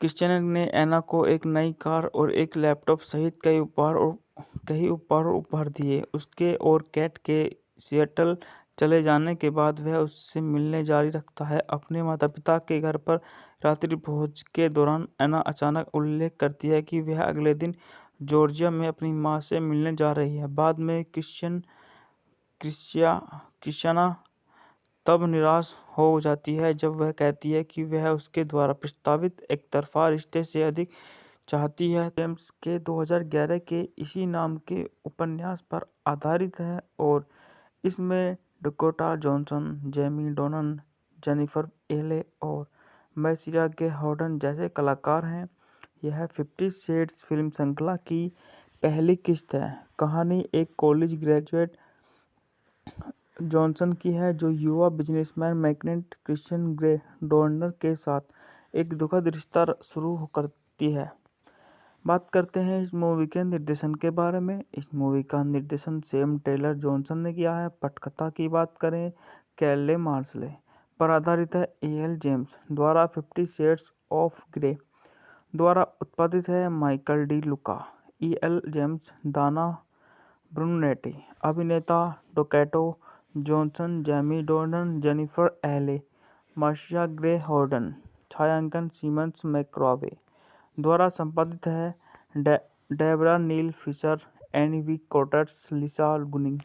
क्रिश्चियन ने एना को एक नई कार और एक लैपटॉप सहित कई उपहार दिए। उसके और कैट के सिएटल चले जाने के बाद वह उससे मिलने जारी रखता है। अपने माता-पिता के घर पर रात्रि भोज के दौरान एना अचानक उल्लेख करती है कि वह अगले दिन जॉर्जिया में अपनी मां से मिलने जा रही है। बाद में क्रिश्चियाना तब निराश हो जाती है जब वह कहती है कि वह उसके द्वारा प्रस्तावित एकतरफा रिश्ते से अधिक चाहती है। जेम्स के 2011 के इसी नाम के उपन्यास पर आधारित है और इसमें डकोटा जॉनसन, जेमी डोनन, जेनिफर एले और मैसिया गे हॉर्डन जैसे कलाकार हैं। यह 50 शेड्स फिल्म श्रृंखला की पहली किस्त है। कहानी एक कॉलेज ग्रेजुएट जॉनसन की है जो युवा बिजनेसमैन मैग्नेट क्रिश्चियन ग्रे डोर्नर के साथ एक दुखद रिश्ता शुरू करती है। बात करते हैं इस मूवी के निर्देशन के बारे में। इस मूवी का निर्देशन सैम टेलर जॉनसन ने किया है। पटकथा की बात करें कैले मार्शले पर आधारित है। एल जेम्स द्वारा 50 शेड्स ऑफ ग्रे द्वारा उत्पादित है। Michael De Luca, L James, Dana Brunetti, अभिनेता Dakota Johnson, Jamie Dornan, Jennifer Ehle, Marcia Gay Harden, छायांकन सीमंस मैक्रॉवे द्वारा संपादित है। Debra Neil Fisher, Anne V Coates, Lisa Gunning.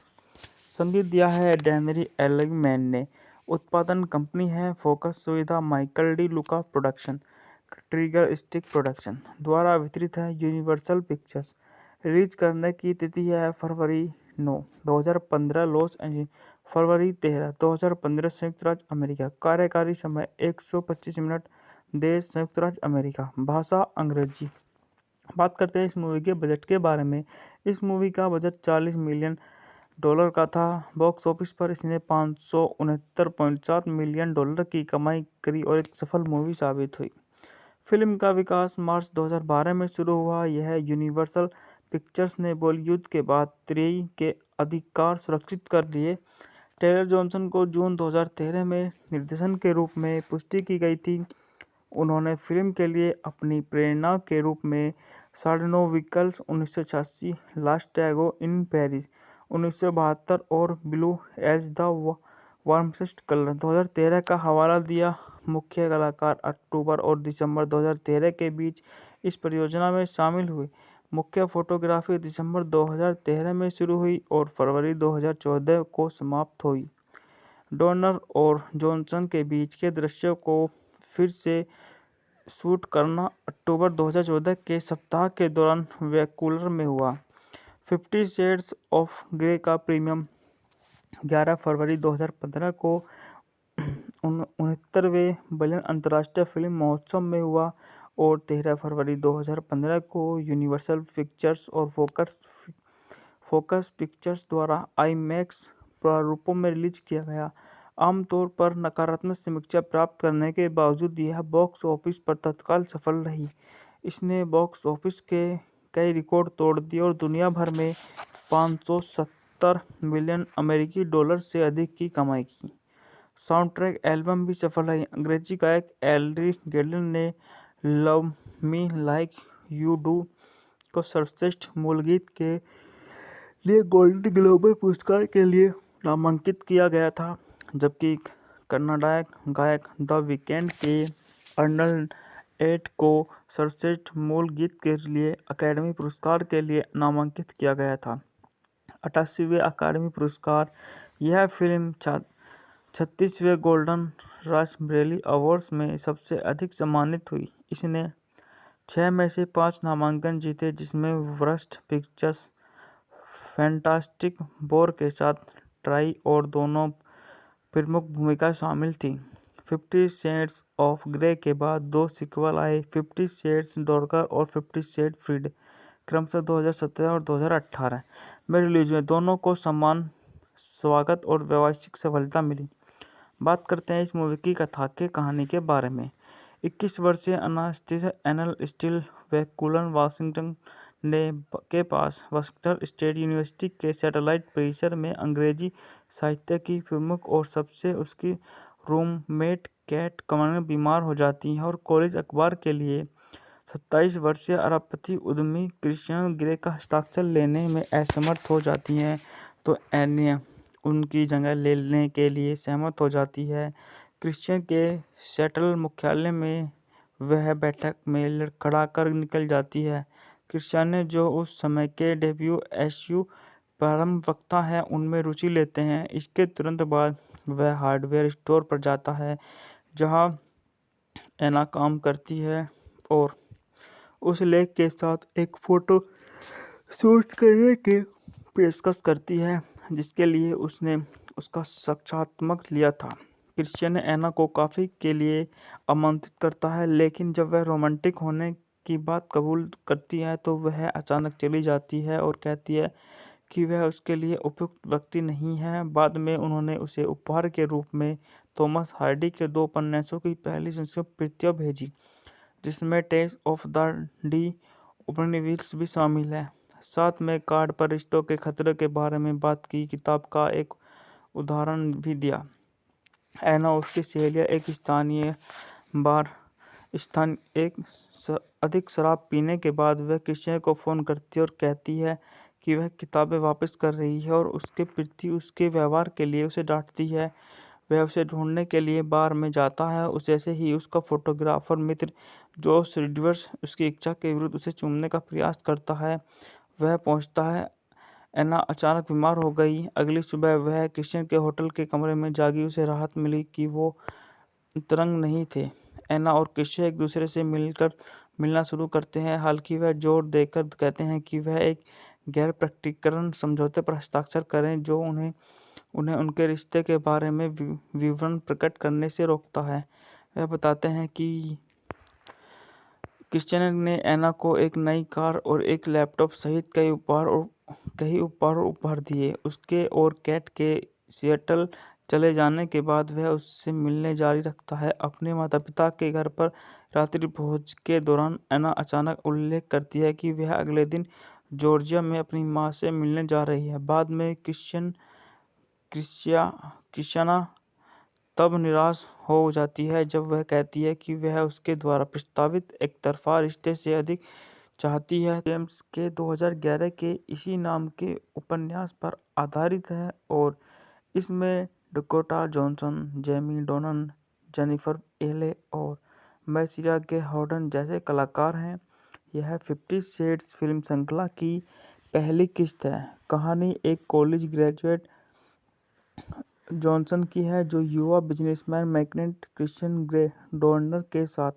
संगीत दिया है डेनरी एलिगमैन ने। उत्पादन कंपनी है फोकस सुविधा माइकल डी लुका प्रोडक्शन, ट्रिगर स्टिक प्रोडक्शन द्वारा वितरित है। Universal pictures. रिलीज करने की तिथि है फरवरी 9, 2015 लॉस एंजल्स, फरवरी 13, 2015 संयुक्त राज्य अमेरिका। कार्यकारी समय 125 मिनट। देश संयुक्त राज्य अमेरिका। भाषा अंग्रेजी। बात करते हैं इस मूवी के बजट के बारे में। इस मूवी का बजट $40 मिलियन का था। बॉक्स ऑफिस पर इसने $569.7 मिलियन की कमाई करी और एक सफल मूवी साबित हुई। फिल्म का विकास मार्च 2012 में शुरू हुआ। यह यूनिवर्सल पिक्चर्स ने बॉलीवुड के बाद तेई के अधिकार सुरक्षित कर लिए। टेलर जॉनसन को जून 2013 में निर्देशन के रूप में पुष्टि की गई थी। उन्होंने फिल्म के लिए अपनी प्रेरणा के रूप में सार्डिनो व्हीकल्स 1986, लास्ट टैगो इन पेरिस 1972 और ब्लू एज द वार्मस्ट कलर 2013 का हवाला दिया। मुख्य कलाकार अक्टूबर और दिसंबर 2013 के बीच इस परियोजना में शामिल हुए। मुख्य फोटोग्राफी दिसंबर 2013 में शुरू हुई और फरवरी 2014 को समाप्त हुई। डोर्नर और जॉनसन के बीच के दृश्यों को फिर से शूट करना अक्टूबर 2014 के सप्ताह के दौरान वैंकूवर में हुआ। 50 शेड्स ऑफ ग्रे का प्रीमियम 11 फरवरी 2015 को 69वें बर्लिन अंतर्राष्ट्रीय फिल्म महोत्सव में हुआ और 13 फरवरी 2015 को यूनिवर्सल पिक्चर्स और फोकस पिक्चर्स द्वारा आईमैक्स प्रारूपों में रिलीज किया गया। आमतौर पर नकारात्मक समीक्षा प्राप्त करने के बावजूद यह बॉक्स ऑफिस पर तत्काल सफल रही। इसने बॉक्स ऑफिस के कई रिकॉर्ड तोड़ दिए और दुनिया भर में $570 मिलियन अमेरिकी डॉलर से अधिक की कमाई की। साउंड ट्रैक एल्बम भी सफल रही। अंग्रेजी गायक एल्ड्री गेडलिन ने love me like you do को सर्वश्रेष्ठ मूल गीत के लिए गोल्डन ग्लोब पुरस्कार के लिए नामांकित किया गया था, जबकि कन्नड़ गायक द वीकेंड के अर्नल्ड एट को सर्वश्रेष्ठ मूल गीत के लिए अकादमी पुरस्कार के लिए नामांकित किया गया था। 88वें अकादमी पुरस्कार। यह फिल्म 36वें गोल्डन रास्पबेरी अवार्ड्स में सबसे अधिक सम्मानित हुई। इसने 6 में से 5 नामांकन जीते, जिसमें वर्स्ट पिक्चर्स, फैंटास्टिक फोर के साथ ट्राई और दोनों प्रमुख भूमिकाएं शामिल थीं। 50 शेड्स ऑफ ग्रे के बाद 2 सीक्वल आए, 50 शेड्स डार्कर और 50 शेड्स फ्रीड, क्रमशः 2017 और 2018 में रिलीज हुए। दोनों को समान स्वागत और व्यावसायिक सफलता मिली। बात करते हैं इस मूवी की कथा के कहानी के बारे में। 21 वर्षीय अनास्टेसिया एनल स्टील वैकुलर वाशिंगटन के पास वाशिंगटन स्टेट यूनिवर्सिटी के सैटेलाइट परिसर में अंग्रेजी साहित्य की प्रमुख और सबसे उसकी रूममेट कैट कमर बीमार हो जाती है और कॉलेज अखबार के लिए 27 वर्षीय अरबपति उद्यमी क्रिश्चियन ग्रे का हस्ताक्षर लेने में असमर्थ हो जाती हैं, तो एनिया उनकी जगह लेने के लिए सहमत हो जाती है। क्रिश्चियन के सेटल मुख्यालय में वह बैठक में लड़खड़ाकर निकल जाती है। क्रिश्चियन, जो उस समय के डब्ल्यूएसयू प्रारंभ वक्ता है, उनमें रुचि लेते हैं। इसके तुरंत बाद वह हार्डवेयर स्टोर पर जाता है जहां एना काम करती है और उस लेख के साथ एक फोटो शूट करने की पेशकश करती है, जिसके लिए उसने उसका साक्षात्कार लिया था। क्रिश्चियन एना को कॉफी के लिए आमंत्रित करता है, लेकिन जब वह रोमांटिक होने की बात कबूल करती है तो वह अचानक चली जाती है और कहती है कि वह उसके लिए उपयुक्त व्यक्ति नहीं है। बाद में उन्होंने उसे उपहार के रूप में थॉमस हार्डी के 2 उपन्यासों की पहली संस्कृत प्रतियां भेजी, जिसमें टेस्ट ऑफ द डी उपनिवेश भी शामिल है। साथ में कार्ड पर रिश्तों के खतरे के बारे में बात की किताब का एक उदाहरण भी दिया। एना और उसकी सहेलियां एक स्थानीय बार अधिक शराब पीने के बाद वह क्रिश्चियन को फ़ोन करती है और कहती है कि वह किताबें वापस कर रही है और उसके प्रति उसके व्यवहार के लिए उसे डांटती है। वह उसे ढूंढने के लिए बार में जाता है। जैसे ही उसका फोटोग्राफर मित्र जोश रिवर्स उसकी इच्छा के विरुद्ध उसे चूमने का प्रयास करता है, वह पहुंचता है। एना अचानक बीमार हो गई। अगली सुबह वह क्रिश्चियन के होटल के कमरे में जागी। उसे राहत मिली कि वो तरंग नहीं थे। एना और क्रिश्चियन एक दूसरे से मिलना शुरू करते हैं, हालांकि वह जोर देकर कहते हैं कि वह एक गैर प्रकटीकरण समझौते पर हस्ताक्षर करें जो उन्हें उनके रिश्ते के बारे में विवरण प्रकट करने से रोकता है। वह बताते हैं कि क्रिश्चियन ने एना को एक नई कार और एक लैपटॉप सहित कई उपहार दिए। उसके और कैट के सिएटल चले जाने के बाद वह उससे मिलने जारी रखता है। अपने माता-पिता के घर पर रात्रि भोज के दौरान एना अचानक उल्लेख करती है कि वह अगले दिन जॉर्जिया में अपनी मां से मिलने जा रही है। बाद में क्रिश्चियाना तब निराश हो जाती है जब वह कहती है कि वह उसके द्वारा प्रस्तावित एकतरफा रिश्ते से अधिक चाहती है। जेम्स के 2011 के इसी नाम के उपन्यास पर आधारित है और इसमें डकोटा जॉनसन, जेमी डोनन, जेनिफर एले और मैसिया गे हॉर्डन जैसे कलाकार हैं। यह 50 शेड्स फिल्म श्रृंखला की पहली किस्त है। कहानी एक कॉलेज ग्रेजुएट जॉनसन की है जो युवा बिजनेसमैन मैग्नेट क्रिश्चियन ग्रे डॉर्नर के साथ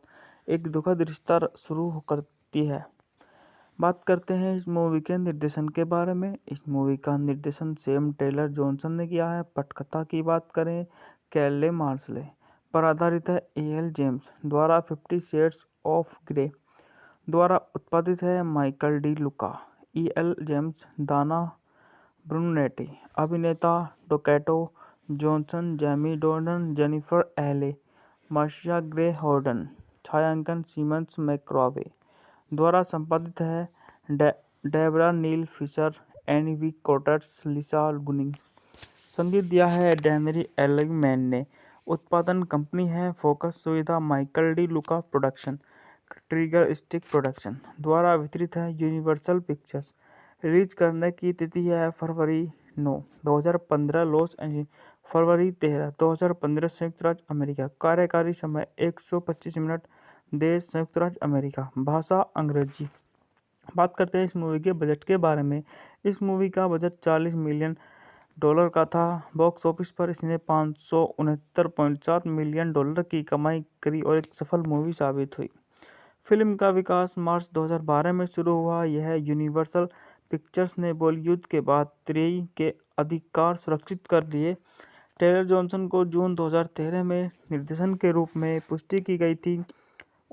एक दुखद रिश्ता शुरू करती है। बात करते हैं इस मूवी के निर्देशन के बारे में। इस मूवी का निर्देशन सैम टेलर जॉनसन ने किया है। पटकथा की बात करें, कैले मार्शले पर आधारित है। एल जेम्स द्वारा 50 शेड्स ऑफ ग्रे द्वारा उत्पादित है। Michael De Luca, L James, Dana Brunetti. अभिनेता Dakota Johnson, Jamie Dornan, Jennifer Ehle, Marcia Gay Harden. छायांकन सीमंस मैक्रावे द्वारा संपादित है। Debra Neil Fisher, Anne V Coates, Lisa Gunning. संगीत दिया है डेनरी एलिगमैन ने। उत्पादन कंपनी है फोकस सुविधा, माइकल डी लुका प्रोडक्शन। ट्रिगर स्टिक प्रोडक्शन द्वारा वितरित है। Universal pictures. रिलीज करने की तिथि है फरवरी 9, 2015 लॉस एंजलिस, फरवरी 13, 2015 संयुक्त राज्य अमेरिका। कार्यकारी समय 125 मिनट। देश संयुक्त राज्य अमेरिका। भाषा अंग्रेजी। बात करते हैं इस मूवी के बजट के बारे में। इस मूवी का बजट $40 मिलियन का था। बॉक्स ऑफिस पर इसने $569.7 मिलियन की कमाई करी और एक सफल मूवी साबित हुई। फिल्म का विकास मार्च 2012 में शुरू हुआ। यह यूनिवर्सल पिक्चर्स ने बॉलीवुड के बाद तेई के अधिकार सुरक्षित कर लिए। टेलर जॉनसन को जून 2013 में निर्देशन के रूप में पुष्टि की गई थी।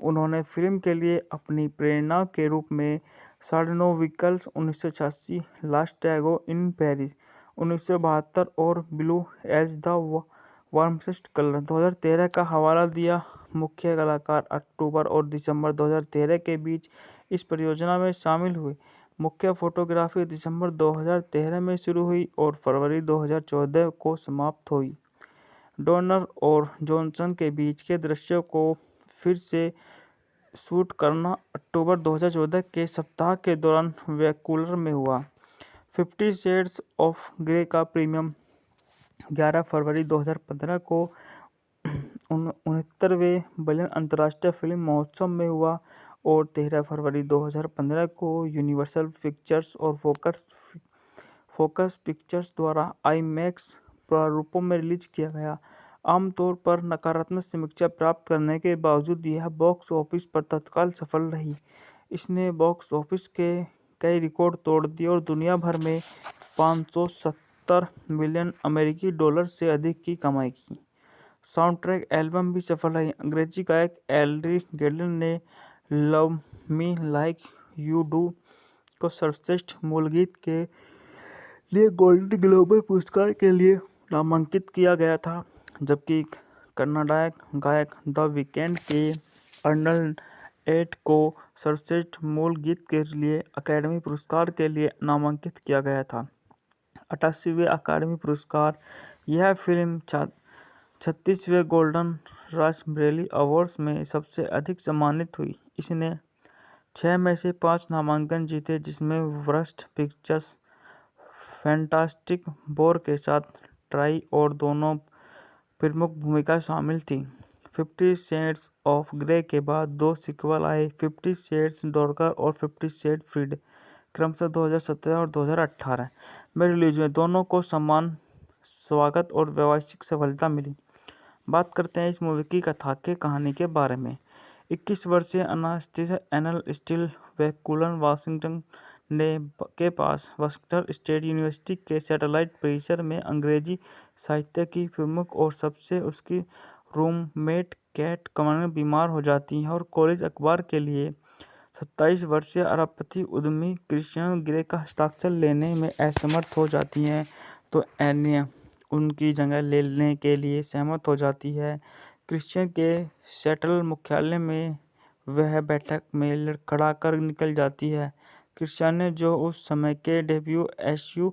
उन्होंने फिल्म के लिए अपनी प्रेरणा के रूप में 9.5 व्हीकल्स 1986, लास्ट टैगो इन पेरिस 1972 और ब्लू एज द वार्मस्ट कलर 2013 का हवाला दिया। मुख्य कलाकार अक्टूबर और दिसंबर 2013 के बीच इस परियोजना में शामिल हुए। मुख्य फोटोग्राफी दिसंबर 2013 में शुरू हुई और फरवरी 2014 को समाप्त हुई। डोनर और जॉनसन के बीच के दृश्यों को फिर से शूट करना अक्टूबर 2014 के सप्ताह के दौरान वैंकूवर में हुआ। 50 शेड्स ऑफ ग्रे का प्रीमियम 11 फरवरी 2015 को 69वें बर्लिन अंतर्राष्ट्रीय फिल्म महोत्सव में हुआ और 13 फरवरी 2015 को यूनिवर्सल पिक्चर्स और फोकस पिक्चर्स द्वारा आईमैक्स प्रारूपों में रिलीज किया गया। आमतौर पर नकारात्मक समीक्षा प्राप्त करने के बावजूद यह बॉक्स ऑफिस पर तत्काल सफल रही। इसने बॉक्स ऑफिस के कई रिकॉर्ड तोड़ दिए और दुनिया भर में $570 मिलियन अमेरिकी डॉलर से अधिक की कमाई की। साउंड ट्रैक एल्बम भी सफल रही। अंग्रेजी गायक एल्ड्री गेडलिन ने love me like you do को सर्वश्रेष्ठ मूल गीत के लिए गोल्डन ग्लोब पुरस्कार के लिए नामांकित किया गया था, जबकि कन्नाडाई गायक द वीकेंड के अर्नल्ड एट को सर्वश्रेष्ठ मूल गीत के लिए अकादमी पुरस्कार के लिए नामांकित किया गया था। 88वें अकादमी पुरस्कार। यह फिल्म 36वें गोल्डन रास्पबेरी अवार्ड्स में सबसे अधिक सम्मानित हुई। इसने 6 में से 5 नामांकन जीते, जिसमें वर्स्ट पिक्चर्स, फैंटास्टिक फोर के साथ ट्राई और दोनों प्रमुख भूमिका शामिल थी। 50 शेड्स ऑफ ग्रे के बाद 2 सीक्वल आए, 50 शेड्स डार्कर और 50 शेड फ्रीड, क्रमशः 2017 और 2018 में रिलीज हुए। दोनों को समान स्वागत और व्यावसायिक सफलता मिली। बात करते हैं इस मूवी की कथा के कहानी के बारे में। 21 वर्षीय अनास्टेसिया एनल स्टील वैंकूवर वाशिंगटन के पास वाशिंगटन स्टेट यूनिवर्सिटी के सैटेलाइट परिसर में अंग्रेजी साहित्य की प्रमुख और सबसे उसकी रूममेट कैट कमर बीमार हो जाती है और कॉलेज अखबार के लिए 27 वर्षीय अरबपति उद्यमी क्रिश्चियन ग्रे का हस्ताक्षर लेने में असमर्थ हो जाती हैं, तो एनिया उनकी जगह लेने के लिए सहमत हो जाती है। क्रिश्चियन के सेटल मुख्यालय में वह बैठक में लड़खड़ा कर निकल जाती है। क्रिश्चियन जो उस समय के WSU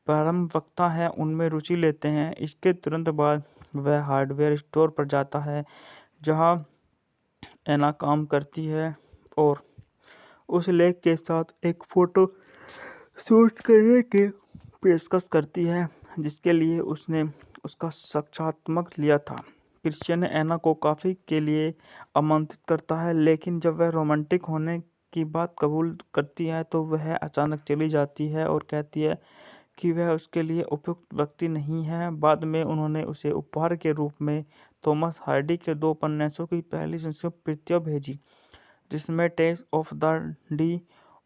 प्रारंभ वक्ता हैं उनमें रुचि लेते हैं। इसके तुरंत बाद वह हार्डवेयर स्टोर पर जाता है जहां एना काम करती है और उस लेख के साथ एक फोटो शूट करने की पेशकश करती है जिसके लिए उसने उसका साक्षात्कार लिया था। क्रिश्चियन ने एना को कॉफी के लिए आमंत्रित करता है, लेकिन जब वह रोमांटिक होने की बात कबूल करती है तो वह अचानक चली जाती है और कहती है कि वह उसके लिए उपयुक्त व्यक्ति नहीं है। बाद में उन्होंने उसे उपहार के रूप में थॉमस हार्डी के 2 उपन्यासों की पहली संस्कृत प्रतियां भेजी, जिसमें टेस ऑफ द डी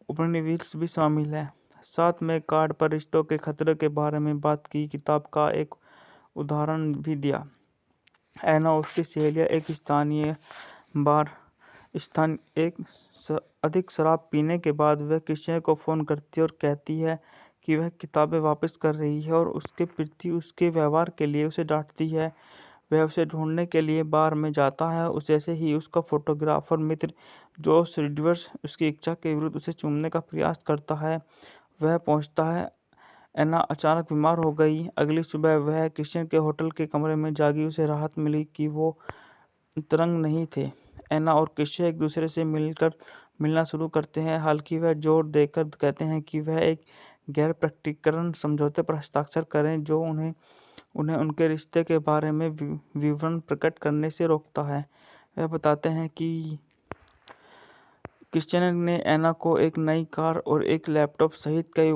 उपनिवेश भी शामिल है। साथ में कार्ड पर रिश्तों के खतरे के बारे में बात की किताब का एक उदाहरण भी दिया। एना उसकी सहेलियां एक स्थानीय बार अधिक शराब पीने के बाद वह क्रिश्चियन को फ़ोन करती है और कहती है कि वह किताबें वापस कर रही है और उसके प्रति उसके व्यवहार के लिए उसे डांटती है। वह उसे ढूंढने के लिए बार में जाता है। जैसे ही उसका फोटोग्राफर मित्र जोश रिडवर्स उसकी इच्छा के विरुद्ध उसे चूमने का प्रयास करता है, वह पहुंचता है। एना अचानक बीमार हो गई। अगली सुबह वह क्रिश्चियन के होटल के कमरे में जागी। उसे राहत मिली कि वो तरंग नहीं थे। एना और क्रिश्चियन एक दूसरे से मिलना शुरू करते हैं। हालांकि वह जोर देकर कहते हैं कि वह एक गैर प्रकटीकरण समझौते पर हस्ताक्षर करें जो उन्हें उनके रिश्ते के बारे में विवरण प्रकट करने से रोकता है। वह बताते हैं कि क्रिश्चियन ने एना को एक नई कार और एक लैपटॉप सहित कई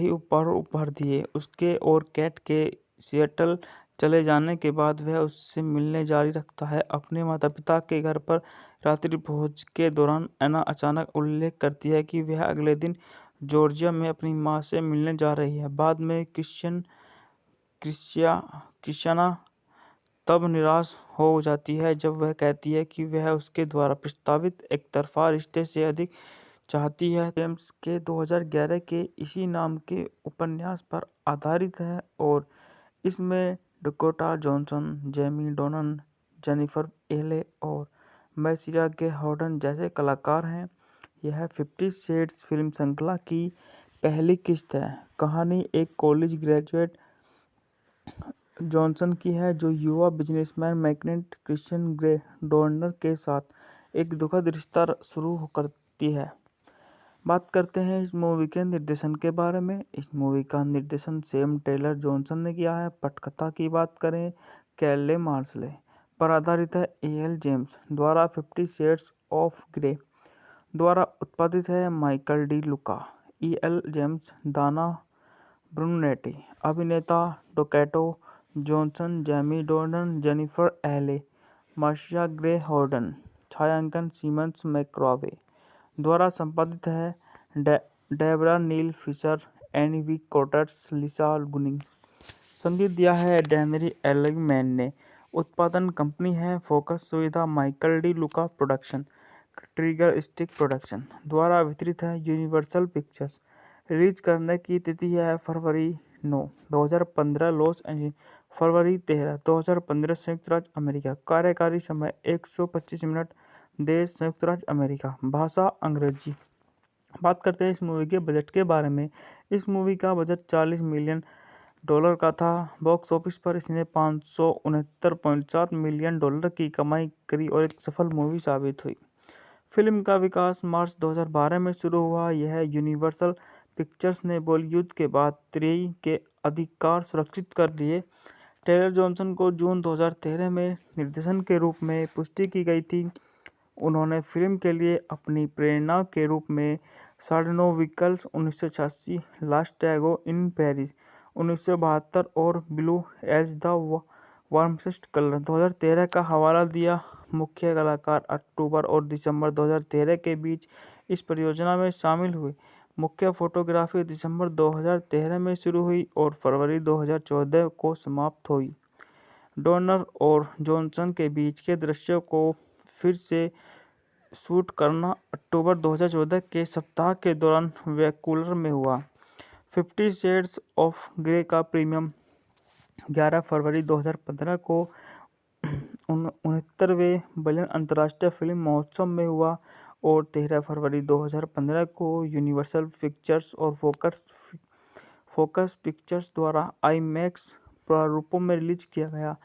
उपहार दिए। उसके और कैट के सिएटल चले जाने के बाद वह उससे मिलने जारी रखता है। अपने माता-पिता के घर पर रात्रि भोज के दौरान एना अचानक उल्लेख करती है कि वह अगले दिन जॉर्जिया में अपनी मां से मिलने जा रही है। बाद में क्रिश्चियाना तब निराश हो जाती है जब वह कहती है कि वह उसके द्वारा प्रस्तावित एकतरफा रिश्ते से अधिक चाहती है। जेम्स के 2011 के इसी नाम के उपन्यास पर आधारित है और इसमें डकोटा जॉनसन, जेमी डोनन, जेनिफर एले और मैसिया गे हॉर्डन जैसे कलाकार हैं। यह 50 शेड्स फिल्म श्रृंखला की पहली किस्त है। कहानी एक कॉलेज ग्रेजुएट जॉनसन की है जो युवा बिजनेसमैन मैग्नेट क्रिश्चियन ग्रे डोर्नर के साथ एक दुखद रिश्ता शुरू करती है। बात करते हैं इस मूवी के निर्देशन के बारे में। इस मूवी का निर्देशन सैम टेलर जॉनसन ने किया है। पटकथा की बात करें कैले मार्शले पर आधारित है। एल जेम्स द्वारा 50 शेड्स ऑफ ग्रे द्वारा उत्पादित है। Michael De Luca, L James, Dana Brunetti, अभिनेता Dakota Johnson, Jamie Dornan, Jennifer Ehle, Marcia Gay Harden, छायांकन सीमंस मैक्रावे द्वारा संपादित है। Debra Neil Fisher, Anne V Coates, Lisa Gunning. संगीत दिया है डेनरी एलिगमैन ने। उत्पादन कंपनी है फोकस सुविधा माइकल डी लुका प्रोडक्शन, ट्रिगर स्टिक प्रोडक्शन द्वारा वितरित है। Universal pictures. रिलीज करने की तिथि है फरवरी 9, 2015 लॉस एंजल्स, फरवरी 13, 2015 संयुक्त राज्य अमेरिका। कार्यकारी समय 125 मिनट। देश संयुक्त राज्य अमेरिका। भाषा अंग्रेजी। बात करते हैं इस मूवी के बजट के बारे में। इस मूवी का बजट $40 मिलियन का था। बॉक्स ऑफिस पर इसने $569.7 मिलियन की कमाई करी और एक सफल मूवी साबित हुई। फिल्म का विकास मार्च 2012 में शुरू हुआ। यह यूनिवर्सल पिक्चर्स ने बॉलीवुड के बाद 3 के अधिकार सुरक्षित कर लिए। टेलर जॉनसन को जून 2013 में निर्देशन के रूप में पुष्टि की गई थी। उन्होंने फिल्म के लिए अपनी प्रेरणा के रूप में 9.5 व्हीकल्स 1986, लास्ट टैगो इन पेरिस 1972 और ब्लू एज द वार्मस्ट कलर 2013 का हवाला दिया। मुख्य कलाकार अक्टूबर और दिसंबर 2013 के बीच इस परियोजना में शामिल हुए। मुख्य फोटोग्राफी दिसंबर 2013 में शुरू हुई और फरवरी 2014 को समाप्त हुई। डोर्नर और जॉनसन के बीच के दृश्यों को फिर से शूट करना अक्टूबर 2014 के सप्ताह के दौरान वैंकूवर में हुआ। 50 शेड्स ऑफ ग्रे का प्रीमियम 11 फरवरी 2015 को 69वें बर्लिन अंतर्राष्ट्रीय फिल्म महोत्सव में हुआ और 13 फरवरी 2015 को यूनिवर्सल पिक्चर्स और फोकस पिक्चर्स द्वारा आईमैक्स प्रारूपों में रिलीज किया गया।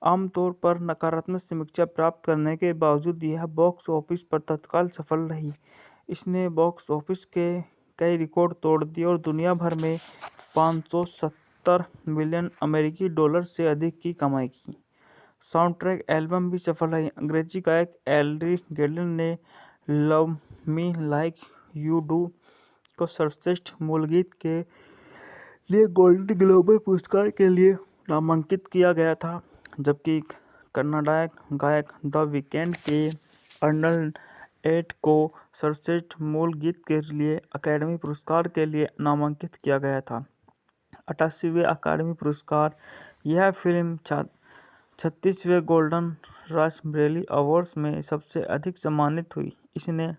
आमतौर पर नकारात्मक समीक्षा प्राप्त करने के बावजूद यह बॉक्स ऑफिस पर तत्काल सफल रही। इसने बॉक्स ऑफिस के कई रिकॉर्ड तोड़ दिए और दुनिया भर में $570 मिलियन अमेरिकी डॉलर से अधिक की कमाई की। साउंड ट्रैक एल्बम भी सफल रही। अंग्रेजी गायक एल्ड्री गेडन ने love me like you do को सर्वश्रेष्ठ मूल गीत के लिए गोल्डन ग्लोब पुरस्कार के लिए नामांकित किया गया था, जबकि कन्नड़ गायक द वीकेंड के अर्नल्ड एट को सर्वश्रेष्ठ मूल गीत के लिए अकादमी पुरस्कार के लिए नामांकित किया गया था। 88वें अकादमी पुरस्कार। यह फिल्म 36वें गोल्डन रास्पबेरी अवार्ड्स में सबसे अधिक सम्मानित हुई। इसने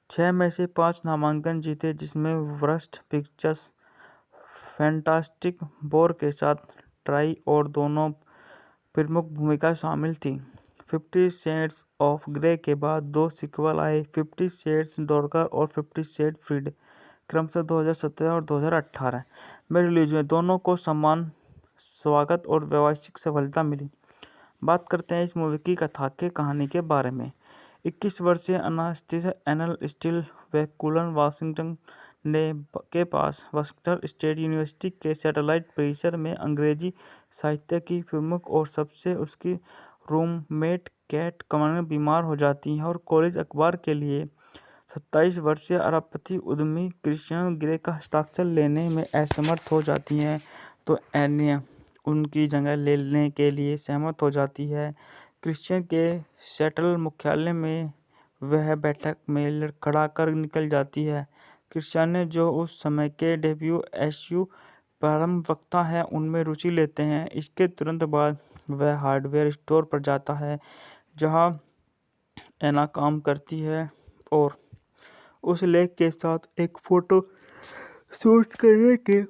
6 में से 5 नामांकन जीते, जिसमें वर्स्ट पिक्चर्स, फैंटास्टिक फोर के साथ ट्राई और दोनों प्रमुख भूमिका शामिल थी। 50 शेड्स ऑफ ग्रे के बाद 2 सीक्वल आए, 50 शेड्स डार्कर और 50 शेड फ्रीड, क्रमशः 2017 और 2018 में रिलीज हुए। दोनों को समान स्वागत और व्यावसायिक सफलता मिली। बात करते हैं इस मूवी की कथा के कहानी के बारे में। 21 वर्षीय एनास्टेसिया एनल स्टील वैकुलर वाशिंगटन के पास वाशिंगटन स्टेट यूनिवर्सिटी के सैटेलाइट परिसर में अंग्रेजी साहित्य की प्रमुख और सबसे उसकी रूममेट कैट कमर बीमार हो जाती है और कॉलेज अखबार के लिए 27 वर्षीय अरबपति उद्यमी क्रिश्चियन ग्रे का हस्ताक्षर लेने में असमर्थ हो जाती हैं, तो एनिया उनकी जगह लेने के लिए सहमत हो जाती है। क्रिश्चियन के सेटल मुख्यालय में वह बैठक में खड़ा कर निकल जाती है। क्रिश्चियन ने जो उस समय के WSU प्रारंभ वक्ता है उनमें रुचि लेते हैं। इसके तुरंत बाद वह हार्डवेयर स्टोर पर जाता है जहां एना काम करती है और उस लेख के साथ एक फोटो शूट करने की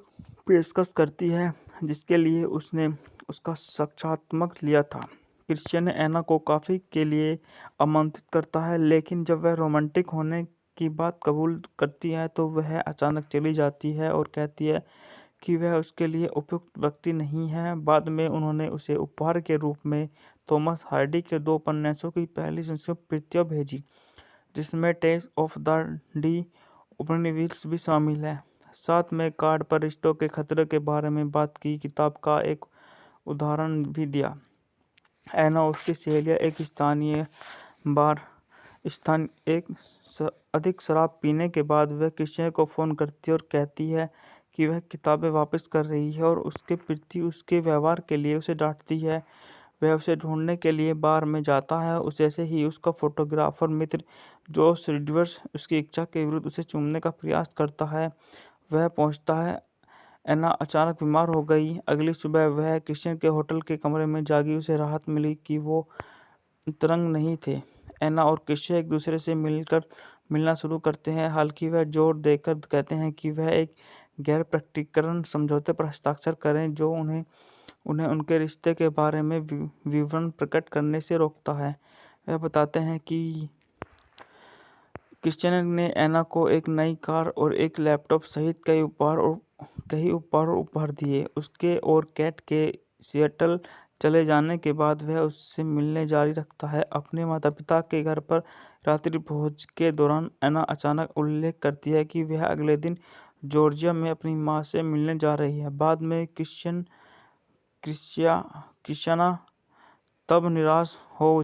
पेशकश करती है जिसके लिए उसने उसका साक्षात्कार लिया था। क्रिश्चियन एना को कॉफी के लिए आमंत्रित करता है, लेकिन जब वह रोमांटिक होने की बात कबूल करती है तो वह अचानक चली जाती है और कहती है कि वह उसके लिए उपयुक्त व्यक्ति नहीं है। बाद में उन्होंने उसे उपहार के रूप में थॉमस हार्डी के 2 उपन्यासों की पहली संस्कृत प्रतियां भेजी, जिसमें टेस्ट ऑफ द डी उपनिवेश भी शामिल है। साथ में कार्ड पर रिश्तों के खतरे के बारे में बात की किताब का एक उदाहरण भी दिया। एना और उसकी सहेलियां एक अधिक शराब पीने के बाद वह क्रिश्चियन को फ़ोन करती है और कहती है कि वह किताबें वापस कर रही है और उसके प्रति उसके व्यवहार के लिए उसे डांटती है। वह उसे ढूंढने के लिए बार में जाता है। जैसे ही उसका फोटोग्राफर मित्र जोश रिडवर्स उसकी इच्छा के विरुद्ध उसे चूमने का प्रयास करता है, वह पहुंचता है। एना अचानक बीमार हो गई। अगली सुबह वह क्रिश्चियन के होटल के कमरे में जागी। उसे राहत मिली कि वो तरंग नहीं थे। एना और क्रिश्चियन एक दूसरे से मिलना शुरू करते हैं। हालांकि वह जोर देकर कहते हैं कि वह एक गैर प्रकटीकरण समझौते पर हस्ताक्षर करें जो उन्हें उनके रिश्ते के बारे में विवरण प्रकट करने से रोकता है। वह बताते हैं कि क्रिश्चियन ने एना को एक नई कार और एक लैपटॉप सहित कई उपहार दिए। उसके और कैट के सिएटल चले जाने के बाद वह उससे मिलने जारी रखता है। अपने माता-पिता के घर पर रात्रि भोज के दौरान एना अचानक उल्लेख करती है कि वह अगले दिन जॉर्जिया में अपनी मां से मिलने जा रही है। बाद में क्रिश्चियना तब निराश हो